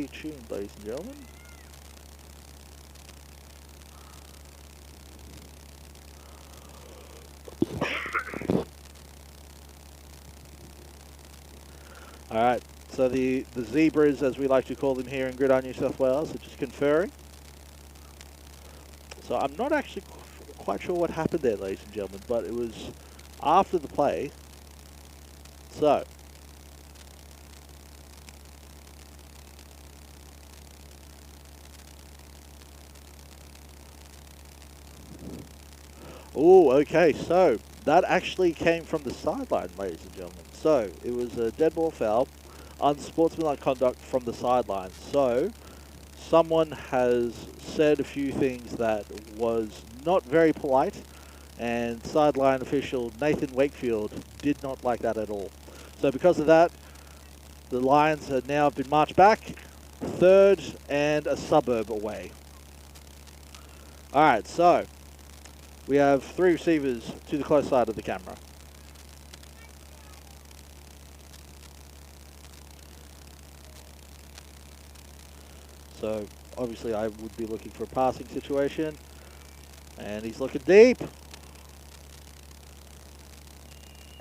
tuned, ladies and gentlemen. Alright, so the zebras, as we like to call them here in Gridiron, New South Wales, are just conferring. So I'm not actually quite sure what happened there, ladies and gentlemen, but it was after the play. So, oh, okay, so that actually came from the sideline, ladies and gentlemen. So, it was a dead ball foul, unsportsmanlike conduct from the sideline. So, someone has said a few things that was not very polite, and sideline official Nathan Wakefield did not like that at all. So, because of that, the Lions have now been marched back, third and a suburb away. Alright, so we have 3 receivers to the close side of the camera. So obviously I would be looking for a passing situation. And he's looking deep.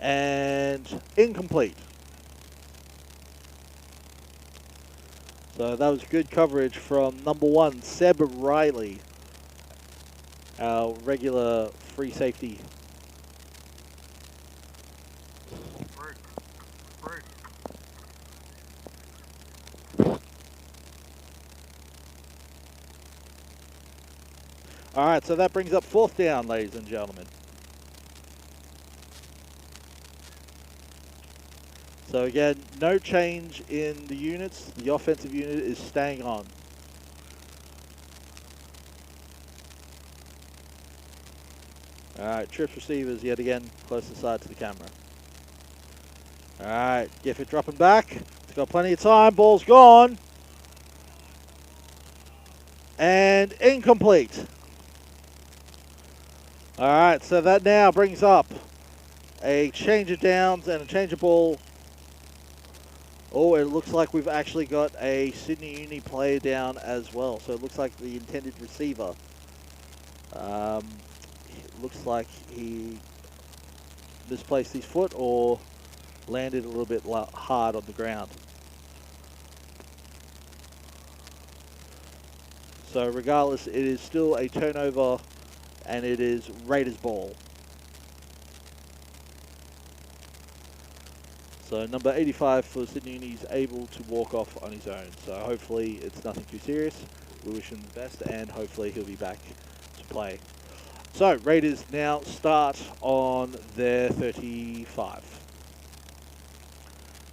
And incomplete. So that was good coverage from number 1, Seb Riley, our regular free safety. All right, so that brings up 4th down, ladies and gentlemen. So again, no change in the units. The offensive unit is staying on. All right, trips receivers yet again, close inside to the camera. All right, Gifford dropping back. He's got plenty of time. Ball's gone. And incomplete. All right, so that now brings up a change of downs and a change of ball. Oh, it looks like we've actually got a Sydney Uni player down as well. So it looks like the intended receiver. It looks like he misplaced his foot or landed a little bit hard on the ground. So regardless, it is still a turnover and it is Raiders ball. So number 85 for Sydney Uni is able to walk off on his own. So hopefully it's nothing too serious. We wish him the best and hopefully he'll be back to play. So Raiders now start on their 35.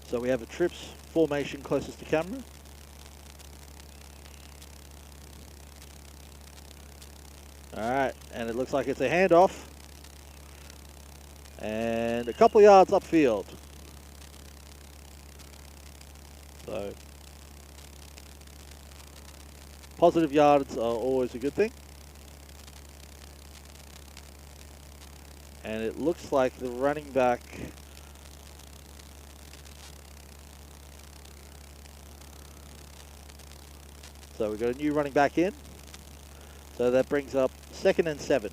So we have a trips formation closest to camera. Alright, and it looks like it's a handoff. And a couple yards upfield. So, positive yards are always a good thing. And it looks like the running back so we've got a new running back in. So that brings up 2nd and 7.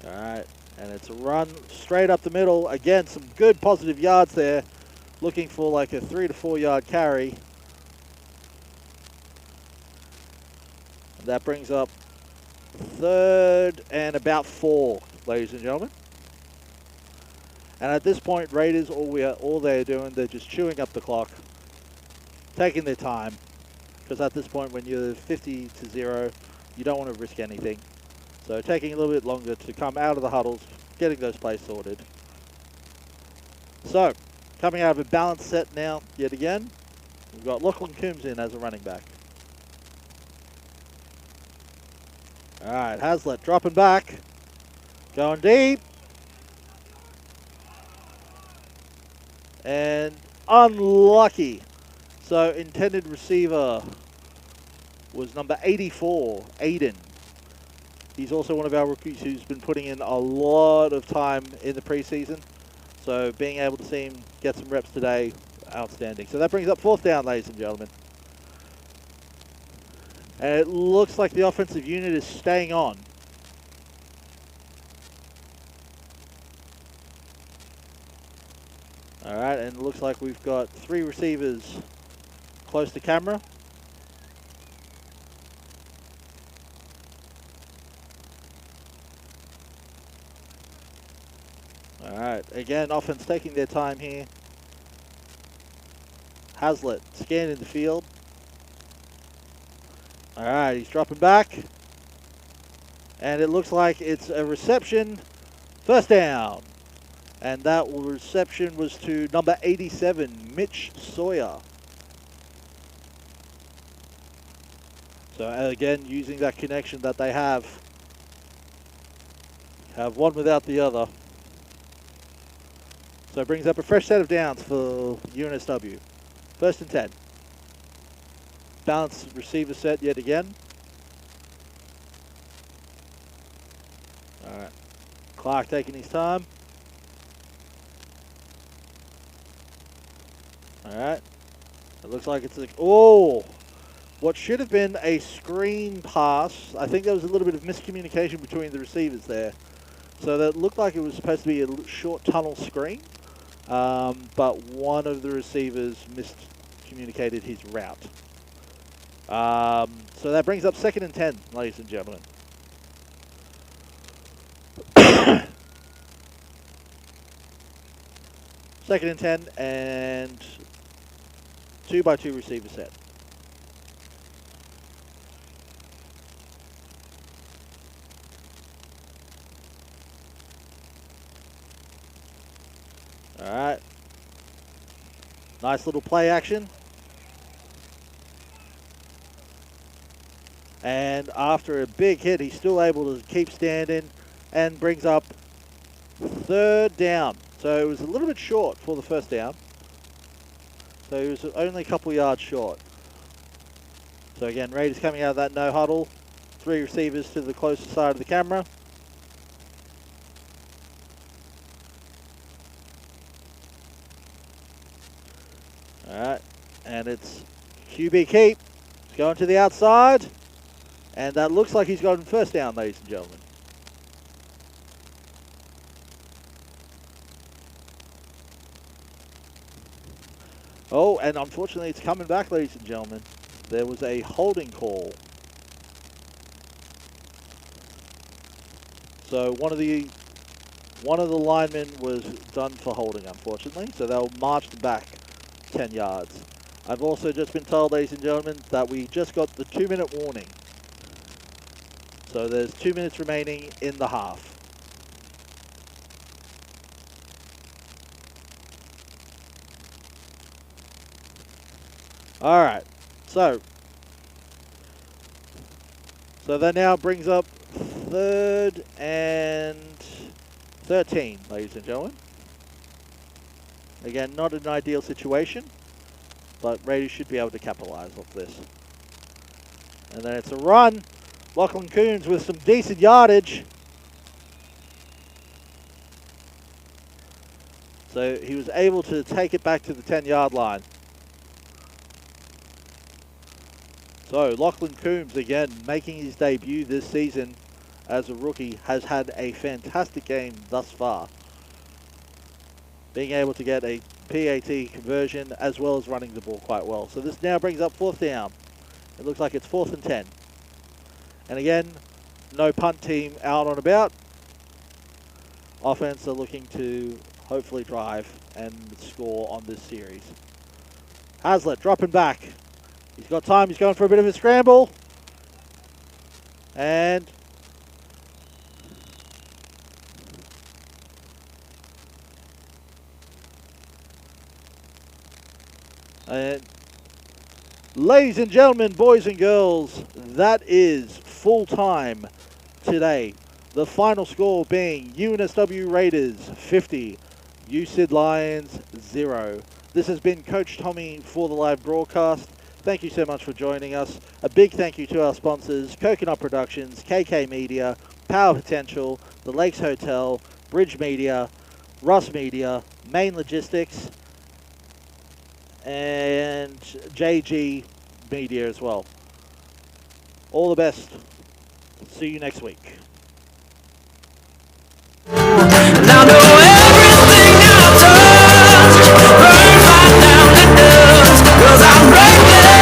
Alright, and it's a run straight up the middle. Again, some good positive yards there. Looking for like a 3 to 4 yard carry. And that brings up 3rd and about 4, ladies and gentlemen. And at this point, Raiders, all they're doing, they're just chewing up the clock, taking their time. Because at this point, when you're 50 to 0, you don't want to risk anything. So taking a little bit longer to come out of the huddles, getting those plays sorted. So, coming out of a balanced set now, yet again, we've got Lachlan Coombs in as a running back. All right, Hazlitt dropping back, going deep. And unlucky. So intended receiver was number 84, Aiden. He's also one of our rookies who's been putting in a lot of time in the preseason. So being able to see him get some reps today, outstanding. So that brings up 4th down, ladies and gentlemen. And it looks like the offensive unit is staying on. All right, and it looks like we've got 3 receivers close to camera. All right, again, offense taking their time here. Hazlitt scanning the field. All right, he's dropping back. And it looks like it's a reception, 1st down. And that reception was to number 87, Mitch Sawyer. So again, using that connection that they have one without the other. So it brings up a fresh set of downs for UNSW. 1st and 10. Balanced receiver set yet again. All right. Clark taking his time. All right. It looks like it's what should have been a screen pass. I think there was a little bit of miscommunication between the receivers there. So that looked like it was supposed to be a short tunnel screen, but one of the receivers miscommunicated his route. So that brings up 2nd and 10, ladies and gentlemen. 2nd and 10 and 2x2 receiver set. All right. Nice little play action. And after a big hit, he's still able to keep standing and brings up 3rd down. So it was a little bit short for the 1st down. So he was only a couple yards short. So again, Raiders coming out of that no huddle. 3 receivers to the closest side of the camera. All right, and it's QB keep. He's going to the outside. And that looks like he's gotten 1st down, ladies and gentlemen. Oh, and unfortunately it's coming back, ladies and gentlemen. There was a holding call. So one of the linemen was done for holding, unfortunately. So they'll march back 10 yards. I've also just been told, ladies and gentlemen, that we just got the 2-minute warning. So there's 2 minutes remaining in the half. All right, so that now brings up 3rd and 13, ladies and gentlemen. Again, not an ideal situation, but Raiders should be able to capitalize off this. And then it's a run. Lachlan Coombs with some decent yardage. So he was able to take it back to the 10-yard line. So Lachlan Coombs, again, making his debut this season as a rookie, has had a fantastic game thus far. Being able to get a PAT conversion as well as running the ball quite well. So this now brings up 4th down. It looks like it's 4th and 10. And again, no punt team out on about. Offense are looking to hopefully drive and score on this series. Hazlitt dropping back. He's got time. He's going for a bit of a scramble. And ladies and gentlemen, boys and girls, that is full time today. The final score being UNSW Raiders 50, USyd Lions 0. This has been Coach Tommy for the live broadcast. thank you so much for joining us. A big thank you to our sponsors, Coconut Productions, KK Media, Power Potential, The Lakes Hotel, Bridge Media, Ross Media, Main Logistics, and JG Media as well. All the best. See you next week. Now know everything I touch burns right down to dust, 'cause I'm reckless,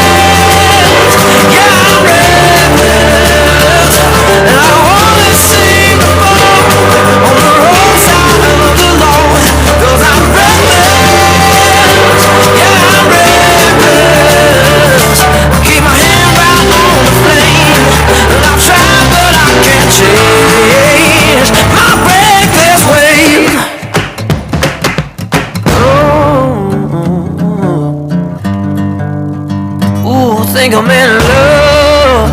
yeah, I'm reckless, and I only seem to fall on the wrong side of the law, 'cause I'm reckless, yeah, I'm reckless. Keep my hand right on the flame, and I've tried but I can't change my reckless ways. Ooh, think I'm in love.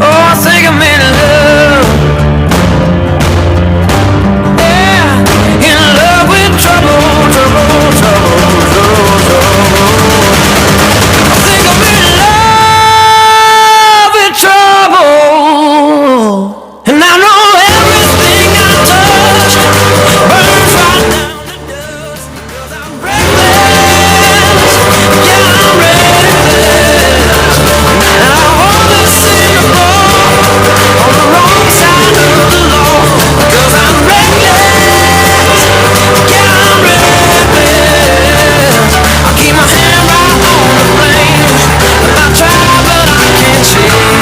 Oh, I think I'm in love. Yeah, in love with trouble, trouble, trouble, trouble, trouble. I think I'm in love with trouble. And I know everything I touch burns right down to dust, 'cause I'm reckless, yeah, I'm reckless, and I wanna see you fall on the wrong side of the law, 'cause I'm reckless, yeah, I'm reckless. I keep my hand right on the flame, and I try but I can't change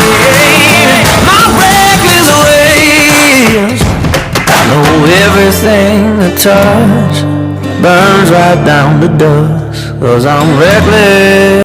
my reckless ways. I know everything I touch burns right down to dust, 'cause I'm reckless.